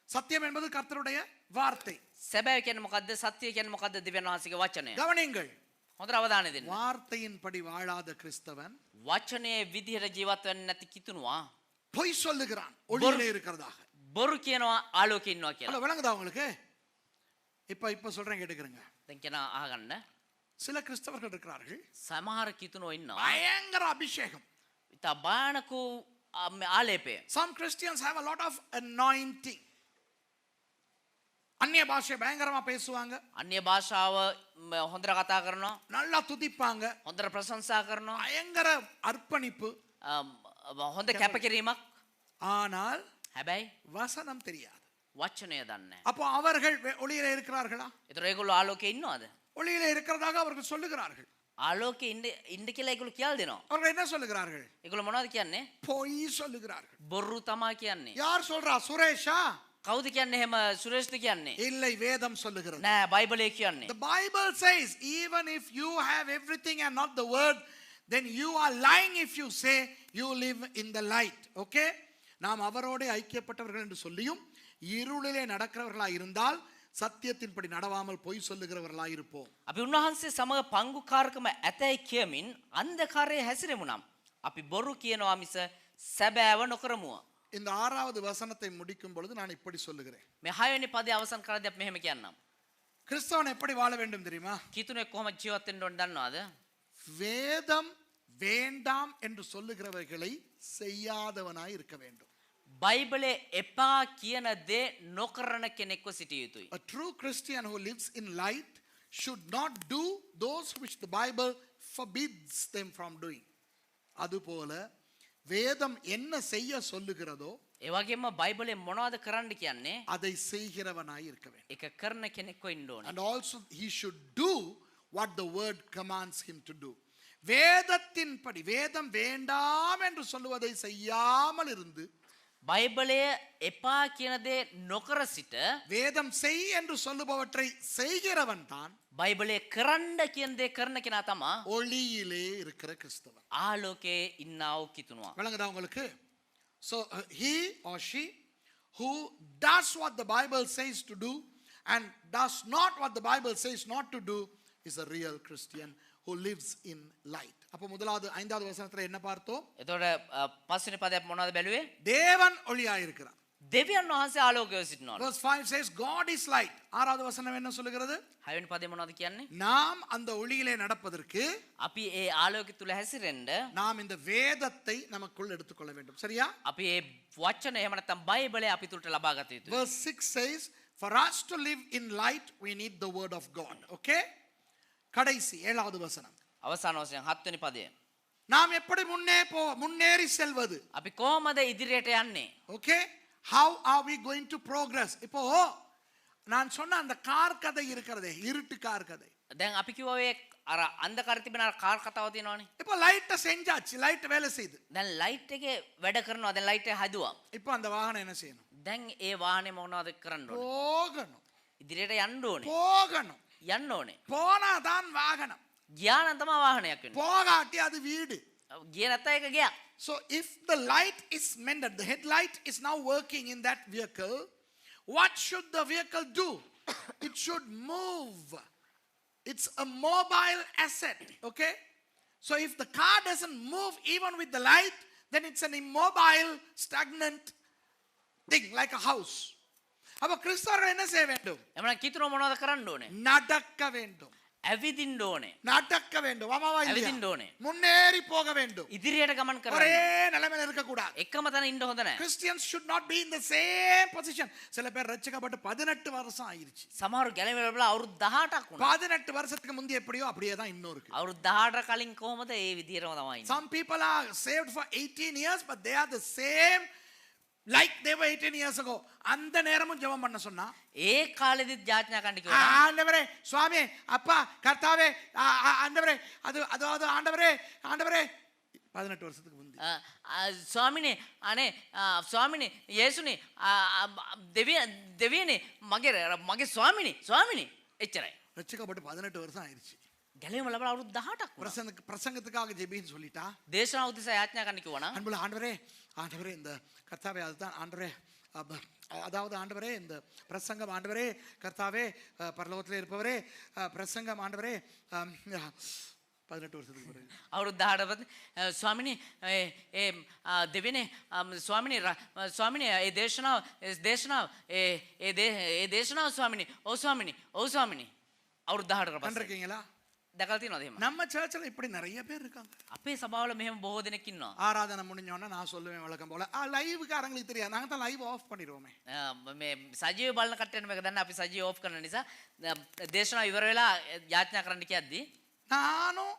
சத்தியம் என்பது கர்த்தருடைய வார்த்தை. සැබෑව කියන්නේ මොකද්ද? සත්‍ය කියන්නේ මොකද්ද? දෙවියන් වහන්සේගේ වචනය. கவனியுங்கள். හොඳට අවධානය දෙන්න. வார்த்தையின்படி வாழாத கிறிஸ்தவன் වචනේ විදිහට ජීවත් වෙන්නේ නැති කිතුනවා பொய் சொல்லுகிறான் ஒளியிலே இருக்கிறதாக. බොරු කියනවා ආලෝකේ ඉන්නවා කියලා. ஹலோ, விளங்குதா உங்களுக்கு? இப்ப சொல்றேன் கேட்டுக்கிறேங்க. දැන් කියන අහගන්න. சில கிறிஸ்தவர்கள் இருக்கிறார்கள், සමහර කිතුනෝ ඉන්නවා. பயங்கர அபிஷேகம். ඉතා භයානක ආලේපය. Some Christians have a lot of anointing. அந்நிய பாஷை பயங்கரமா பேசுவாங்க, අන්‍ය භාෂාව හොඳට කතා කරනවා, நல்லா துதிப்பாங்க, හොඳට ප්‍රශංසා කරනවා, பயங்கர அர்ப்பணிப்பு. හොඳ කැපකිරීමක්. ஆனால் හැබැයි வசனம் தெரியாது. වචනය දන්නේ නැහැ. அப்போ அவர்கள் ஒளியிலே இருக்கிறார்களா? ඒතර ඒගොල්ලෝ ආලෝකේ ඉන්නවද? ஒளியிலே இருக்கிறதாக அவர்கள் சொல்லுகிறார்கள். ආලෝකේ ඉන්න කියලා ඒගොල්ලෝ කියලා දෙනවා. அவர்கள் என்ன சொல்லுகிறார்கள்? ඒගොල්ලෝ මොනවද කියන්නේ? பொய் சொல்லுகிறார்கள். බොරු තමා කියන්නේ. யார் சொல்றா? சுரேஷா? කවුද කියන්නේ එහෙම? සුරේෂ්ද කියන්නේ? இல்லை, வேதம் சொல்லுகிறது. නෑ, බයිබලයේ කියන්නේ. The Bible says, even if you have everything and not the word, then you are lying if you say you live in the light. Okay? நாம் அவரோட ஐக்கியப்பட்டவர்கள் என்று சொல்லியும் இருளிலே நடக்கிறவர்களாய் இருந்தால் சத்தியத்தின்படி நடவாமல் பொய் சொல்லுகிறவர்களாய் இருப்போம். අපි උන්වහන්සේ සමග පංගුකාරකම ඇතැයි කියමින් අන්ධකාරයේ හැසිරෙමු නම් අපි බොරු කියනවා මිස සැබෑව නොකරමු. இந்த 6வது வசனத்தை முடிக்கும் பொழுது நான் இப்படி சொல்லுகிறேன். මේ 6 වෙනි පදේ අවසන් කරද්දී අපි මෙහෙම කියන්නම්. கிறிஸ்தவன் எப்படி வாழ வேண்டும் தெரியுமா? කිතුනේ කොහොමද ජීවත් වෙන්න ඕන දන්නවද? வேதம் வேண்டாம் என்று சொல்லுகிறவர்களை செய்யாதவனாய் இருக்க வேண்டும். බයිබලේ එපා කියන දේ නොකරන කෙනෙක්ව සිටිය යුතුයි. A true Christian who lives in light should not do those which the Bible forbids them from doing. அதுபோல வேதம் என்ன செய்ய சொல்லுகிறதோ ඒ වගේම බයිබලේ මොනවද කරන්න කියන්නේ? அதை செய்கிறவனாய் இருக்க வேண்டும். ඒක කරන කෙනෙක්ව ඉන්න ඕනේ. And also he should do what the word commands him to do. வேதத்தின்படி வேதம் வேண்டாம் என்று சொல்லுவதை செய்யாமல் இருந்து බයිබලය එපා කියන දේ නොකර සිට வேதம் செய் என்று சொல்லுபவற்றை செய்கிறவன் தான் බයිබලය කරන්න කියන දේ කරන කෙනා තමා ஒளியிலே இருக்கிற கிறிஸ்தவன். ආලෝකයේ ඉන්නාව කිතුනවා. விளங்குதா உங்களுக்கு? So he or she who does what the Bible says to do and does not what the Bible says not to do is a real Christian who lives in light. அப்ப முதலாவது 5வது வசனத்துல என்ன பார்த்தோம்? එතකොට පස්වෙනි පදයක් මොනවද බැලුවේ? தேவன் ஒளியாய் இருக்கிறார். දෙවියන් වහන්සේ ආලෝකයේ සිටිනවා. Verse 5 says God is light. 6வது வசனம் என்ன சொல்லுகிறது? 6 වෙනි පදේ මොනවද කියන්නේ? நாம் அந்த ஒளியிலே நடப்பதற்கு අපි ඒ ආලෝකය තුල හැසිරෙන්න நாம் இந்த வேதத்தை நமக்குள் எடுத்துக்கொள்ள வேண்டும். சரியா? අපි ඒ වචන එහෙම නැත්නම් බයිබලය අපි තුලට ලබා ගත යුතුයි. Verse 6 says for us to live in light we need the word of God. Okay? கடைசி 7வது வசனம். අවසාන වශයෙන් 7 වෙනි පදය. நாம் எப்படி முன்னேறி செல்வது? අපි කොහොමද ඉදිරියට යන්නේ? Okay? How are we going to progress? இப்போ நான் சொன்ன அந்த கார் கதை இருக்கிறதே, இருட்டு கார் கதை. දැන් අපි කිව්වා ඔය අර අන්ධකාරය තිබෙන අර කාර් කතාව තියෙනවනේ. இப்போ லைட்ட செஞ்சாச்சு, லைட் வேலை செய்யுது. දැන් ලයිට් එකේ වැඩ කරනවා. දැන් ලයිට් එක හදුවා. இப்போ அந்த வாகனம் என்ன செய்யணும்? දැන් ඒ වාහනේ මොනවද කරන්න ඕනේ? போகணும். ඉදිරියට යන්න ඕනේ. போகணும். යන්න ඕනේ. போனாதான் வாகனம். ගියා නම් තමයි වාහනයක් වෙන්නේ. போகாட்டி அது வீடு. ගියේ නැත්නම් ඒක ගියා. So if the light is mended, the headlight is now working in that vehicle, what should the vehicle do? It should move. It's a mobile asset, okay? So if the car doesn't move even with the light, then it's an immobile, stagnant thing like a house. அப்ப கிறிஸ்தவர்கள் என்ன செய்ய வேண்டும்? එමනම් කිතුන මොනවද කරන්න ඕනේ? நடக்க வேண்டும். ඇවිදින්න ඕනේ. நடக்க வேண்டும். ஆமாவா இல்லையா? ඇවිදින්න ඕනේ. முன்னேறி போக வேண்டும். ඉදිරියට ගමන් කරන්න. ஒரே நிலைமையில இருக்க கூடாது. එකම තැන ඉන්න හොඳ නැහැ. Christians should not be in the same position. சில பேர் ரட்சிக்கப்பட்டு 18 வருஷம் ஆயிருச்சு. සමහරු ගැලවෙලා අවුරුදු 18ක් වුණා. 18 வருஷத்துக்கு முந்தி எப்படியோ அப்படியே தான் இன்னும் இருக்கு. අවුරුදු 18 කලින් කොහොමද ඒ විදිහටම තමයි ඉන්නේ. Some people are saved for 18 years but they are the same like they were 18 years ago. அந்த நேரமும் ஜெபம் பண்ண சொன்னா ඒ කාලෙදිත් යාඥා කරන්න කිව්වා. ஆண்டவரே சுவாமி அப்பா கர்த்தாவே ஆண்டவரே அது ஆண்டவரே 18 வருஷத்துக்கு முந்தி ස්වාමිනේ අනේ ස්වාමිනේ යේසුනේ දෙවියනේ මගේ ස්වාමිනේ එච්චරයි. ரட்சிக்கப்பட்டு 18 வருஷம் ஆயிருச்சு. ගැලවීම ලැබලා අවුරුදු 18ක් වුණා. பிரசங்கத்துக்காக ஜெபின்னு சொல்லிட்டா දේශනාව උදෙසා යාඥා කරන්න කිව්වා නම් அன்புள்ள ஆண்டவரே இந்த கர்த்தாவே அதுதான் ஆண்டவரே அதாவது ஆண்டவரே இந்த பிரசங்கம் ஆண்டவரே கர்த்தாவே பரலோகத்தில் இருப்பவரே பிரசங்கம் ஆண்டவரே 18 வருஷத்துக்கு பிறகு අවුරුදු 18 ස්වාමිනේ ඒ දෙවියනේ ස්වාමිනේ ඒ දේශනාව ස්වාමිනේ ඔව් ස්වාමිනේ අවුරුදු 18කට පස්සේ கண்டிருக்கீங்களா? දැකලා තියෙනවද එහෙම? நம்ம சர்ச்சில் இப்படி நிறைய பேர் இருக்காங்க. අපේ සභාවල මෙහෙම බොහෝ දෙනෙක් ඉන්නවා. ஆராதனை முடிஞ்சோன்னா நான் சொல்லுவேன் வழக்கம் போல லைவுக்காரங்களுக்கு தெரியாது, நாங்கள் தான் லைவ் ஆஃப் பண்ணிடுவோமே. මේ සජීව බලන කට්ටියන මේක දන්න අපි සජීව ඔෆ් කරන නිසා දේශනාව ඉවර වෙලා යාඥා කරන්න කියද්දි நானும்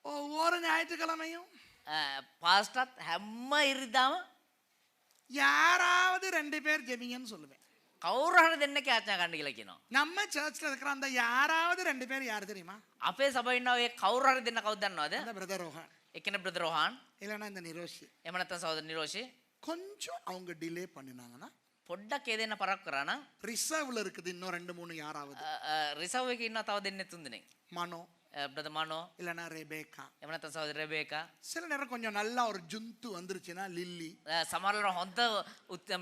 ஒவ்வொரு ஞாயிற்றுக்கிழமையும் පාස්ටර්ත් හැම ඉරිදාම யாராவது 2 பேர் ஜெபிங்கன்னு சொல்லுவேன். කවුරු හරි දෙන්නෙක් යාඥා කරන්න කියලා කියනවා. நம்ம சர்ச்சில் இருக்கிற அந்த யாராவது 2 பேர் யார் தெரியுமா? අපේ සභාවේ ඉන්නවා ඒ කවුරු හරි දෙන්න කවුද දන්නවද? அந்த பிரதர் ரோஹன் එක්කෙනෙක් බ්‍රදර් රෝහන් இல்லைன்னா இந்த நிரோஷி. එහෙම නැත්නම් සහෝදර නිරෝෂි கொஞ்சம் அவங்க டிலே பண்ணினாங்கன்னா පොඩ්ඩක් ඒ දෙන්න පරක් කරා නම් ரிசர்வ்ல இருக்குது இன்னும் 2-3 யாராவது. රිසර්ව් එකේ ඉන්නවා තව දෙන්නෙක් තුන් දෙනෙක්. மனோ බ්‍රදර් මනෝ இல்லைன்னா ரெபேக்கா. එහෙම නැත්නම් සහෝදර රෙබේකා சில நேரம் கொஞ்சம் நல்லா ஒரு ஜுந்து வந்துருச்சுன்னா லில்லி. සමහරවල් හොඳ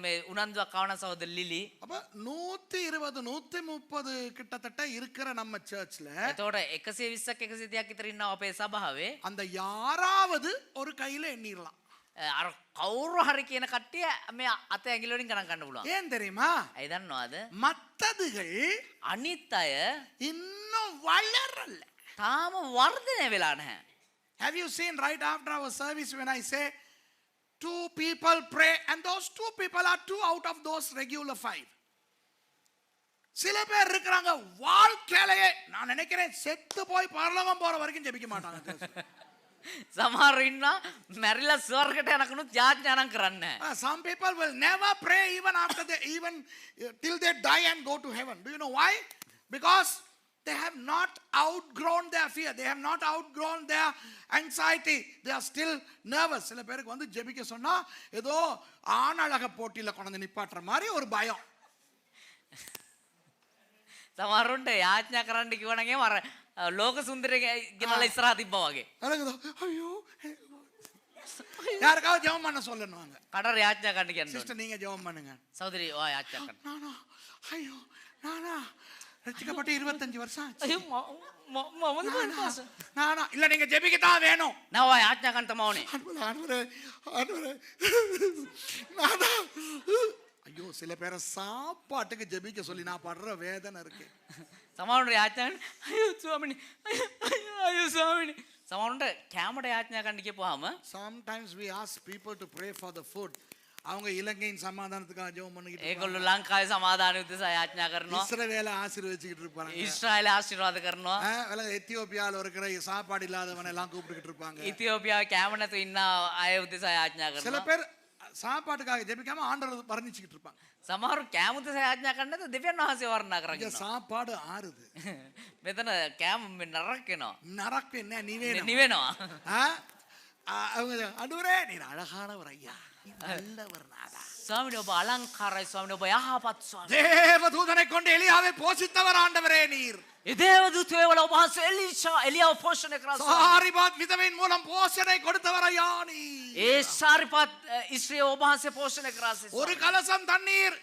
මේ උනන්දුවක් ආවන සහෝදර ලිලි. அப்ப 120 130 கிட்டத்தட்ட இருக்கிற நம்ம சர்ச்ல එතකොට 120ක් 130ක් විතර ඉන්නවා අපේ සභාවේ. அந்த யாராவது ஒரு கையில எண்ணிரலாம். අර කවුරු හරි කියන කට්ටිය මේ අත ඇඟිලි වලින් ගණන් ගන්න පුළුවන්. ஏன் தெரியுமா? ඇයි දන්නවද? மத்ததுகள் අනිත් අය இன்னும் வளரல. තාම වර්ධනය වෙලා නැහැ. Have you seen right after our service when I say 2 people pray and those 2 people are 2 out of those regular 5. சில பேர் இருக்கிறாங்க வாழ்க்கையிலேயே நான் நினைக்கிறேன் செத்து போய் பரலோகம் போற வரைக்கும் ஜெபிக்க மாட்டாங்க. සමහර ඉන්නවා මැරිලා ස්වර්ගයට යනකනුත් යාඥා නම් කරන්නේ නැහැ. Some people will never pray even after they even till they die and go to heaven. Do you know why? Because they have not outgrown their fear. They have not outgrown their anxiety. They are still nervous. சில பேருக்கு வந்து ஜெபிக்க சொன்னா ஏதோ ஆணழக போட்டியில கொண்டு நிப்பாட்டுற மாதிரி ஒரு பயம். සමහරුන්ට යාඥා කරන්න කිව්වනගේ මර ලෝක සුන්දරය ගෙනල්ලා ඉස්සරහා තිබ්බා වගේ. ஐயோ யாருக்காவது ஜெபம் பண்ண சொல்லணுவாங்க. කඩර යාඥා කරන්න කියනවා. சிஸ்டர் நீங்க ஜெபம் பண்ணுங்க. සහෝදරි ඔයා යාඥා කරන්න. நானா ஐயோ நானா ரட்சிக்கப்பட்டு 25 வருஷம் ஆச்சு. අයියෝ මම මොකද நானா இல்ல நீங்க ஜெபிக்க தான் வேணும். නෑ ඔයා යාඥා කරන්න තමයි ඕනේ. ஆண்டவரே நானா ஐயோ சில பேரை சாப்பாட்டுக்கு ஜெபிக்க சொல்லி நான் படுற வேதனை இருக்கு. සමහරුන්ට යාඥා කරන්න අයියෝ ස්වාමිනේ අයියෝ ස්වාමිනේ සමහරුන්ට කැමරට යාඥා කරන්න කියපුවාම sometimes we ask people to pray for the food. அவங்க இலங்கையின் சமாதானத்துக்காக ஜெபம் பண்ணிக்கிட்டு ඒගොල්ලෝ ලංකාවේ සමාදානය උදෙසා යාඥා කරනවා. இஸ்ரவேலை ஆசீர்வதிச்சிட்டு இருப்பாங்க. ඊශ්‍රායල ආශිර්වාද කරනවා. எத்தியோப்பியால இருக்கிற சாப்பாடு இல்லாதவனை எல்லாம் கூப்பிட்டுக்கிட்டு இருப்பாங்க. ඉතියෝපියාවේ කැම නැතුව ඉන්න අය උදෙසා යාඥා சில කරනවා. பேர் சாப்பாட்டுக்காக ஜெபிக்காம ஆண்டவரை வர்ணிச்சுக்கிட்டு இருப்பாங்க. සමහරු කැම උදෙසා යාඥා කරන්නේ නැතුව දෙවියන් වහන්සේ වර්ණනා இங்க කරගෙන ඉන්නවා. சாப்பாடு ஆறுது. මෙතන කැම නරක වෙනවා. நரக்கு என்ன நிவேனம் නිවෙනවා. அவங்க ஆண்டவரே நீர் அழகானவர் ஐயா, நல்லவர் நாதா. ස්වාමිනේ ඔබ අලංකාරයි ස්වාමිනේ ඔබ යහපත් ස්වාමී. தேவதூதனை கொண்டு எலியாவை போஷித்தவர் ஆண்டவரே நீர். ඒ දේවදූතයෝ වල ඔබ වහන්සේ එලියාව පෝෂණය කරා. சாரிபாத் விதவையின் மூலம் போஷணை கொடுத்தவர் ஐயா நீர். ඒ සාරිපත් ඉස්ත්‍රිය ඔබ වහන්සේ පෝෂණය කරා. ஒரு கலசம் தண்ணீர்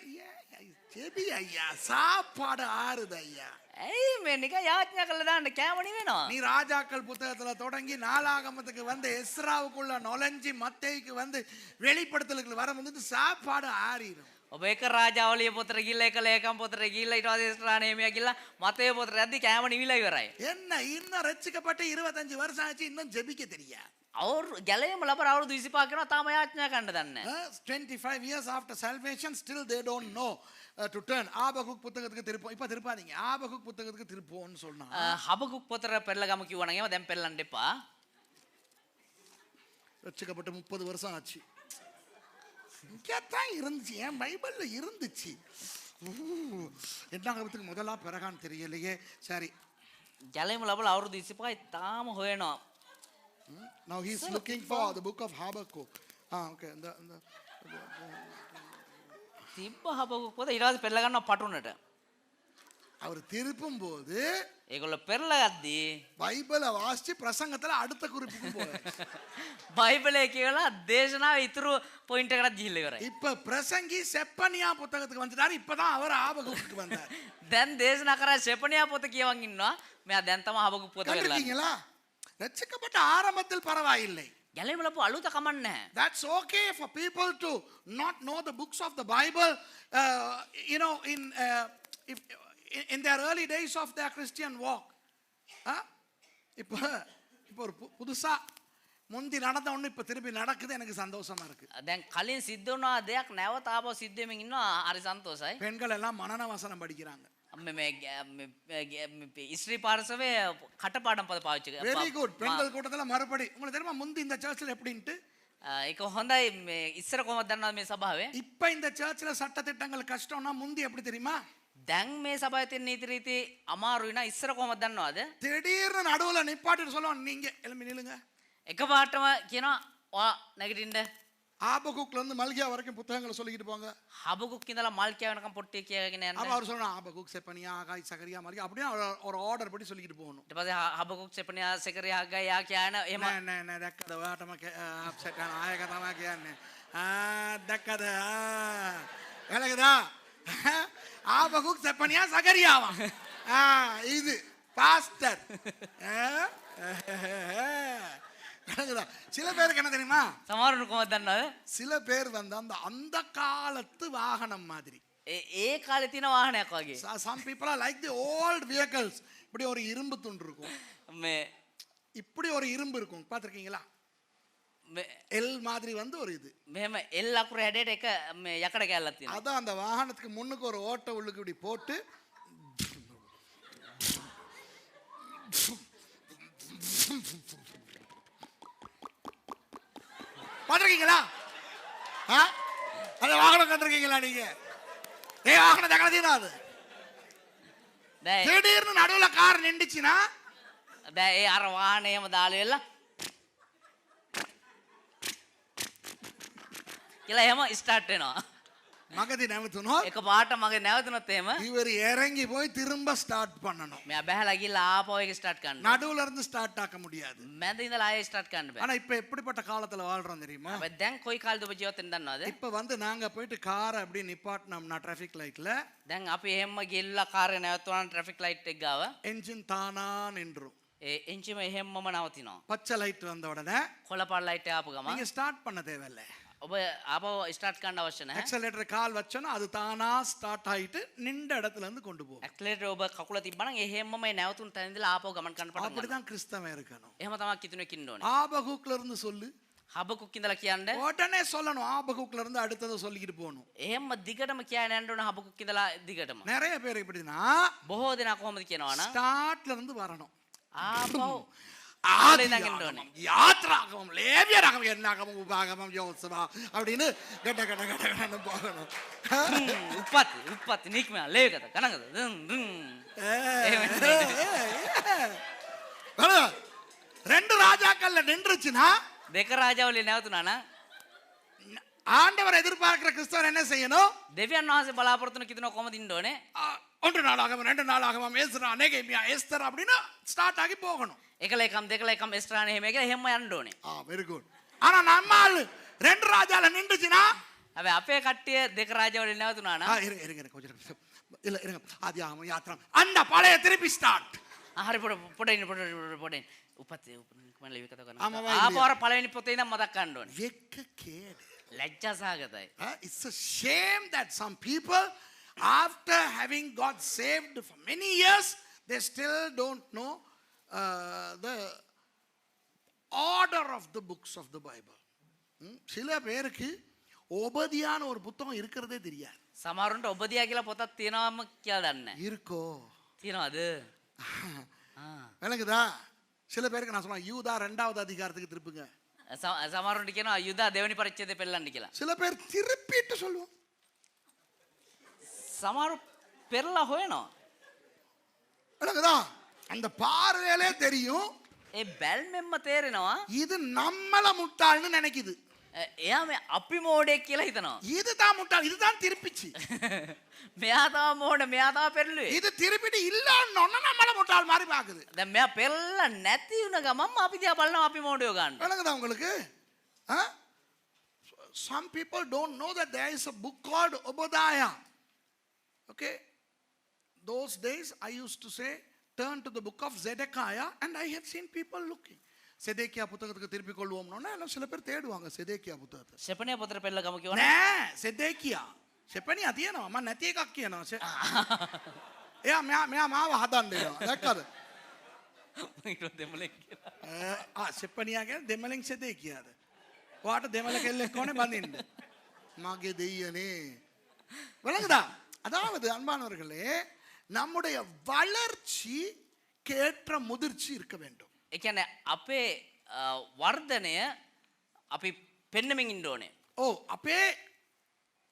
ஜெபி ஐயா, சாப்பாடு ஆறுது ஐயா. ඇයි මේ නිකන් යාඥා කළා දාන්න කැම නිවෙනවා. நீ ராஜாக்கள் புத்தகத்துல தொடங்கி நாலாகமத்துக்கு வந்து எஸ்ராவுக்குள்ள நுழைஞ்சி மத்தேயுக்கு வந்து வெளிப்படுத்தலுக்கு வர வந்து சாப்பாடு ஆறிடும். ඔබ එක රාජාවලිය පොතට ගිහිල්ලා එක ලේකම් පොතට ගිහිල්ලා ඊට පස්සේ එස්රානේමියා ගිහිල්ලා මතේ පොතට යද්දි කැම නිවිලා ඉවරයි. என்ன இன்னும் ரட்சிக்கப்பட்டு 25 வருஷம் ஆச்சு, இன்னும் ஜெபிக்க தெரியாது. අවුරු ගැලේම ලබර අවුරුදු 25 කරනවා තාම යාඥා කරන්න දන්නේ නැහැ. 25 years after salvation still they don't know to turn. Habakkuk புத்தகத்துக்கு திருப்போம். இப்ப திருப்பாதீங்க, ஆபகுக் புத்தகத்துக்கு திருப்போம்னு சொன்னா හබකුක් පොතට පෙරලගම කිව්වා නම් එහෙම දැන් පෙරලන්න එපා. ரட்சிக்கப்பட்டு 30 வருஷம் ஆச்சு. இங்கதான் இருந்துச்சு, என் பைபிள்ல இருந்துச்சு. எட்டாகமத்துக்கு முதலா பிறகான்னு தெரியலையே. சரி, ගැලේම ලබලා අවුරුදු 25යි තාම හොයනවා. now he is looking for the book of Habakkuk. Okay, තිබ්බ හබකුක් පොත ඊට පස්සේ පෙරලා ගන්නවා පටුනට. அவர் திருப்பும் போது ඒගොල්ලෝ පෙරලගද්දී பைபிளை வாசிச்சு பிரசங்கத்துல அடுத்த குறிப்புக்கு போறாரு. බයිබලයේ කියලා දේශනාව ඉතුරු පොයින්ට් එකකට ගිහිල්ලා ඉවරයි. இப்ப பிரசங்கி செப்பனியா புத்தகத்துக்கு வந்துட்டாரு. இப்பதான் அவர் ஆபகுக்கு வந்தார். දැන් දේශනා කරා ෂෙපනියා පොත කියවන් ඉන්නවා. මෙයා දැන් තමයි හබකුක් පොත වෙලා. கண்டிருக்கீங்களா? ரட்சிக்கப்பட்ட ஆரம்பத்தில் பரவாயில்லை. ගැලේම ලපු අලුත කමන්නේ නැහැ. That's okay for people to not know the books of the Bible. You know, in their early days of their Christian walk. இப்போ ஒரு புதுசா முந்தி நடந்த ஒன்று இப்போ திருப்பி நடக்குது, எனக்கு சந்தோஷமா இருக்கு. දැන් කලින් සිද්ධ වුණා දෙයක් නැවත ආපහු සිද්ධ වෙමින් ඉන්නවා. හරි සන්තෝෂයි. பெண்கள் எல்லாம் மனன வசனம் படிக்கிறாங்க. මේ ඉස්ත්‍රි පාර්ශවයේ කටපාඩම් පද පාවිච්චි කරනවා. Very good. பெண்கள் கூட்டத்துல மறுபடி உங்களுக்கு தெரியுமா முந்தி இந்த சர்ச்சில் எப்படின்ட்டு? ඒක හොඳයි. මේ ඉස්සර කොහොමද දන්නවද මේ සභාවේ? இப்ப இந்த சர்ச்சில் சட்ட திட்டங்கள் கஷ்டம்னா முந்தி எப்படி தெரியுமா? දැන් මේ සභාවේ තියෙන නීති රීති අමාරුයි නා. ඉස්සර කොහොමද දන්නවද? திடீர்னு நடுவுல நிப்பாட்டிட்டு சொல்லுவாங்க, நீங்க எழும்பி நில்லுங்க. එකපාරටම කියනවා ඔයා නැගිටින්න. ஆபகுக்ல இருந்து மல்கியா வரைக்கும் புத்தகங்களை சொல்லிக்கிட்டு போங்க. හබකුක් ඉඳලා මල්කියා වෙනකම් පොට්ටිය කියගෙන යන්න. அப்ப அவர் சொல்லணும் ஆபகுக், செப்பனியா, ஆகாய், சகரியா, மல்கியா அப்படியே ஒரு ஆர்டர் படி சொல்லிக்கிட்டு போகணும். ඊට පස්සේ හබකුක් සෙපනියා සෙකරියා හග්ගයි යා කියන එහෙම නෑ දැක්කද ඔයාටම අප්සෙට් කරන ආයක තමයි කියන්නේ. දැක්කද? එලකදා ஆபகுக், செப்பனியா, சகரியாவா? இது பாஸ்டர். சில பேருக்கு என்ன தெரியுமா? සමහරුන් කොහොමද දන්නවද? சில பேர் வந்து அந்த காலத்து வாகனம் மாதிரி. ඒ කාලේ තියෙන වාහනයක් වගේ. Some people are like the old vehicles. இப்படி ஒரு இரும்பு துண்டு இருக்கும், මේ இப்படி ஒரு இரும்பு இருக்கும், பார்த்திருக்கீங்களா? எல் மாதிரி வந்து ஒரு இது මෙහෙම එල් අකුර හැඩයට එක මේ යකඩ කැල්ලක් තියෙනවා. அதான் அந்த வாகனத்துக்கு முன்னுக்கு ஒரு ஓட்ட உள்ளுக்கு இப்படி போட்டு பார்த்திருக்கீங்களா? அந்த வாகனம் கண்டிருக்கீங்களா நீங்க? வாகனம் தகனதீனா அது දැන් திடீர்னு நடுவுல கார் நின்றுச்சுன்னா දැන් ඒ අර වාහනේම දාලා වෙලා කියලා එහෙම ස්ටාර්ට් වෙනවා. மகதி නැවතුනොත් එක පාට මගේ නැවතුනොත් එහෙම இவர் இறங்கி போய் திரும்ப ஸ்டார்ட் பண்ணணும். මෙයා බහැලා ගිහලා ආපහු ඒක ස්ටාර්ට් කරන්න. நடுவுல இருந்து ஸ்டார்ட் ஆக்க முடியாது. මැද ඉඳලා ආයෙ ස්ටාර්ට් කරන්න බෑ. ஆனா இப்ப எப்படிப்பட்ட காலத்துல வாழ்றோம் தெரியுமா? හැබැයි දැන් කොයි කාලෙද ඔබ ජීවත් වෙන්නේ දන්නවද? இப்ப வந்து நாங்க போயிட்டு காரை அப்படி நிப்பாட்டினோம்னா டிராஃபிக் லைட்ல දැන් අපි එහෙම ගිල්ලා කාර්ය නැවතුණා ට්‍රැෆික් ලයිට් එක ගාව என்ஜின் தானா நின்றும். ඒ එන්ජිම එහෙම්මම නවතිනවා. பச்சை லைட் வந்த உடனே කොළ පාට ලයිට් එක ආපු ගමන් நீங்க ஸ்டார்ட் பண்ண தேவையில்லை. ඔබ ආපහු ස්ටාර්ට් කරන්න අවශ්‍ය නැහැ. ஆக்சலேட்டர் கால் வச்சோன்னா அது தானா ஸ்டார்ட் ஆயிட்டு நின்ற இடத்துல இருந்து கொண்டு போகும். ඇක්සලරේටර් ඔබ කකුල තිබ්බනම් එහෙම්මම මේ නැවතුණු තැන ඉඳලා ආපහු ගමන් කරන්න පටන් ගන්නවා. அப்படிதான் கிறிஸ்தவன் இருக்கணும். එහෙම තමයි කිතුනෙක් ඉන්න ඕනේ. ஆபகுக்ல இருந்து சொல்லு. හබකුක් ඉඳලා කියන්න உடனே சொல்லணும். ஆபகுக்ல இருந்து அடுத்ததை சொல்லிக்கிட்டு போகணும். එහෙම දිගටම කියන්න යන්න ඕනේ හබකුක් ඉඳලා දිගටම. நிறைய பேர் எப்படின்னா බොහෝ දෙනා කොහොමද කියනවා නම් ஸ்டார்ட்ல இருந்து வரணும். ආපහු ஆதியாகமம், யாத்ராகமம், லேவியராகமம், என்னாகமம், உபாகமம், யோசுவா அப்படின்னு கட்ட கட்ட கட்ட கட்டன்னு போகணும். උප්පත්ති නික්ම ලේකත කනකද ரெண்டு ராஜாக்கள்ல நின்றுச்சுன்னா දෙක රාජාවලිය නැවතුණා නම් ஆண்டவர் எதிர்பார்க்கிற கிறிஸ்தவர் என்ன செய்யணும்? දෙවියන් වහන්සේ බලාපොරොත්තු වෙන කිතුන කොහොමද ඉන්න ඕනේ? ஒன்று நாளாகமம், ரெண்டு நாளாகமம், எஸ்ரா, நெகேமியா, எஸ்தர் அப்படின்னு ஸ்டார்ட் ஆகி போகணும். එකලේකම් දෙකලේකම් එස්ට්‍රාන එහෙම කියලා එහෙම යන්න ඕනේ. Very good. ஆனா நம்ம ஆளு ரெண்டு ராஜால நின்றுச்சுன்னா හැබැයි අපේ කට්ටිය දෙක රාජාවලිය නැවතුණා නම් இருங்க இருங்க இருங்க கொஞ்சம் இருங்க. இல்ல இருங்க. ஆதியாகமம், யாத்ரா அந்த பழைய திருப்பி ஸ்டார்ட். හරි පොඩින් උපත් නික්ම ලේවි කතා කරනවා. ආමවා ආපහු අර පළවෙනි පොතේ ඉඳන් මතක් ගන්න ඕනේ. வெட்கக்கேடு. ලැජ්ජා සහගතයි. It's a shame that some people, after having got saved for many years, they still don't know the order of the books of the Bible. சில பேருக்கு ஓபதியான ஒரு புத்தகம் இருக்கிறதே தெரியாது. සමහරුන්ට ඔබදියා කියලා පොතක් තියෙනවම කියලා දන්නේ නැහැ. இருக்கோ? තියනවද? விளங்குதா? சில பேருக்கு நான் சொல்லுவேன் யூதா 2வது அதிகாரத்துக்கு திருப்புங்க. සමහරුන්ට කියනවා යුදා දෙවෙනි පරිච්ඡේදය පෙන්නන්න කියලා. சில பேர் திருப்பிட்டு சொல்லுவோம். සමහරු පෙරලා හොයනවා. விளங்குதா? அந்த பார்வையிலே தெரியும் ඒ බැල්මෙන්ම තේරෙනවා இது நம்மள முட்டாள்னு நினைக்குது. එයා මේ අපි මෝඩෙක් කියලා හිතනවා. இதுதான் முட்டாள், இதுதான் திருப்பிச்சு. මෙයා තව මෝඩ, මෙයා තව පෙරළුවේ. இது திருப்பிட்டு இல்லன்னு நம்மள முட்டாள் மாதிரி பாக்குது. දැන් මෙයා පෙරලා නැති වුණ ගමන් අපි දිහා බලනවා අපි මෝඩයෝ ගන්න. விளங்குதா உங்களுக்கு? Some people don't know that there is a book called Obadiah. Okay? Those days I used to say turn to the book of Zedekiah and I have seen people looking. செதேக்கியா புத்தகத்துக்கு திருப்பி கொள்வோம்னா எல்லாம் சில பேர் தேடுவாங்க செதேக்கியா புத்தகத்தை. සෙපණිය පොතට පෙරලා ගම කියවනේ. නෑ செதேக்கியா. செப்பனியா තියෙනවා. මම නැති එකක් කියනවා. එයා මෙයා මාව හදන්න එනවා. දැක්කද? ඊට දෙමළෙක් කියලා. செப்பனியா කියන්නේ දෙමළෙන් செதேக்கிයාද? ඔයාට දෙමළ කෙල්ලෙක් ඕනේ බඳින්න. මගේ දෙයියනේ. விளங்குதா? அதாவது அன்பானவர்களே நம்முடைய வளர்ச்சி கேற்ற முதிர்ச்சி இருக்க வேண்டும். ඒ කියන්නේ අපේ වර්ධනය අපි පෙන්නමින් ඉන්න ඕනේ. අපේ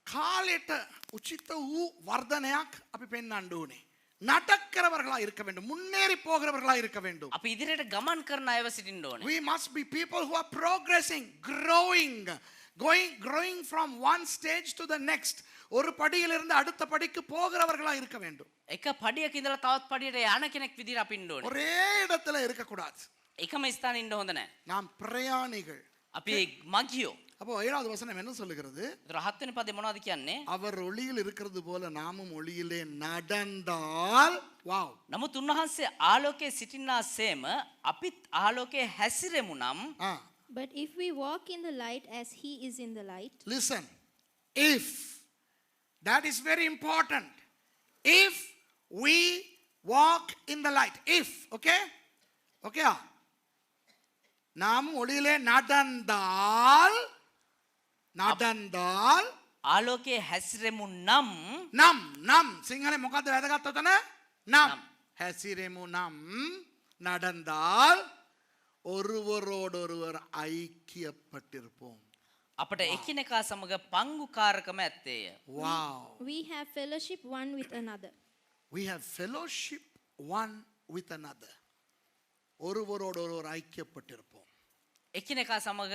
කාලයට උචිත වූ වර්ධනයක් අපි පෙන්වන්න ඕනේ. நடக்கிறவர்களா இருக்க வேண்டும். முன்னேறி போகிறவர்களா இருக்க வேண்டும். අපි ඉදිරියට ගමන් කරන අයව සිටින්න ඕනේ. We must be people who are progressing, growing from one stage to the next. ஒரு படியிலிருந்து அடுத்த படிக்கு போகிறவர்களா இருக்க வேண்டும். එක පඩියක ඉඳලා තවත් පඩියට යන කෙනෙක් විදිහට අපි ඉන්න ඕනේ. ஒரே இடத்துல இருக்க கூடாது. එකම ස්ථානෙ ඉන්න හොඳ නැහැ. நாம் பிரயாணிகள். අපි මගියෝ. அப்போ 7வது வசனம் என்ன சொல்லுகிறது? 7 වෙනි පදේ මොනවද කියන්නේ? அவர் ஒளியில் இருக்கிறது போல நாமும் ஒளியிலே நடந்தால் வாவ். නමුත් උන්වහන්සේ ආලෝකයේ සිටිනාseම අපිත් ආලෝකයේ හැසිරෙමු නම් But if we walk in the light as he is in the light. Listen. If that is very important. If we walk in the light. If, okay? Okay. நாம் ஒளியிலே நடந்தால் ආලෝකයේ හැසිරෙමු නම් நம் සිංහලේ මොකද්ද වැදගත් උතන? நம் හැසිරෙමු නම් நடந்தால் ஒருவரோடொருவர் ஐக்கியப்பட்டிருப்போம். අපට එකිනෙකා සමග පංගුකාරකම ඇත්තේය. Wow. We have fellowship one with another. we have fellowship one with another. ஒருவரோடு ஒருவர் ஐக்கியப்பட்டிருப்போம். එකිනෙකා සමග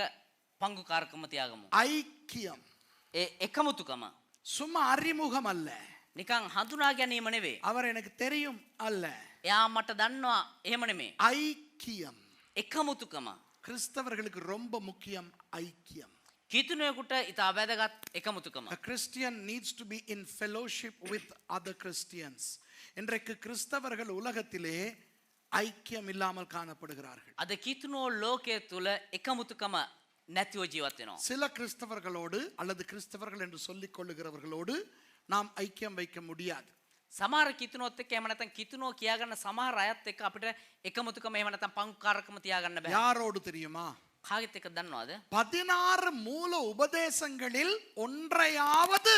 පංගුකාරකම තියාගමු. ஐக்கியம் එකමුතුකම. சும்மா அறிமுகம் அல்ல. නිකන් හඳුනා ගැනීම නෙවෙයි. அவர் எனக்கு தெரியும் அல்ல. එයා මට දන්නවා එහෙම නෙමෙයි. ஐக்கியம். එකමුතුකම. கிறிஸ்தவர்களுக்கு ரொம்ப முக்கியம் ஐக்கியம். කීතුණයෙකුට ඉතා වැදගත් එකමුතුකම. A Christian needs to be in fellowship with other Christians. இன்றைக்கு கிறிஸ்தவர்கள் உலகத்திலே ஐக்கியம் இல்லாமல் காணப்படுகிறார்கள். අද කීතුණෝ ලෝකයේ තුල එකමුතුකම නැතිව ජීවත් වෙනවා. சில கிறிஸ்தவர்களோடு அல்லது கிறிஸ்தவர்கள் என்று சொல்லிக் கொள்ளுகிறவர்களோடு நாம் ஐக்கியம் வைக்க முடியாது. සමහර කීතුණොත් එක්ක එහෙම නැත්නම් කීතුණෝ කියාගන්න සමහර අයත් එක්ක අපිට එකමුතුකම එහෙම නැත්නම් පංගුකාරකම තියාගන්න බෑ. யாரோடு தெரியுமா? කාගෙත් එක්ක දන්නවද? 16 மூல உபதேசங்களில் ஒன்றையாவது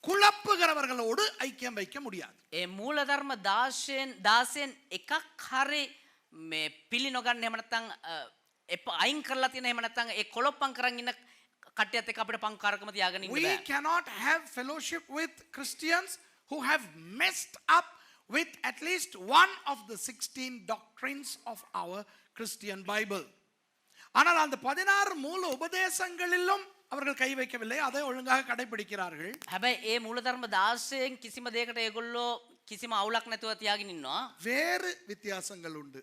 குழப்புகிறவர்களோடு ஐக்கியம் வைக்க முடியாது. ඒ මූලධර්ම 16න් එකක් හරි මේ පිළි නොගන්න එහෙම නැත්නම් අයින් කරලා තියෙන එහෙම නැත්නම් ඒ කොලොප්පම් කරන් ඉන්න කට්ටියත් එක්ක අපිට පංකාරකම තියාගෙන ඉන්න We බෑ. cannot have fellowship with Christians who have messed up with at least one of the 16 doctrines of our Christian Bible. ஆனால் அந்த 16 மூல உபதேசங்களிலும் அவர்கள் கை வைக்கவில்லை, அதை ஒழுங்காக கடைபிடிக்கிறார்கள். හැබැයි ඒ මූලධර්ම 16න් කිසිම දෙයකට ඒගොල්ලෝ කිසිම අවුලක් නැතුව තියාගෙන ඉන්නවා. வேறு வித்தியாசங்கள் உண்டு,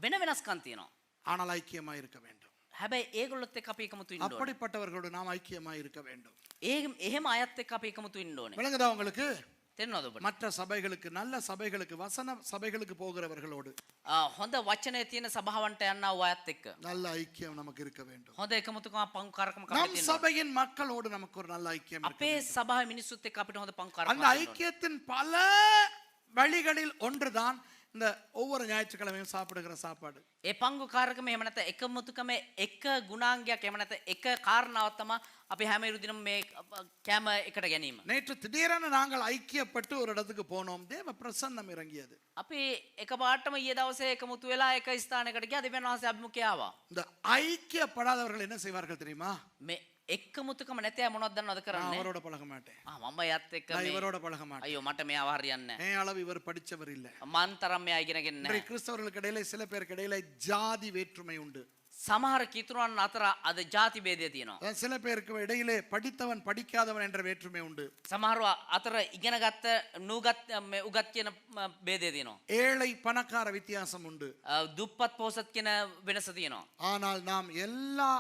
වෙන වෙනස්කම් තියෙනවා. ஆனால் ஐக்கியமாய் இருக்க வேண்டும். හැබැයි ඒගොල්ලොත් එක්ක අපි එකමුතු ඉන්න ඕනේ. அப்படிப்பட்டவர்களோடு நாம் ஐக்கியமாய் இருக்க வேண்டும். එහෙම අයත් එක්ක අපි එකමුතු ඉන්න ඕනේ. விளங்குதா உங்களுக்கு? තේරෙනවද ඔබට? மற்ற சபைகளுக்கு, நல்ல சபைகளுக்கு, வசன சபைகளுக்கு போகிறவர்களோடு හොඳ වචනේ තියෙන සභාවන්ට යනවා අයත් එක්ක. நல்ல ஐக்கியம் நமக்கு இருக்க வேண்டும். හොඳ එකමුතුකම පංකාරකම நம் අපිට තියෙනවා. சபையின் மக்களோடு நமக்கு ஒரு நல்ல ஐக்கியம் இருக்க අපේ வேண்டும். සභාවේ මිනිස්සුත් එක්ක අපිට හොඳ පංකාරකම அந்த ஐக்கியத்தின் பல வழிகளில் ஒன்றுதான் இந்த ஒவ்வொரு ஞாயிற்றுக்கிழமையும் சாப்பிடுகிற சாப்பாடு. ඒ පංගුකාරකම එහෙම නැත්නම් එකමුතුකම එක ගුණාංගයක් එහෙම නැත්නම් එක කාරණාවක් තමයි අපි හැම ඉරුදිනම මේ කැම එකට ගැනීම. நேற்று திடீரென நாங்கள் ஐக்கியப்பட்டு ஒரு இடத்துக்கு போனோம். தேவ பிரசன்னம் இறங்கியது. අපි එකපාරටම ඊයේ දවසේ එකමුතු වෙලා එක ස්ථානයකට ගියා. දෙවියන් වහන්සේ අභිමුඛය ආවා. இந்த ஐக்கியப்படாதவர்கள் என்ன செய்வார்கள் தெரியுமா? මේ එකමුතුකම නැති අය මොනවද දන්නවද நான் කරන්නේ? அவரோட பழக மாட்டேன், මම යත් එක්ක நான் මේ இவரோட பழக மாட்டேன், අයියෝ මට මෙයාව හරියන්නේ නැහැ. என் அளவு இவர் படிச்சவர் இல்ல. මන් තරම් මෙයා ඉගෙනගෙන இன்றைய නැහැ. கிறிஸ்தவர்களுக்கு இடையில சில பேருக்கு இடையில ஜாதி வேற்றுமை உண்டு. සමහර කීතුරුවන් අතර අද ಜಾති ભેදය තියෙනවා. அதாவது சில பேருக்கு இடையிலே படித்தவன் படிக்காதவன் என்ற வேற்றுமை உண்டு. සමහරව අතර ඉගෙනගත්ත නුගත් උගත් කියන ભેදය තියෙනවා. ஏழை பணக்கார வித்தியாசம் உண்டு. දුප්පත් පොහොසත් කියන වෙනස තියෙනවා. ஆனால் நாம் எல்லா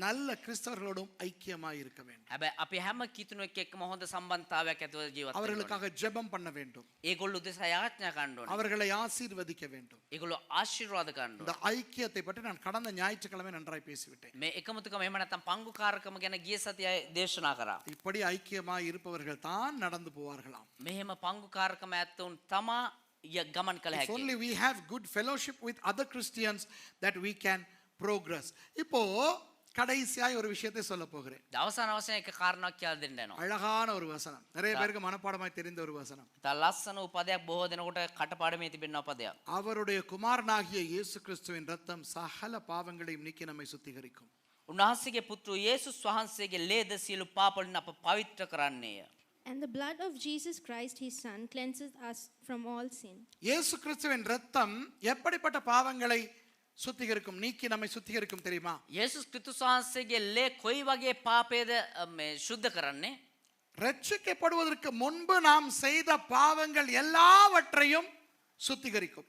நல்ல கிறிஸ்தவர்களோடும் ஐக்கியமாய் இருக்க வேண்டும். හැබැයි අපි හැම කීතුණුවෙක් එක්කම හොඳ සම්බන්ධතාවයක් ඇතුව ජීවත් වෙන්න ඕනේ. அவர்களுக்காக ஜெபம் பண்ண வேண்டும். ඒගොල්ලෝ උදෙසා යාඥා කරන්න ඕනේ. அவர்களை ஆசீர்வதிக்க வேண்டும். ඒගොල්ලෝ ආශිර්වාද කරන්න இந்த ඕනේ. ஐக்கியத்தை பற்றி நான் கடந்த ஞாயிற்றுக்கிழமை நன்றாய் பேசிவிட்டேன். මේ එකමුතුකම එහෙම නැත්නම් පංගුකාරකම ගැන ගිය සතියේ දේශනා කරා. இப்படி ஐக்கியமாய் இருப்பவர்கள் தான் நடந்து போவார்களாம். මෙහෙම පංගුකාරකම ඇත්තොන් තමා ගමන් කළ If හැකි. only we have good fellowship with other Christians that we can progress. இப்போ கடைசியாய் ஒரு விஷயத்தை சொல்ல போகிறேன். අවසාන වශයෙන් එක කාරණාවක් කියලා දෙන්න යනවා. அழகான ஒரு வசனம், நிறைய பேருக்கு மனப்பாடமாய் தெரிந்த ஒரு வசனம். තා ලස්සන උපදයක් බොහෝ දෙනෙකුට කටපාඩමේ තිබෙන උපදයක්. அவருடைய குமாரனாகிய இயேசு கிறிஸ்துவின் ரத்தம் சகல பாவங்களையும் நீக்கி நம்மை சுத்திகரிக்கும். උන්වහන්සේගේ පුත්‍ර යේසුස් වහන්සේගේ ලේද සියලු පාපවලින් අප පවිත්‍ර කරන්නේය. And the blood of Jesus Christ, his son, cleanses us from all sin. இயேசு கிறிஸ்துவின் ரத்தம் எப்படிப்பட்ட பாவங்களை சுத்திகரிக்கும், நீக்கி நம்மை சுத்திகரிக்கும் தெரியுமா? යේසුස් ක්‍රිස්තුස් වහන්සේගේ ලේ කොයි වගේ පාපයේද මේ සුද්ධ කරන්නේ? ரட்சிக்கப்படுவதற்கு முன்பு நாம் செய்த பாவங்கள் எல்லாவற்றையும் சுத்திகரிக்கும்.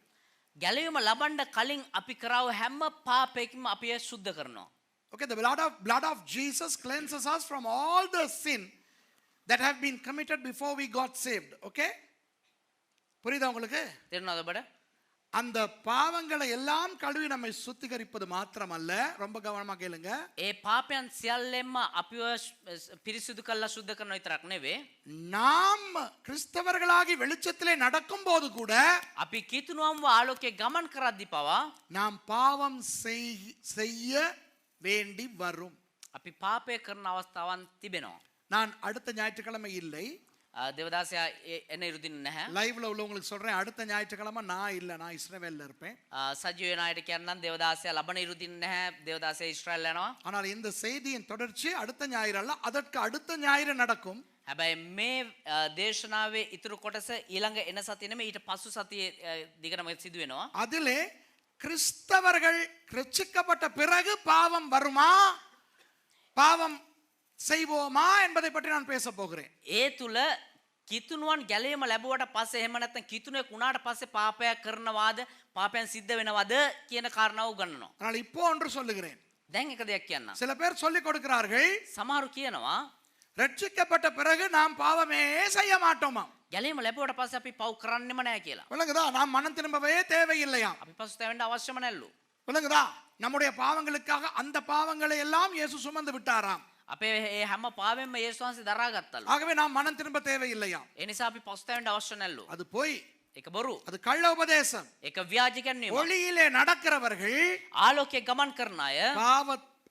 ගැලවීම ලබන්න කලින් අපි කරව හැම පාපයකින්ම අපි සුද්ධ කරනවා. Okay, the blood of Jesus cleanses us from all the sin that have been committed before we got saved. Okay? புரியுதா உங்களுக்கு? තේරුණාද ඔබට? அந்த பாவங்களை எல்லாம் கழுவி நம்மை சுத்திகரிப்பது மாத்திரமல்ல, ரொம்ப கவனமா கேளுங்க, ඒ පාපයන් සියල්ලෙන්ම අපිව පිරිසිදු කරලා සුද්ධ කරන විතරක් නෙවෙයි, நாம் கிறிஸ்தவர்களாகி வெளிச்சத்திலே நடக்கும் போது கூட අපි කීතුණුවම්ව ආලෝකයේ ගමන් කරද්දී පවා நாம் பாவம் செய்ய வேண்டி வரும். අපි පාපය කරන අවස්ථාවන් තිබෙනවා. நான் அடுத்த ஞாயிற்றுக்கிழமை இல்லை, දේවදාසයා එන ඉරුදින් නැහැ. லைவ்ல உள்ளவங்களுக்கு சொல்றேன், அடுத்த ஞாயிற்றுக்கிழமை நான் இல்லை, நான் இஸ்ரவேல்ல இருப்பேன். සජීව වෙන අයට කියන්නම් දේවදාසයා ලබන ඉරුදින් නැහැ. දේවදාසයා ඊශ්‍රායල් යනවා. ஆனால் இந்த செய்தியின் தொடர்ச்சி அடுத்த ஞாயிறு அல்ல, அதற்கு அடுத்த ஞாயிறு நடக்கும். හැබැයි මේ දේශනාවේ ඉතුරු කොටස ඊළඟ එන සතියේ නෙමෙයි ඊට පසු සතියේ දිගටම සිදු වෙනවා. அதிலே கிறிஸ்தவர்கள் ரட்சிக்கப்பட்ட பிறகு பாவம் வருமா பாவம் செய்வோமா என்பதை பற்றி நான் பேச போகிறேன். ඒ තුල කිතුණුවන් ගැලීම ලැබුවට පස්සේ එහෙම නැත්නම් කිතුණෙක් වුණාට පස්සේ පාපයක් කරනවාද පාපයන් සිද්ධ වෙනවද කියන කාරණාව උගන්වනවා. ஆனால் இப்போ ஒன்று சொல்லுகிறேன். දැන් එක දෙයක් කියන්නම්. சில பேர் சொல்லிக் கொடுக்கிறார்கள் සමහරු කියනවා ரட்சிக்கப்பட்ட பிறகு நாம் பாவமே செய்ய மாட்டோமா. ගැලීම ලැබුවට පස්සේ අපි පව් කරන්නෙම නැහැ කියලා. விளங்குதா? நாம் மனம் திரும்பவே தேவையில்லையா. අපි පසුතැවෙන්න අවශ්‍යම නැල්ලු. விளங்குதா? நம்முடைய பாவங்களுக்காக அந்த பாவங்களை எல்லாம் இயேசு சுமந்து விட்டாராம். අපේ ඒ හැම පාවෙන්ම යේසුස් වහන්සේ දරාගත්තලු. ஆகவே நாம் மனம் திரும்ப தேவையில்லையா. ඒ නිසා අපි පසුතැවෙන්න අවශ්‍ය නැල්ලු. அது போய் ඒක බොරු. அது கள்ள உபதேசம். ඒක ව්‍යාජ ගැන්වීම. ஒளியிலே நடக்கிறவர்கள் ආලෝකයේ ගමන් කරන අය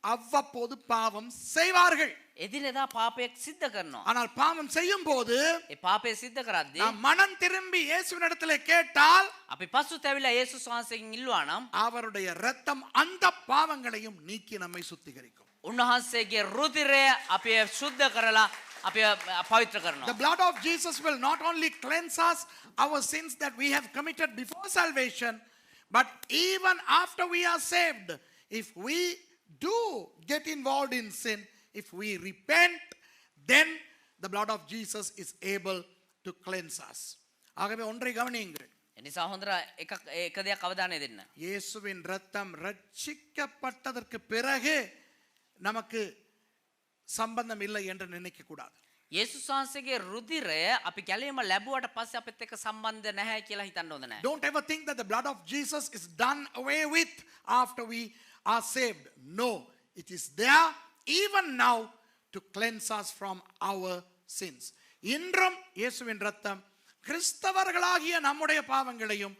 அவ்வப்போது பாவம் செய்வார்கள். එදිනෙදා පාපයක් සිද්ධ කරනවා. ஆனால் பாவம் செய்யும் போது ඒ පාපය සිද්ධ කරද්දී நாம் மனம் திரும்பி இயேசுவினிடத்திலே கேட்டால் අපි පසුතැවිලා යේසුස් වහන්සේගෙන් ඉල්ලුවා නම් அவருடைய இரத்தம் அந்த பாவங்களையும் நீக்கி நம்மை சுத்திகரிக்கும். උන්වහන්සේගේ රුධිරය අපි සුද්ධ කරලා අපි පවිත්‍ර කරනවා. The blood of Jesus will not only cleanse us our sins that we have committed before salvation, but even after we are saved, if we do get involved in sin, if we repent, then the blood of Jesus is able to cleanse us. ஆகவே ஒன்றை கவனியுங்கள். එනිසා හොඳට එක දෙයක් අවධානය දෙන්න. இயேசுவின் இரத்தம் ரட்சிக்கப்பட்டதற்கு பிறகு நமக்கு சம்பந்தம் இல்லை என்று நினைக்க கூடாது. යේසුස් වහන්සේගේ රුධිරය අපි ගැලීම ලැබුවට පස්සේ අපිත් එක්ක සම්බන්ධ නැහැ කියලා හිතන්න හොඳ නැහැ. Don't ever think that the blood of Jesus is done away with after we are saved. No, it is there even now to cleanse us from our sins. இன்றும் இயேசுவின் இரத்தம் கிறிஸ்தவர்களாகிய நம்முடைய பாவங்களையும்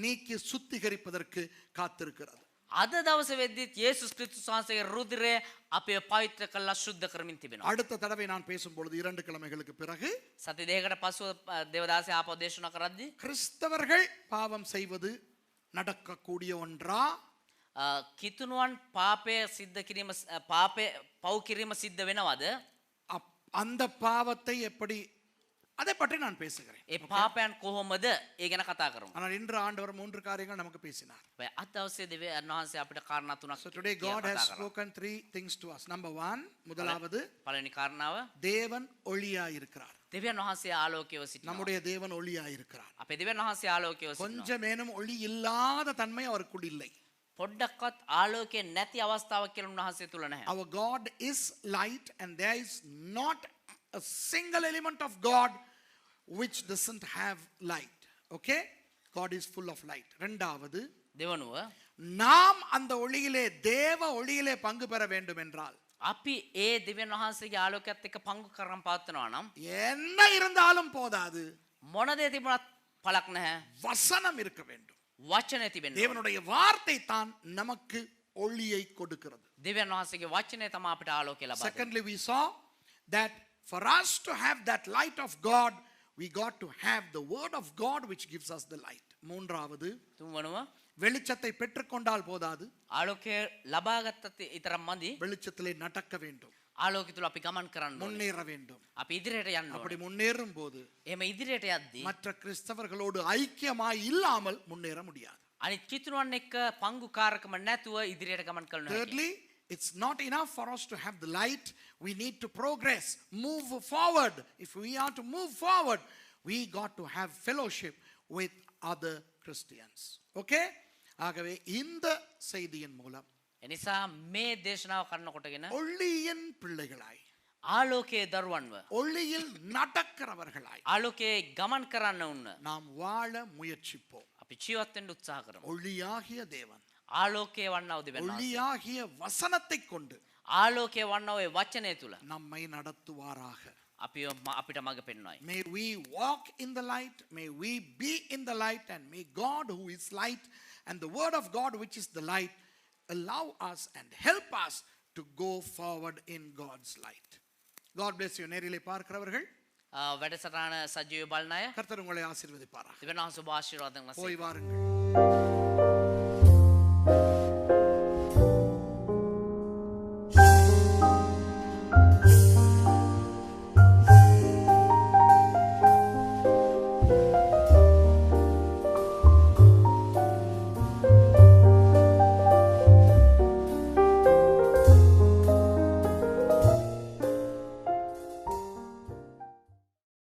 நீக்கி சுத்திகரிப்பதற்கு காத்திருக்கிறது. අද දවසේ වෙද්දිත් යේසුස් ක්‍රිස්තුස් වහන්සේගේ රුධිරය අපේ පවිත්‍ර කරලා සුද්ධ කරමින් තිබෙනවා. அடுத்த தடவை நான் பேசும்பொழுது 2 கிழமைகளுக்கு பிறகு සති දෙකකට පසුව දේවදාසී ආපහු දේශනා කරද්දී கிறிஸ்தவர்கள் பாவம் செய்வது நடக்கக்கூடிய ஒன்றா කිතුණුවන් පාපය සිද්ධ කිරීම පාපය පව් කිරීම සිද්ධ වෙනවද? அந்த பாவத்தை எப்படி அதை பற்றி நான் பேசுகிறேன். ඒ පාපයන් කොහොමද ඒ ගැන කතා කරමු. ஆனால் இன்று ஆண்டவர் 3 காரியங்கள் நமக்கு பேசினார். අද දවසේ දෙවියන් වහන්සේ අපිට කාරණා තුනක් So today God has spoken 3 things to us. Number 1, முதலாவது පළවෙනි කාරණාව தேவன் ஒளியாய் இருக்கிறார். දෙවියන් වහන්සේ ආලෝකයව සිටිනවා. நம்முடைய தேவன் ஒளியாய் இருக்கிறார். අපේ දෙවියන් වහන්සේ ආලෝකයව සිටිනවා. கொஞ்சமேனும் ஒளி இல்லாத தன்மை அவருக்குள் இல்லை. පොඩ්ඩක්වත් ආලෝකය නැති අවස්ථාවක් කියලා උන්වහන්සේ තුල නැහැ. Our God is light and there is not a single element of God which doesn't have light. Okay? God is full of light. இரண்டாவது දෙවනුව நாம் அந்த ஒளியிலே தேவ ஒளியிலே பங்கு பெற வேண்டும் என்றால் අපි ඒ දෙවියන් වහන්සේගේ ආලෝකයත් එක්ක පංගු කරන් පවත්වනවා නම් என்ன இருந்தாலும் போதாது. මොන දේ තිබුණත් පළක් නැහැ. வசனம் இருக்க வேண்டும். වචනය තිබෙන්න ඕන. தேவனுடைய வார்த்தை தான் நமக்கு ஒளியை கொடுக்கிறது. දෙවියන් වහන්සේගේ වචනය තමයි අපිට ආලෝකය ලබා දෙන්නේ. Secondly, we saw that for us to have that light of God, we got to have the word of God which gives us the light. மூன்றாவது තුන්වනුව வெளிச்சத்தை பெற்றுக்கொண்டால் போதாது, ආලෝකය ලබාගත්තත් ඊතරම් මදි. வெளிச்சத்திலே நடக்க வேண்டும், ආලෝකය තුල අපි ගමන් කරන්න ඕනේ. முன்னேற வேண்டும். අපි ඉදිරියට යන්න அப்படி ඕනේ. முன்னேறும் போது එහෙම ඉදිරියට යද්දී மற்ற கிறிஸ்தவர்களோடு ஐக்கியமாய் இல்லாமல் முன்னேற முடியாது. අනිත් කිතුණුවන් එක්ක පංගුකාරකම නැතුව ඉදිරියට ගමන් කරන්න ඕනේ. Thirdly, it's not enough for us to have the light. We need to progress, move forward. If we are to move forward, we got to have fellowship with other Christians. Okay? ஆகவே இந்த செய்தியின் மூலம் එනිසා මේ දේශනාව කරනකොටගෙන ஒளியின் பிள்ளைகளாய், ආලෝකයේ දරුවන්ව ஒளியில் நடக்கிறவர்களாய் ආලෝකයේ ගමන් කරන්න උන්න நாம் வாழ முயற்சிப்போம். අපි ජීවත් වෙන්න උත්සාහ කරමු. ஒளியாகிய தேவன் ආලෝකයේ වන්නව දෙවියන් වහන්සේ ஒளியாகிய வசனத்தை கொண்டு ආලෝකයේ වන්නව ඒ වචනය තුල நம்மை நடத்துவாராக. අපිට මඟ පෙන්වයි. May we walk in the light, may we be in the light, and may God who is light and the word of God which is the light allow us and help us to go forward in God's light. God bless you. நேரிலே பார்க்கிறவர்கள் වැඩසටහන සජීව බලන අය கர்த்தர் உங்களை ஆசீர்வதிப்பாராக. දෙවියන් වහන්සේ ඔබ ආශිර්වාද කරනවා. போய் வாருங்கள்.